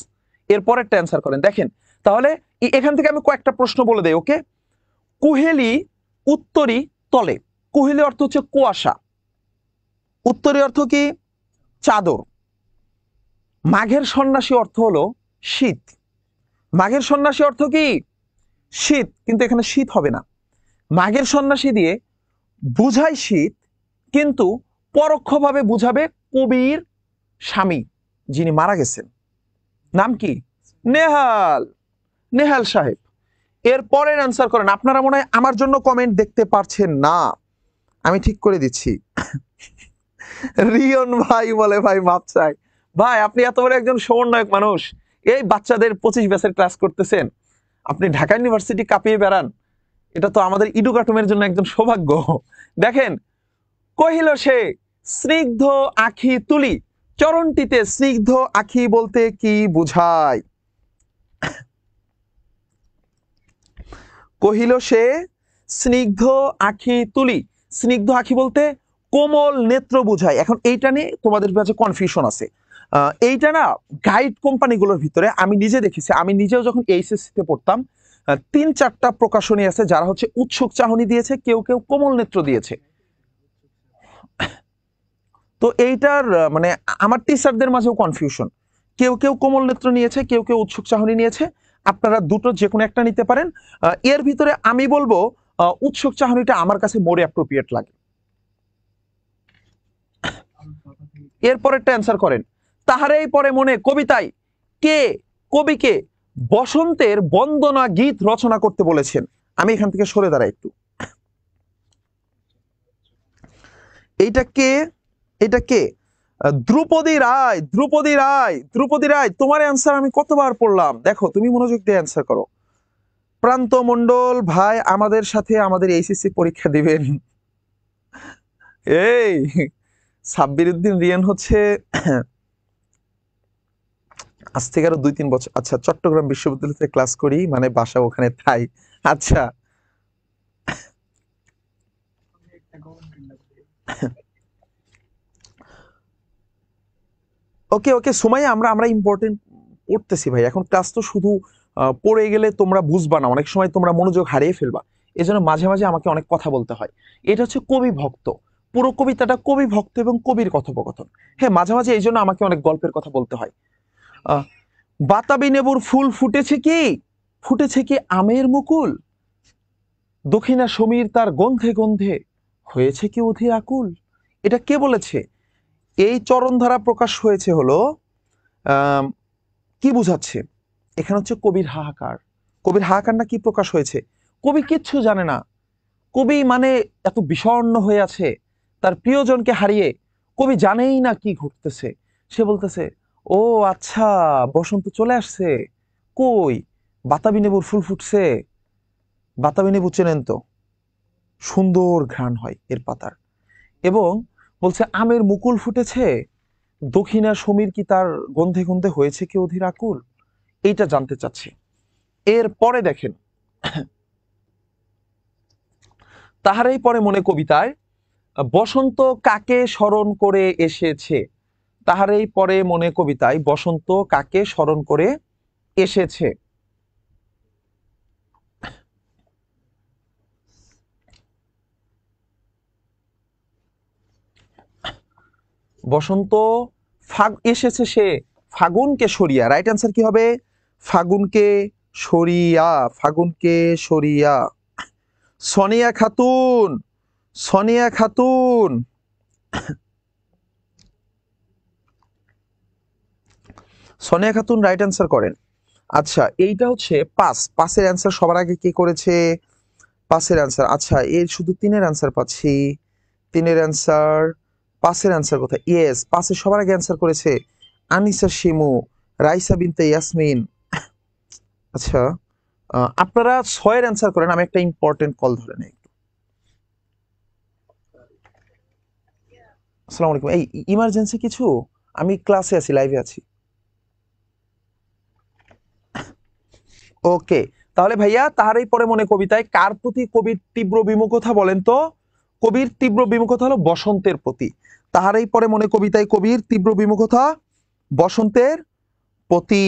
এরপর একটা অ্যান্সার করেন। দেখেন, তাহলে এখান থেকে আমি কয়েকটা প্রশ্ন বলে দেই। ওকে, কুহেলি উত্তরী তলে, কুহেলি অর্থ হচ্ছে কুয়াশা, উত্তরী অর্থ কি? চাদর। মাঘের সন্ন্যাসী অর্থ হলো শীত। মাঘের সন্ন্যাসী অর্থ কি? শীত, কিন্তু এখানে শীত হবে না। মাঘের সন্ন্যাসী দিয়ে বুঝায় শীত, কিন্তু পরোক্ষভাবে বুঝাবে কবির স্বামী যিনি মারা গেছেন। নাম কি? নেহাল, নেহাল সাহেব। এর পরের অ্যান্সার করেন। আপনারা মনে হয় আমার জন্য কমেন্ট দেখতে পারছেন না, আমি ঠিক করে দিচ্ছি। রিয়ন ভাই বলে ভাই মাপ চাই। ভাই আপনি এত বড় একজন সমন্বয়ক মানুষ, এই বাচ্চাদের 25 ব্যাচের ক্লাস করতেছেন, আপনি ঢাকা ইউনিভার্সিটি কাঁপিয়ে বেড়ান, এটা তো আমাদের ইডুকাটমের জন্য একজন সৌভাগ্য। দেখেন, কহিল সে স্নিগ্ধ আখি তুলি, চরণটিতে স্নিগ্ধ আখি বলতে কি বুঝায়? কহিল সে স্নিগ্ধ আখি তুলি, স্নিগ্ধ আখি বলতে কোমল নেত্র বুঝায়। এখন এইটা নিয়ে তোমাদের কাছে কনফিউশন আছে। এইটা না গাইড কোম্পানিগুলোর ভিতরে আমি নিজে দেখেছি, আমি নিজেও যখন এইচএসসি তে পড়তাম, 3-4টা প্রকাশনী আছে যারা উৎসুক চাহনি দিয়েছে, কেউ কেউ কোমল নেত্র দিয়েছে। তো এইটার মানে আমার টিচারদের মাঝেও কনফিউশন, কেউ কেউ কোমল নেত্র নিয়েছে, কেউ কেউ উৎসুক চাহনি নিয়েছে। আপনারা দুটো যে কোনো একটা নিতে পারেন। এর ভিতরে আমি বলবো উৎসুক চাহনিটা আমার কাছে মোর অ্যাপ্রোপ্রিয়েট লাগে। এরপরেরটা অ্যান্সার করেন। তাহারেই পরে মনে কবিতায় কে কবিকে বসন্তের বন্দনা গীত রচনা করতে বলেছেন? আমি এখান থেকে সরে দাঁড়াই একটু। এইটা কে? এটা কে? দ্রৌপদী রায়। দ্রৌপদী রায়, দ্রৌপদী রায়। তোমার অ্যান্সার আমি কতবার পড়লাম, দেখো তুমি মনোযোগ দিয়ে অ্যান্সার করো। প্রান্ত মণ্ডল ভাই আমাদের সাথে আমাদের এইচএসসি পরীক্ষা দিবেন। এই সাব্বির উদ্দিন রিয়ান আজ থেকে আরো 2-3 বছর, আচ্ছা চট্টগ্রাম বিশ্ববিদ্যালয়তে ক্লাস করি, মানে বাসা ওখানে তাই। আচ্ছা ওকে ওকে সুমাইয়া, আমরা আমরা ইম্পর্টেন্ট পড়তেছি ভাই, এখন ক্লাস তো শুধু পড়ে গেলে তোমরা বুঝবা না, অনেক সময় তোমরা মনোযোগ হারিয়ে ফেলবা। এই জন্য মাঝে মাঝে আমাকে অনেক কথা বলতে হয়। এটা কবি ভক্ত, পুরো কবিতাটা কবি ভক্ত এবং কবির কথোপকথন। হ্যাঁ, মাঝে মাঝে এই জন্য আমাকে অনেক গল্পের কথা বলতে হয়। বাতাবি লেবুর ফুল ফুটেছে কি? ফুটেছে কি আমের মুকুল, দক্ষিণা সমীর তার গন্ধে গন্ধে হয়েছে কি অধীর আকুল। এটা কে বলেছে? এই চরণধারা প্রকাশ হয়েছে হলো আহ কি বুঝাচ্ছে? এখানে হচ্ছে কবির হাহাকার। কবির হাহাকারটা কি প্রকাশ হয়েছে? কবি কিচ্ছু জানে না। কবি মানে এত বিষণ্ণ হয়ে আছে তার প্রিয়জনকে হারিয়ে, কবি জানেই না কি ঘটতেছে। সে বলতেছে, ও আচ্ছা, বসন্ত চলে আসছে, কই বাতাবি লেবুর ফুল ফুটছে। বাতাবি লেবু চেনেন তো, সুন্দর ঘ্রাণ হয় এর পাতার। এবং বলছে আমের মুকুল ফুটেছে, দক্ষিণা সমীর কি তার গন্ধে গন্ধে হয়েছে কি অধীর আকুল। এইটা জানতে চাচ্ছি। এর পরে দেখেন, তাহারই পরে মনে কবিতায় বসন্ত কাকে স্মরণ করে এসেছে। তাহারই পরে মনে কবিতায় বসন্ত কাকে স্মরণ করে এসেছে। বসন্ত এসেছে সে ফাগুনকে সরিয়া। রাইট অ্যান্সার কি হবে? ফাগুনকে সরিয়া, ফাগুনকে সরিয়া। সনিয়া খাতুন, সনিয়া খাতুন, সনিয়া খাতুন রাইট অ্যান্সার করেন। আচ্ছা, এইটা হচ্ছে পাস। পাসের অ্যান্সার সবার আগে কে করেছে? পাসের অ্যান্সার। আচ্ছা, এর শুধু তিনের অ্যান্সার পাচ্ছি। তিনের অ্যান্সার, পাসের অ্যান্সার কোথায়? ইয়েস, পাসের সবার আগে অ্যান্সার করেছে আনিসা শিমু, রাইসা বিনতে ইয়াসমিন। আচ্ছা, আপনারা ছয়ের অ্যান্সার করেন। আমি একটা ইম্পর্টেন্ট কল ধরে নেই একটু। আসসালামু আলাইকুম। এই ইমার্জেন্সি কিছু? আমি ক্লাসে আছি, লাইভে আছি। ওকে, তাহলে ভাইয়া তাহারই পরে মনে কবিতায় কার প্রতি কবির তীব্র বিমুখতা বলেন তো? কবির তীব্র বিমুখতা হলো বসন্তের প্রতি। তাহারই পরে মনে কবিতায় কবির তীব্র বিমুখতা বসন্তের প্রতি।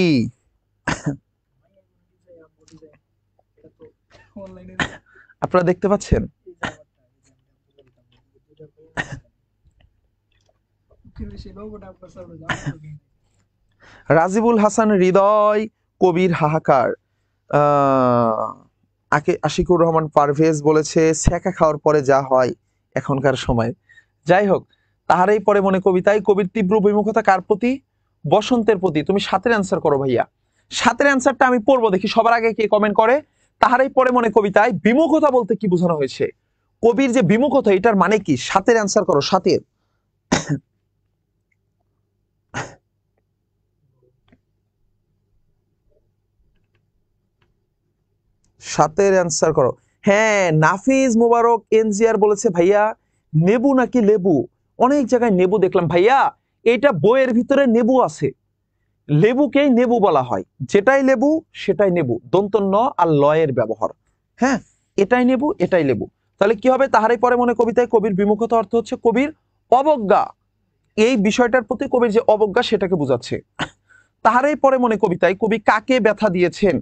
আপনারা দেখতে পাচ্ছেন? রাজিবুল হাসান হৃদয়, কবির হাহাকার। আশিকুর রহমান পারভেজ বলেছে ছ্যাঁকা খাওয়ার পরে যা হয় এখনকার সময়। যাই হোক, তাহারই পরে মনে কবিতায় কবির তীব্র বিমুখতা কার প্রতি? বসন্তের প্রতি। তুমি সাতের অ্যান্সার করো ভাইয়া। সাতের অ্যান্সারটা আমি পড়বো, দেখি সবার আগে কে কমেন্ট করে। তাহারই পরে মনে কবিতায় বিমুখতা বলতে কি বোঝানো হয়েছে? কবির যে বিমুখতা, এটার মানে কি? সাতের অ্যান্সার করো, সাতের। সাতের অ্যান্সার করো। হ্যাঁ, নাফিজ মুবারক এনজিআর বলেছে ভাইয়া নেবু নাকি লেবু। অনেক জায়গায় নেবু দেখলাম ভাইয়া, এইটা বইয়ের ভিতরে নেবু আছে। লেবুকেই নেবু বলা হয়, যেটাই লেবু সেটাই নেবু। দন্তন্য আর লয়ের ব্যবহার। হ্যাঁ, এটাই নেবু, এটাই লেবু। তাহলে কি হবে? তাহারই পরে মনে কবিতায় কবির বিমুখতা অর্থ হচ্ছে কবির অবজ্ঞা। এই বিষয়টার প্রতি কবির যে অবজ্ঞা সেটাকে বোঝাচ্ছে। তাহারই পরে মনে কবিতায় কবি কাকে ব্যথা দিয়েছেন।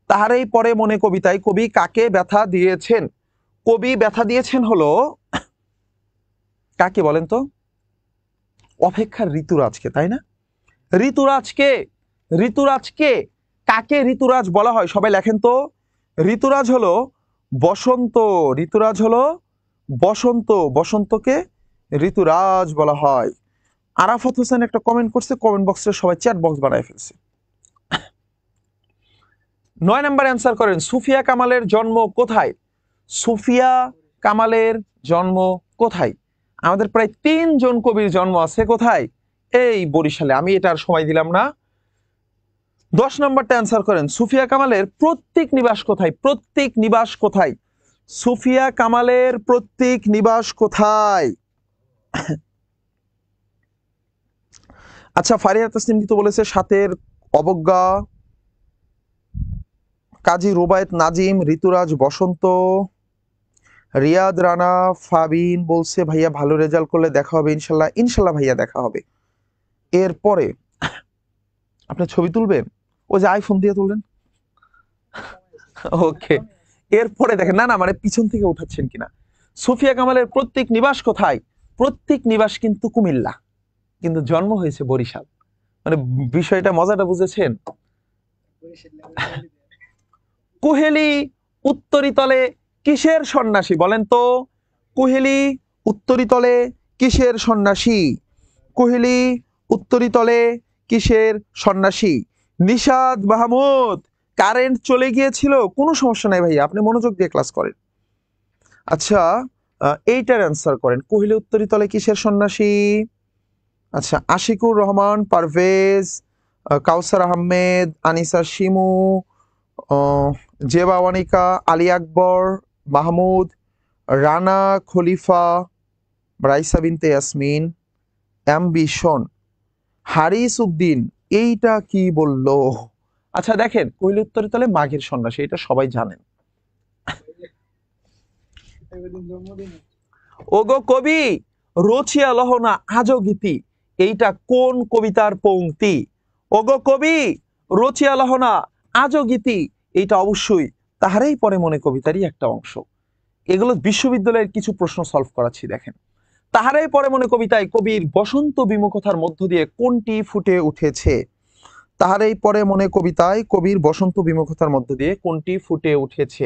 তাহারই পরে মনে কবিতায় কবি কাকে ব্যথা দিয়েছেন। কবি ব্যথা দিয়েছেন হলো কাকে বলেন তো? অপেক্ষার ঋতুরাজকে, তাই না? ঋতুরাজকে, ঋতুরাজকে কাকে ঋতুরাজ বলা হয় সবাই লেখেন তো। ঋতুরাজ হলো বসন্ত, ঋতুরাজ হলো বসন্ত, বসন্তকে ঋতুরাজ বলা হয়। আরাফাত হোসেন একটা কমেন্ট করছে, কমেন্ট বক্সে সবাই চ্যাট বক্স বানায় ফেলছে। 9 নাম্বার অ্যান্সার করেন, সুফিয়া কামালের জন্ম কোথায়? সুফিয়া কামালের জন্ম কোথায়? আমাদের প্রায় 3 জন কবির জন্ম আছে কোথায়? এই বরিশালে। আমি এটার সময় দিলাম না। 10 নম্বরটা অ্যান্সার করেন, সুফিয়া কামালের প্রত্যেক নিবাস কোথায়? প্রত্যেক নিবাস কোথায়? সুফিয়া কামালের প্রত্যেক নিবাস কোথায়? আচ্ছা, ফারিয়া তাসনিম তো বলেছে সাতের অবজ্ঞা। কাজী রুবায়েত নাজিম ঋতুরাজ বসন্ত। রিয়াদ রানা ফাবিন বলছে ভাইয়া ভালো রেজাল্ট করলে দেখা হবে ইনশাল্লাহ। ইনশাল্লাহ ভাইয়া দেখা হবে। এরপরে আপনি ছবি তুলবেন, ওই যে আইফোন দিয়ে তুললেন। ওকে, এরপরে দেখেন, না না মানে পিছন থেকে উঠাচ্ছেন কিনা। সুফিয়া কামালের প্রত্যেক নিবাস কোথায়? প্রত্যেক নিবাস কিন্তু কুমিল্লা, কিন্তু জন্ম হয়েছে বরিশাল। মানে বিষয়টা, মজাটা বুঝেছেন? কুহেলি উত্তরিতলে কিসের সন্ন্যাসী? বলেন তো, কুহেলি উত্তরিতলে কিসের সন্ন্যাসী? কুহেলি উত্তরিতলে কিসের সন্ন্যাসী? নিশাদ মাহমুদ, কারেন্ট চলে গিয়েছিল, কোনো সমস্যা নাই ভাইয়া, আপনি মনোযোগ দিয়ে ক্লাস করেন। আচ্ছা, এইটার অ্যান্সার করেন, কুহেলি উত্তরিতলে কিসের সন্ন্যাসী? আচ্ছা, আশিকুর রহমান, পারভেজ, কাউসার আহমেদ, আনিসা শিমু, জেবা ওয়ানিকা, আলী আকবর, মাহমুদ, রানা খলিফা, রাইসা বিনতে ইয়াসমিন, অ্যাম্বিশন, হারিস উদ্দিন। এইটা কি বললো? আচ্ছা দেখেন, কুহেলি উত্তরিতলে মাঘের সন্ন্যাসী, এটা সবাই জানেন। একদিন জন্মদিন। ওগো কবি, রচিয়া লহনা আজো গীতি, এইটা কোন কবিতার পংক্তি? ওগো কবি, রচিয়া লহনা আজো গীতি, এইটা অবশ্যই তাহারেই পরে মনে কবিতারই একটা অংশ। এগুলো বিশ্ববিদ্যালয়ের কিছু প্রশ্ন সলভ করাচ্ছি, দেখেন। তাহারেই পরে মনে কবিতায় কবির বসন্ত বিমুখতার মধ্য দিয়ে কোনটি ফুটে উঠেছে? তাহারেই পরে মনে কবিতায় কবির বসন্ত বিমুখতার মধ্য দিয়ে কোনটি ফুটে উঠেছে?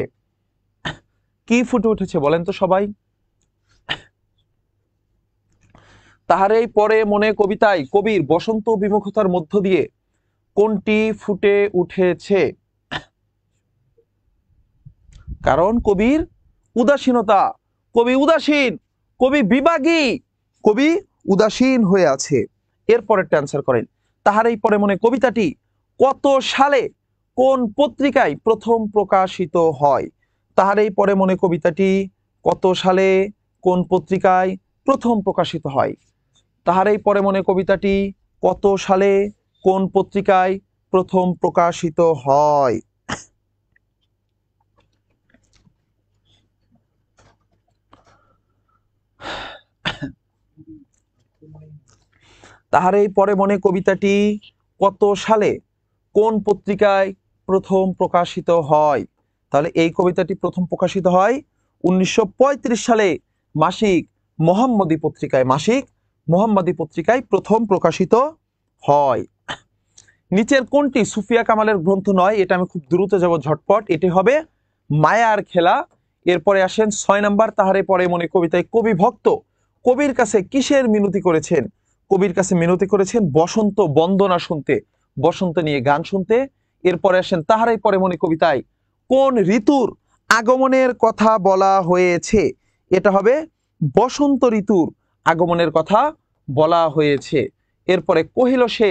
কি ফুটে উঠেছে বলেন তো সবাই? তাহারেই পরে মনে কবিতায় কবির বসন্ত বিমুখতার মধ্য দিয়ে কোনটি ফুটে উঠেছে? কারণ কবির উদাসীনতা, কবি উদাসীন, কবি বিভাগী, কবি উদাসীন হয়ে আছে। এরপরেরটা অ্যান্সার করেন, তাহারেই পরে মনে কবিতাটি কত সালে কোন পত্রিকায় প্রথম প্রকাশিত হয়? তাহারেই পরে মনে কবিতাটি কত সালে কোন পত্রিকায় প্রথম প্রকাশিত হয়? তাহারেই পরে মনে কবিতাটি কত সালে কোন পত্রিকায় প্রথম প্রকাশিত হয়? তাহারেই পরে মনে কবিতাটি কত সালে কোন পত্রিকায় প্রথম প্রকাশিত হয়? তাহলে এই কবিতাটি প্রথম প্রকাশিত হয় 1935 সালে মাসিক মোহাম্মদী পত্রিকায়। মাসিক মোহাম্মদী পত্রিকায় প্রথম প্রকাশিত হয়। নিচের কোনটি সুফিয়া কামালের গ্রন্থ নয়? এটা আমি খুব দ্রুত যাব, ঝটপট। এটি হবে মায়ার খেলা। এরপরে আসেন 6 নাম্বার, তাহারে পরে মনে কবিতায় কবি ভক্ত কবির কাছে কিসের মিনতি করেছেন? কবির কাছে মিনতি করেছেন বসন্ত বন্দনা শুনতে, বসন্ত নিয়ে গান শুনতে। এরপরে আসেন তাহারাই পরে মনে কবিতায় কোন ঋতুর আগমনের কথা বলা হয়েছে? এটা হবে বসন্ত ঋতুর আগমনের কথা বলা হয়েছে। এরপরে কহিল সে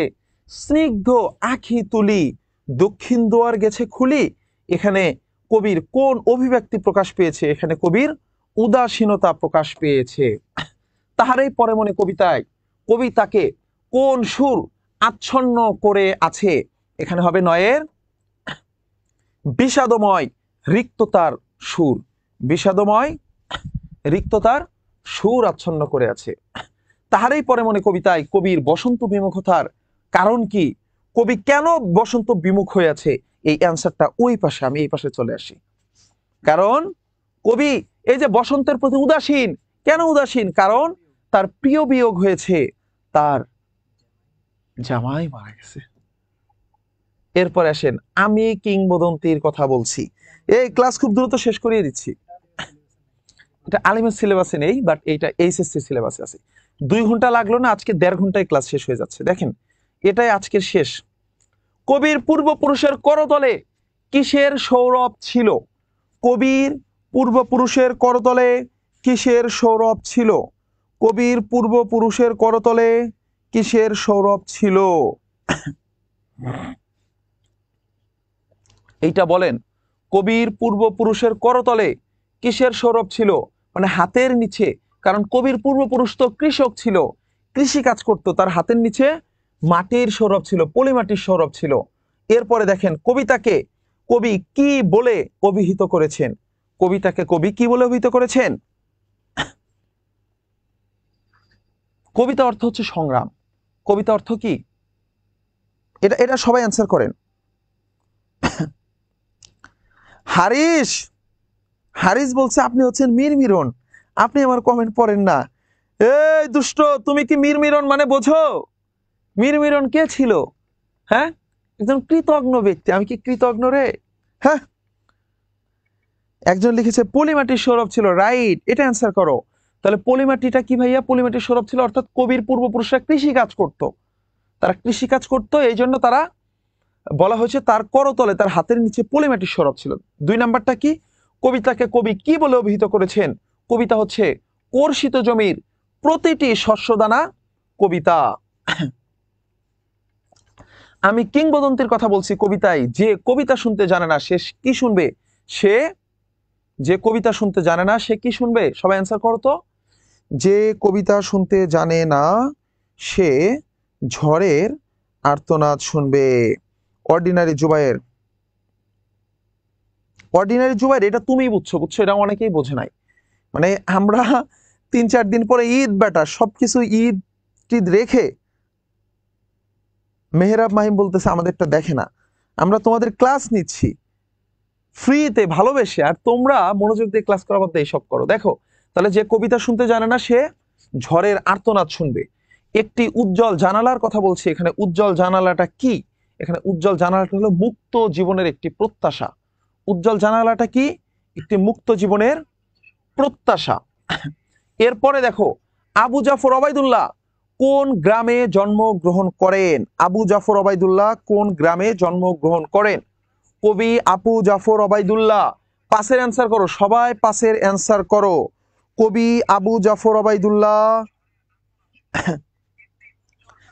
স্নিগ্ধ আখি তুলি, দক্ষিণ দুয়ার গেছে খুলি, এখানে কবির কোন অভিব্যক্তি প্রকাশ পেয়েছে? এখানে কবির উদাসীনতা প্রকাশ পেয়েছে। তাহারই পরে মনে কবিতায় কবি তাকে কোন সুর আচ্ছন্ন করে আছে? এখানে হবে 9-এর বিষাদময় রিক্ততার সুর, বিষাদময় রিক্ততার সুর আচ্ছন্ন করে আছে। তাহারই পরে মনে কবিতায় কবির বসন্ত বিমুখতার কারণ কি? কবি কেন বসন্ত বিমুখ হয়ে আছে? এই অ্যান্সারটা ওই পাশে, আমি এই পাশে চলে আসি। কারণ কবি এই যে বসন্তের প্রতি উদাসীন, কেন উদাসীন? কারণ তার প্রিয় বিয়োগ হয়েছে, তার জামাই মারা গেছে। এরপর আসেন আমি কিংবদন্তির কথা বলছি। এই ক্লাস খুব দ্রুত শেষ করিয়ে দিচ্ছি। এটা আলিমের সিলেবাসে নেই, বাট এইটা এইচএসসি সিলেবাসে আছে। 2 ঘন্টা লাগলো না, আজকে 1.5 ঘন্টায় ক্লাস শেষ হয়ে যাচ্ছে। দেখেন, এটাই আজকের শেষ। কবির পূর্বপুরুষের করতলে কিসের সৌরভ ছিল? কবির পূর্বপুরুষের করতলে কিসের সৌরভ ছিল? কবির পূর্বপুরুষের করতলে কিসের সৌরভ ছিল? এইটা বলেন, কবির পূর্বপুরুষের করতলে কিসের সৌরভ ছিল? মানে হাতের নিচে, কারণ কবির পূর্বপুরুষ তো কৃষক ছিল, কৃষি কাজ করতো, তার হাতের নিচে মাটির সৌরভ ছিল, পলিমাটির সৌরভ ছিল। এরপরে দেখেন কবিতাকে কবি কি বলে অভিহিত করেছেন? কবিতাকে কবি কি বলে অভিহিত করেছেন? কবিতা অর্থ হচ্ছে সংগ্রাম। কবিতা অর্থ কি? এটা এটা সবাই অ্যান্সার করেন। হারিস, হারিস বলছে আপনি হচ্ছেন মিরমিরন, আপনি আমার কমেন্ট পড়েন না। এই দুষ্ট, তুমি কি মিরমিরন মানে বোঝো? মিরমিরন কে ছিল? হ্যাঁ, একজন কৃতজ্ঞ ব্যক্তি। আমি কি কৃতজ্ঞ রে? হ্যাঁ, একজন লিখেছে পলিমাটির সৌরভ ছিল, রাইট, এটা অ্যান্সার করো। তাহলে পলিমাটিটা কি ভাইয়া? পলিমাটির সৌরভ ছিল অর্থাৎ কবির পূর্বপুরুষরা কৃষি কাজ করত, তারা কৃষি কাজ করতো, এই জন্য তারা বলা হয়েছে তার করতলে তার হাতের নিচে পলিমাটির সৌরভ ছিল। 2 নাম্বারটা কি? কবিতাকে কবি কি বলে অভিহিত করেছেন? কবিতা হচ্ছে কর্ষিত জমির প্রতিটি শস্যদানা কবিতা। আমি কিংবদন্তির কথা বলছি কবিতায়, যে কবিতা শুনতে জানে না সে কি শুনবে? সে যে কবিতা শুনতে জানে না সে কি শুনবে? সবাই অ্যান্সার করো তো। যে কবিতা শুনতে জানে না সে ঝড়ের আর্তনাদ শুনবে। অর্ডিনারি জুবাইর, অর্ডিনারি জুবাইর, এটা তুমি বুঝছো, বুঝছো, এটা অনেকেই বোঝে নাই। মানে আমরা 3-4 দিন পরে ঈদ, বেটা সবকিছু ঈদ টিদ রেখে মেহরাব মাহিম বলতেছে আমাদেরটা দেখে না। আমরা তোমাদের ক্লাস নিচ্ছি ফ্রিতে ভালোবেসে, আর তোমরা মনোযোগ দিয়ে ক্লাস করার মধ্যে এইসব করো। দেখো তাহলে যে কবিতা শুনতে জানে না সে ঝড়ের আর্তনাদ শুনবে। একটি উজ্জ্বল জানালার কথা বলছি এখানে। উজ্জ্বল জানালাটা কি? এখানে উজ্জ্বল জানালাটা হলো মুক্ত জীবনের একটি প্রত্যাশা। উজ্জ্বল জানালাটা কি? একটি মুক্ত জীবনের প্রত্যাশা। এরপরে দেখো, আবু জাফর ওবায়দুল্লাহ কোন গ্রামে জন্মগ্রহণ করেন? আবু জাফর ওবায়দুল্লাহ কোন গ্রামে জন্মগ্রহণ করেন? কবি আবু জাফর ওবায়দুল্লাহ। পাসের অ্যান্সার করো সবাই, পাসের অ্যান্সার করো। কবি আবু জাফর ওবায়দুল্লাহ।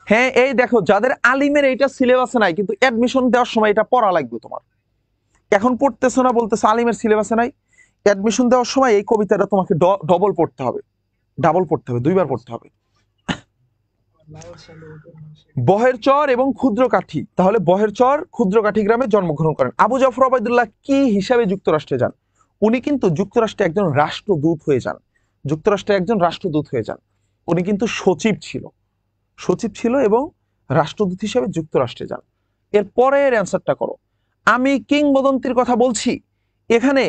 হ্যাঁ, এই দেখো যাদের আলিমের এইটা সিলেবাসে নাই, কিন্তু অ্যাডমিশন দেওয়ার সময় এটা পড়া লাগবে তোমার। এখন পড়তেছো না বলতেছো আলিমের সিলেবাসে নাই, অ্যাডমিশন দেওয়ার সময় এই কবিতাটা তোমাকে ডবল পড়তে হবে, ডাবল পড়তে হবে, 2 বার পড়তে হবে। বহের চর এবং ক্ষুদ্রকাঠি, তাহলে বহের চর ক্ষুদ্রকাঠি গ্রামে জন্মগ্রহণ করেন। আবু জাফর ওবায়দুল্লাহ কি হিসাবে যুক্তরাষ্ট্রে যান? উনি কিন্তু যুক্তরাষ্ট্রে একজন রাষ্ট্রদূত হয়ে যান। যুক্তরাষ্ট্রে একজন রাষ্ট্রদূত হয়ে যান। উনি কিন্তু সচিব ছিল, সচিব ছিল এবং রাষ্ট্রদূত হিসেবে যুক্তরাষ্ট্রে যান। এর পরের অ্যান্সারটা করো। আমি কিংবদন্তির কথা বলছি, এখানে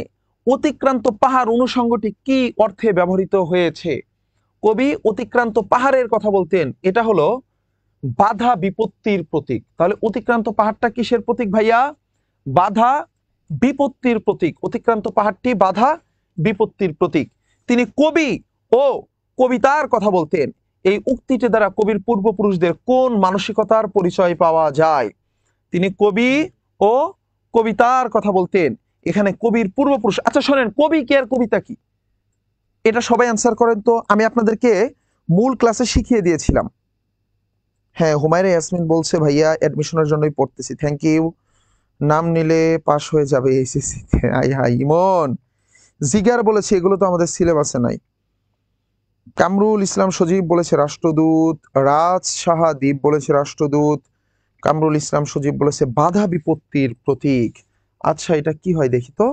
অতিক্রান্ত পাহাড় অনুষঙ্গটি কি অর্থে ব্যবহৃত হয়েছে? কবি অতিক্রান্ত পাহাড়ের কথা বলতেন, এটা হলো বাধা বিপত্তির প্রতীক। তাহলে অতিক্রান্ত পাহাড়টা কিসের প্রতীক ভাইয়া? বাধা বিপত্তির প্রতীক। অতিক্রান্ত পাহাড়টি বাধা বিপত্তির প্রতীক। তিনি কবি ও কবিতার কথা বলতেন। এই উক্তিটি দ্বারা কবির পূর্বপুরুষদের কোন মানসিকতার পরিচয় পাওয়া যায়? তিনি কবি ও কবিতার কথা বলতেন। এখানে কবির পূর্বপুরুষ। আচ্ছা শোনেন, কবি কি আর কবিতা কি, এটা সবাই অ্যান্সার করেন তো। আমি আপনাদেরকে মূল ক্লাসে শিখিয়ে দিয়েছিলাম। হ্যাঁ, হুমায়রা ইয়াসমিন বলছে ভাইয়া অ্যাডমিশনের জন্যই পড়তেছি, থ্যাংক ইউ। নাম নিলে পাশ হয়ে যাবে এইচএসসিতে। হাই হাই ইমন। জিগার বলেছে এগুলো তো আমাদের সিলেবাসে নাই। কামরুল ইসলাম সজীব বলেছে রাষ্ট্রদূত। রাজ সাহাদীপ বলেছে রাষ্ট্রদূত। কামরুল ইসলাম সজীব বলেছে বাধা বিপত্তির প্রতীক। আচ্ছা এটা কি হয় দেখি তো।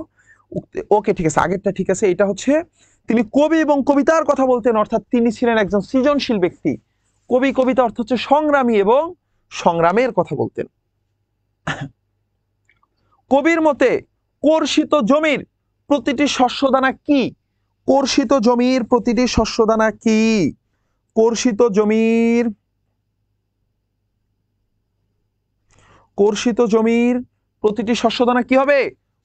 ওকে ঠিক আছে, আগেরটা ঠিক আছে। এটা হচ্ছে তিনি কবি এবং কবিতার কথা বলতেন, অর্থাৎ তিনি ছিলেন একজন সৃজনশীল ব্যক্তি। কবি কবিতা অর্থ হচ্ছে সংগ্রামী এবং সংগ্রামের কথা বলতেন। কবির মতে কর্ষিত জমির প্রতিটি শস্যদানা কি? কর্ষিত জমির প্রতিটি শস্যদানা কি? কর্ষিত জমির, কর্ষিত জমির প্রতিটি শস্যদানা কি হবে?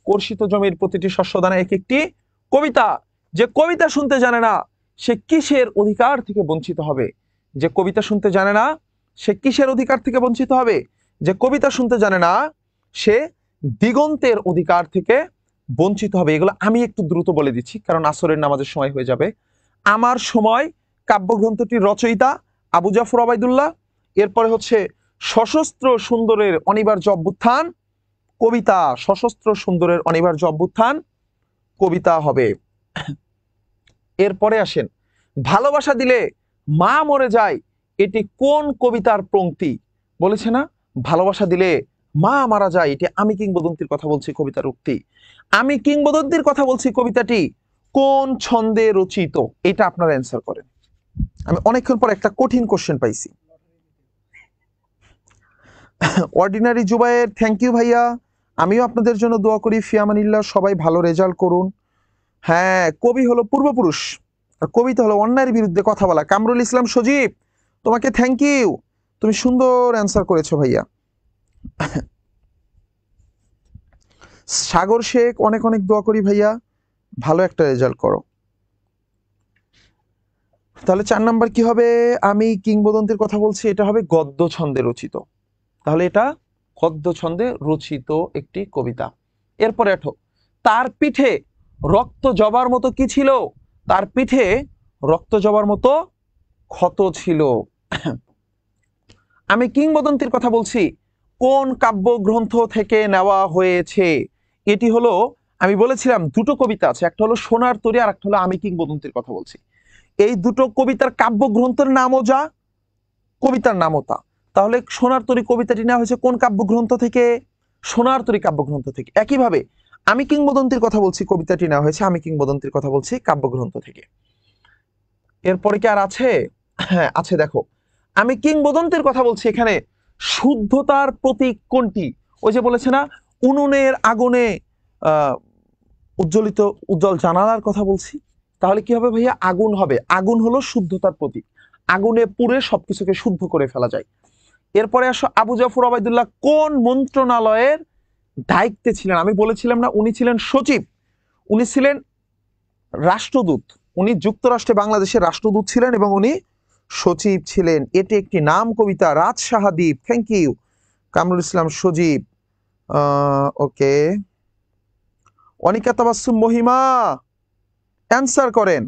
কর্ষিত জমির প্রতিটি শস্যদানা এক একটি কবিতা। যে কবিতা শুনতে জানে না সে কিসের অধিকার থেকে বঞ্চিত হবে? যে কবিতা শুনতে জানে না সে কিসের অধিকার থেকে বঞ্চিত হবে? যে কবিতা শুনতে জানে না সে দিগন্তের অধিকার থেকে বঞ্চিত হবে। এগুলো আমি একটু দ্রুত বলে দিচ্ছি কারণ আসরের নামাজের সময় হয়ে যাবে। আমার সময় কাব্যগ্রন্থটির রচয়িতা আবু জাফর ওবায়দুল্লাহ। এরপরে হচ্ছে সশস্ত্র সুন্দরের অনিবার্য অভ্যুত্থান, কবিতা। সশস্ত্র সুন্দরের অনিবার্য অভ্যুত্থান কবিতা হবে। এরপরে আসেন, ভালোবাসা দিলে মা মরে যায়, এটি কোন কবিতার পংক্তি? বলেছে না ভালোবাসা দিলে মা মারা যায়, এটি আমি কিংবদন্তির কথা বলছি কবিতার উক্তি। আমি কিংবদন্তির কথা বলছি কবিতাটি কোন ছন্দে রচিত? এটা আপনারা অ্যান্সার করেন। আমি অনেকক্ষণ পর একটা কঠিন কোশ্চেন পাইছি। অর্ডিনারি জুবাইর, থ্যাংক ইউ ভাইয়া। আমিও আপনাদের জন্য দোয়া করি, ফিয়ামানিল্লাহ, সবাই ভালো রেজাল্ট করুন। হ্যাঁ, কবি হলো পূর্বপুরুষ আর কবিতা হলো অন্যায়ের বিরুদ্ধে কথা বলা। কামরুল ইসলাম সজীব, তোমাকে থ্যাংক ইউ, তুমি সুন্দর অ্যান্সার করেছো ভাইয়া। সাগর শেখ, অনেক অনেক দোয়া করি ভাইয়া। ভালো একটা রেজাল্ট করো। তাহলে 4 নাম্বার কি হবে? আমি কিংবদন্তির কথা বলছি, এটা হবে গদ্য ছন্দে রচিত। তাহলে এটা গদ্য ছন্দে রচিত একটি কবিতা। এরপরে এঠো, তার পিঠে রক্ত জবার মতো কি ছিল? তার পিঠে রক্ত জবার মতো ক্ষত ছিল। আমি কিংবদন্তির কথা বলছি, কোন কাব্যগ্রন্থ থেকে নেওয়া হয়েছে? এটি হলো, আমি বলেছিলাম দুটো কবিতা আছে, একটা হলো সোনার তরী আর একটা হলো আমি কিংবদন্তির কথা বলছি। এই দুটো কবিতার কাব্যগ্রন্থের নামও যা, কবিতার নামও তা। তাহলে সোনার তরী কবিতাটি নেওয়া হয়েছে কোন কাব্যগ্রন্থ থেকে? সোনার তরী কাব্যগ্রন্থ থেকে। একইভাবে আমি কিংবদন্তির কথা বলছি, কবিতাটি নেওয়া হয়েছে আমি কিংবদন্তির কথা বলছি কাব্যগ্রন্থ থেকে। এরপরে কি আর আছে? হ্যাঁ আছে, দেখো আমি কিংবদন্তির কথা বলছি, এখানে শুদ্ধতার প্রতীক কোনটি? ওই যে বলেছে না, উনুনের আগুনে আহ উজ্জ্বলিত উজ্জ্বল জানালার কথা বলছি। তাহলে কি হবে ভাইয়া? আগুন হবে। আগুন হলো শুদ্ধতার প্রতীক, আগুনে পুড়ে সবকিছুকে শুদ্ধ করে ফেলা যায়। এরপরে আসো, আবু জাফর ওবায়দুল্লাহ কোন মন্ত্রণালয়ের দায়িত্বে ছিলেন? আমি বলেছিলাম না, উনি ছিলেন সচিব, উনি ছিলেন রাষ্ট্রদূত, উনি যুক্তরাষ্ট্রে বাংলাদেশের রাষ্ট্রদূত ছিলেন এবং উনি সচিব ছিলেন। এটি একটি নাম কবিতা, Raj Sahadwip. Thank you Kamrul Islam Sajib. Okay, Anika Tabassum Mahima answer করেন,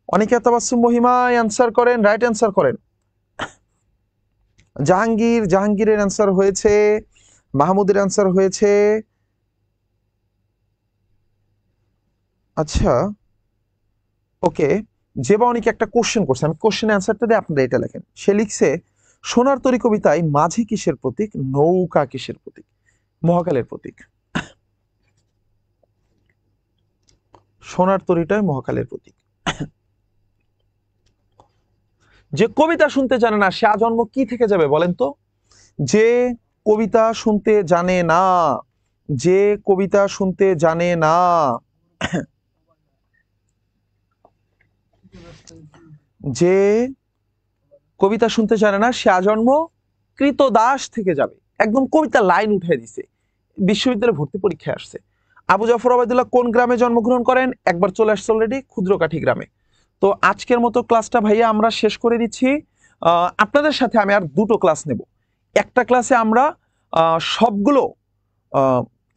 অনিকা তাবাসসুম মহিমা অ্যান্সার করেন, রাইট অ্যান্সার করেন। জাহাঙ্গীর, জাহাঙ্গীরের অ্যান্সার হয়েছে, মাহমুদের অ্যান্সার হয়েছে। আচ্ছা ওকে, যে বা অনেকে একটা কোশ্চেন করছে, আমি কোশ্চেন অ্যান্সারটা দিয়ে আপনারা এটা লেখেন। সে লিখছে, সোনার তরী কবিতায় মাঝি কিসের প্রতীক, নৌকা কিসের প্রতীক? মহাকালের প্রতীক। সোনার তরীটাই মহাকালের প্রতীক। যে কবিতা শুনতে জানে না সে আজন্ম কি থেকে যাবে বলেন তো? যে কবিতা শুনতে জানে না, যে কবিতা শুনতে জানে না, যে কবিতা শুনতে জানে না সে আজন্ম কৃতদাস থেকে যাবে। একদম কবিতা লাইন উঠে দিছে। বিশ্ববিদ্যালয়ে ভর্তি পরীক্ষায় আসছে। আবু জাফর ওবায়দুল্লাহ কোন গ্রামে জন্মগ্রহণ করেন? একবার চলে আসছে অলরেডি, ক্ষুদ্রকাঠি গ্রামে। তো আজকের মতো ক্লাসটা ভাইয়া আমরা শেষ করে দিচ্ছি। আপনাদের সাথে আমি আর দুটো ক্লাস নেব। একটা ক্লাসে আমরা সবগুলো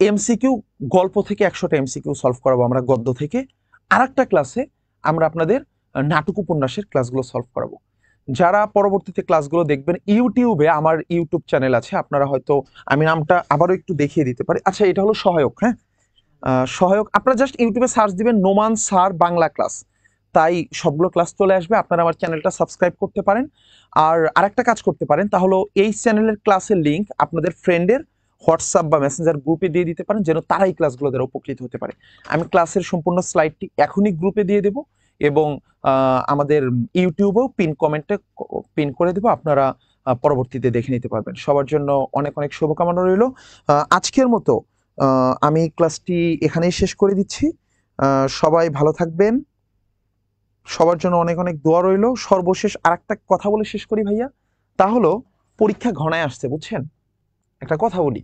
এমসিকিউ, গল্প থেকে 100টা এমসিকিউ সলভ করাবো আমরা গদ্য থেকে। আর একটা ক্লাসে আমরা আপনাদের নাটক উপন্যাসের ক্লাসগুলো সলভ করাবো। যারা পরবর্তীতে ক্লাসগুলো দেখবেন, ইউটিউবে আমার ইউটিউব চ্যানেল আছে, আপনারা হয়তো, আমি নামটা আবারও একটু দেখিয়ে দিতে পারি। আচ্ছা এটা হলো সহায়ক, হ্যাঁ সহায়ক। আপনারা জাস্ট ইউটিউবে সার্চ দিবেন নোমান স্যার বাংলা ক্লাস, তাই সবগুলো ক্লাস চলে আসবে। আপনারা আমার চ্যানেলটা সাবস্ক্রাইব করতে পারেন। আর আরেকটা কাজ করতে পারেন, তা হলো এই চ্যানেলের ক্লাসের লিঙ্ক আপনাদের ফ্রেন্ডের হোয়াটসঅ্যাপ বা মেসেঞ্জার গ্রুপে দিয়ে দিতে পারেন, যেন তারা এই ক্লাসগুলো দ্বারা উপকৃত হতে পারে। আমি ক্লাসের সম্পূর্ণ স্লাইডটি এখনই গ্রুপে দিয়ে দেব এবং আমাদের ইউটিউবেও পিন কমেন্টে পিন করে দেবো, আপনারা পরবর্তীতে দেখে নিতে পারবেন। সবার জন্য অনেক অনেক শুভকামনা রইল। আজকের মতো আমি ক্লাসটি এখানেই শেষ করে দিচ্ছি। সবাই ভালো থাকবেন, সবার জন্য অনেক অনেক দোয়া রইল। সর্বশেষ আরেকটা কথা বলে শেষ করি ভাইয়া, তা হলো পরীক্ষা ঘনায় আসছে, বুঝছেন? একটা কথা বলি,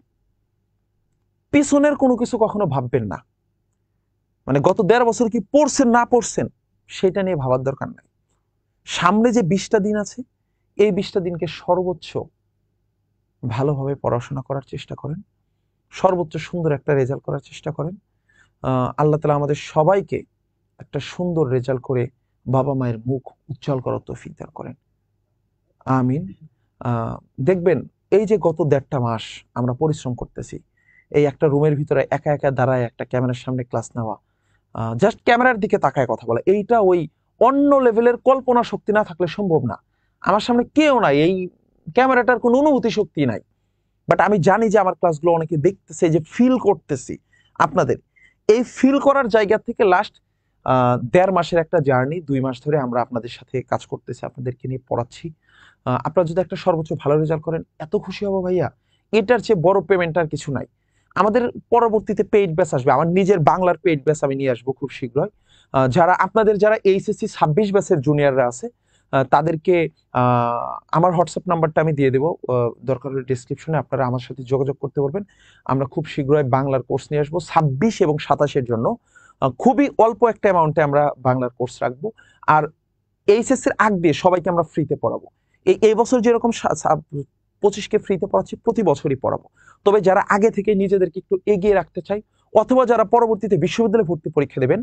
পিছনের কোনো কিছু কখনো ভাববেন না। মানে গত 1.5 বছর কি পড়ছেন না পড়ছেন সেটা নিয়ে ভাবার দরকার নাই। সামনে যে 20টা দিন আছে, এই 20টা দিনকে সর্বোচ্চ ভালোভাবে পড়াশোনা করার চেষ্টা করেন, সর্বোচ্চ সুন্দর একটা রেজাল্ট করার চেষ্টা করেন। আল্লাহ তাআলা আমাদের সবাইকে একটা সুন্দর রেজাল্ট করে বাবা মায়ের মুখ উজ্জ্বল করার তৌফিক দান করেন, আমিন। দেখবেন এই যে গত 1.5 মাস আমরা পরিশ্রম করতেছি, এই একটা রুমের ভিতরে একা একা দাঁড়ায় একটা ক্যামেরার সামনে ক্লাস নেওয়া, জাস্ট ক্যামেরার দিকে তাকায় কথা বলা, এইটা ওই অন্য লেভেলের কল্পনা শক্তি না থাকলে সম্ভব না। আমার সামনে কেউ নাই, এই ক্যামেরাটার কোনো অনুভূতি শক্তি নাই, বাট আমি জানি যে আমার ক্লাসগুলো অনেকে দেখতেছে, যে ফিল করতেছি আপনাদের। এই ফিল করার জায়গা থেকে লাস্ট 1.5 মাসের একটা জার্নি, 2 মাস ধরে আমরা আপনাদের সাথে কাজ করতেছি, আপনাদেরকে নিয়ে পড়াচ্ছি। আপনারা যদি একটা সর্বোচ্চ ভালো রেজাল্ট করেন এত খুশি হব ভাইয়া, এটার চেয়ে বড় পেমেন্ট আর কিছু নাই। আমাদের পরবর্তীতে পেইড ব্যাচ আসবে, আমার নিজের বাংলার পেইড ব্যাচ আমি নিয়ে আসবো খুব শীঘ্রই। যারা আপনাদের যারা এইচএসসি 26 ব্যাচের জুনিয়ররা আছে, তাদেরকে আমার হোয়াটসঅ্যাপ নাম্বারটা আমি দিয়ে দেবো, দরকার হলে ডিসক্রিপশনে, আপনারা আমার সাথে যোগাযোগ করতে পারবেন। আমরা খুব শীঘ্রই বাংলার কোর্স নিয়ে আসবো 26 এবং 27-এর জন্য। খুবই অল্প একটা অ্যামাউন্টে আমরা বাংলার কোর্স রাখবো। আর এইচএসসির আগ দিয়ে সবাইকে আমরা ফ্রিতে পড়াবো। এই বছর যেরকম 25কে ফ্রিতে পড়াচ্ছি, প্রতি বছরই পড়াবো। তবে যারা আগে থেকে নিজেদেরকে একটু এগিয়ে রাখতে চাই, অথবা যারা পরবর্তীতে বিশ্ববিদ্যালয়ে ভর্তি পরীক্ষা দেবেন,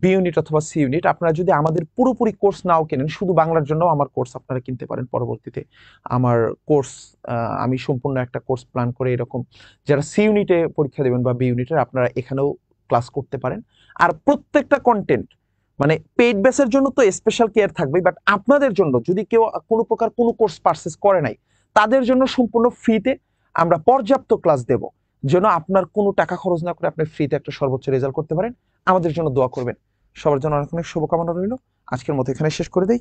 বি ইউনিট অথবা সি ইউনিট, আপনারা যদি আমাদের পুরোপুরি কোর্স নাও কেনেন, শুধু বাংলার জন্য আমার কোর্স আপনারা কিনতে পারেন পরবর্তীতে। আমার কোর্স, আমি সম্পূর্ণ একটা কোর্স প্ল্যান করে এরকম, যারা সি ইউনিটে পরীক্ষা দেবেন বা বি ইউনিটের, আপনারা এখানেও ক্লাস করতে পারেন। আর প্রত্যেকটা কন্টেন্ট, মানে পেইড বেসের জন্য তো স্পেশাল কেয়ার থাকবে, বাট আপনাদের জন্য যদি কেউ কোনো প্রকার কোনো কোর্স পারচেজ করে নাই, তাদের জন্য সম্পূর্ণ ফ্রিতে আমরা পর্যাপ্ত ক্লাস দেব, যেন আপনার কোনো টাকা খরচ না করে আপনি ফ্রিতে একটা সর্বোচ্চ রেজাল্ট করতে পারেন। আমাদের জন্য দোয়া করবেন। সবার জন্য অনেক অনেক শুভকামনা রইল। আজকের মতো এখানে শেষ করে দেই।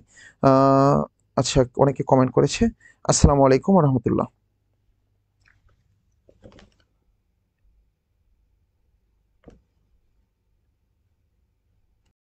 আচ্ছা, অনেকে কমেন্ট করেছে। আসসালামু আলাইকুম রহমতুল্লাহ।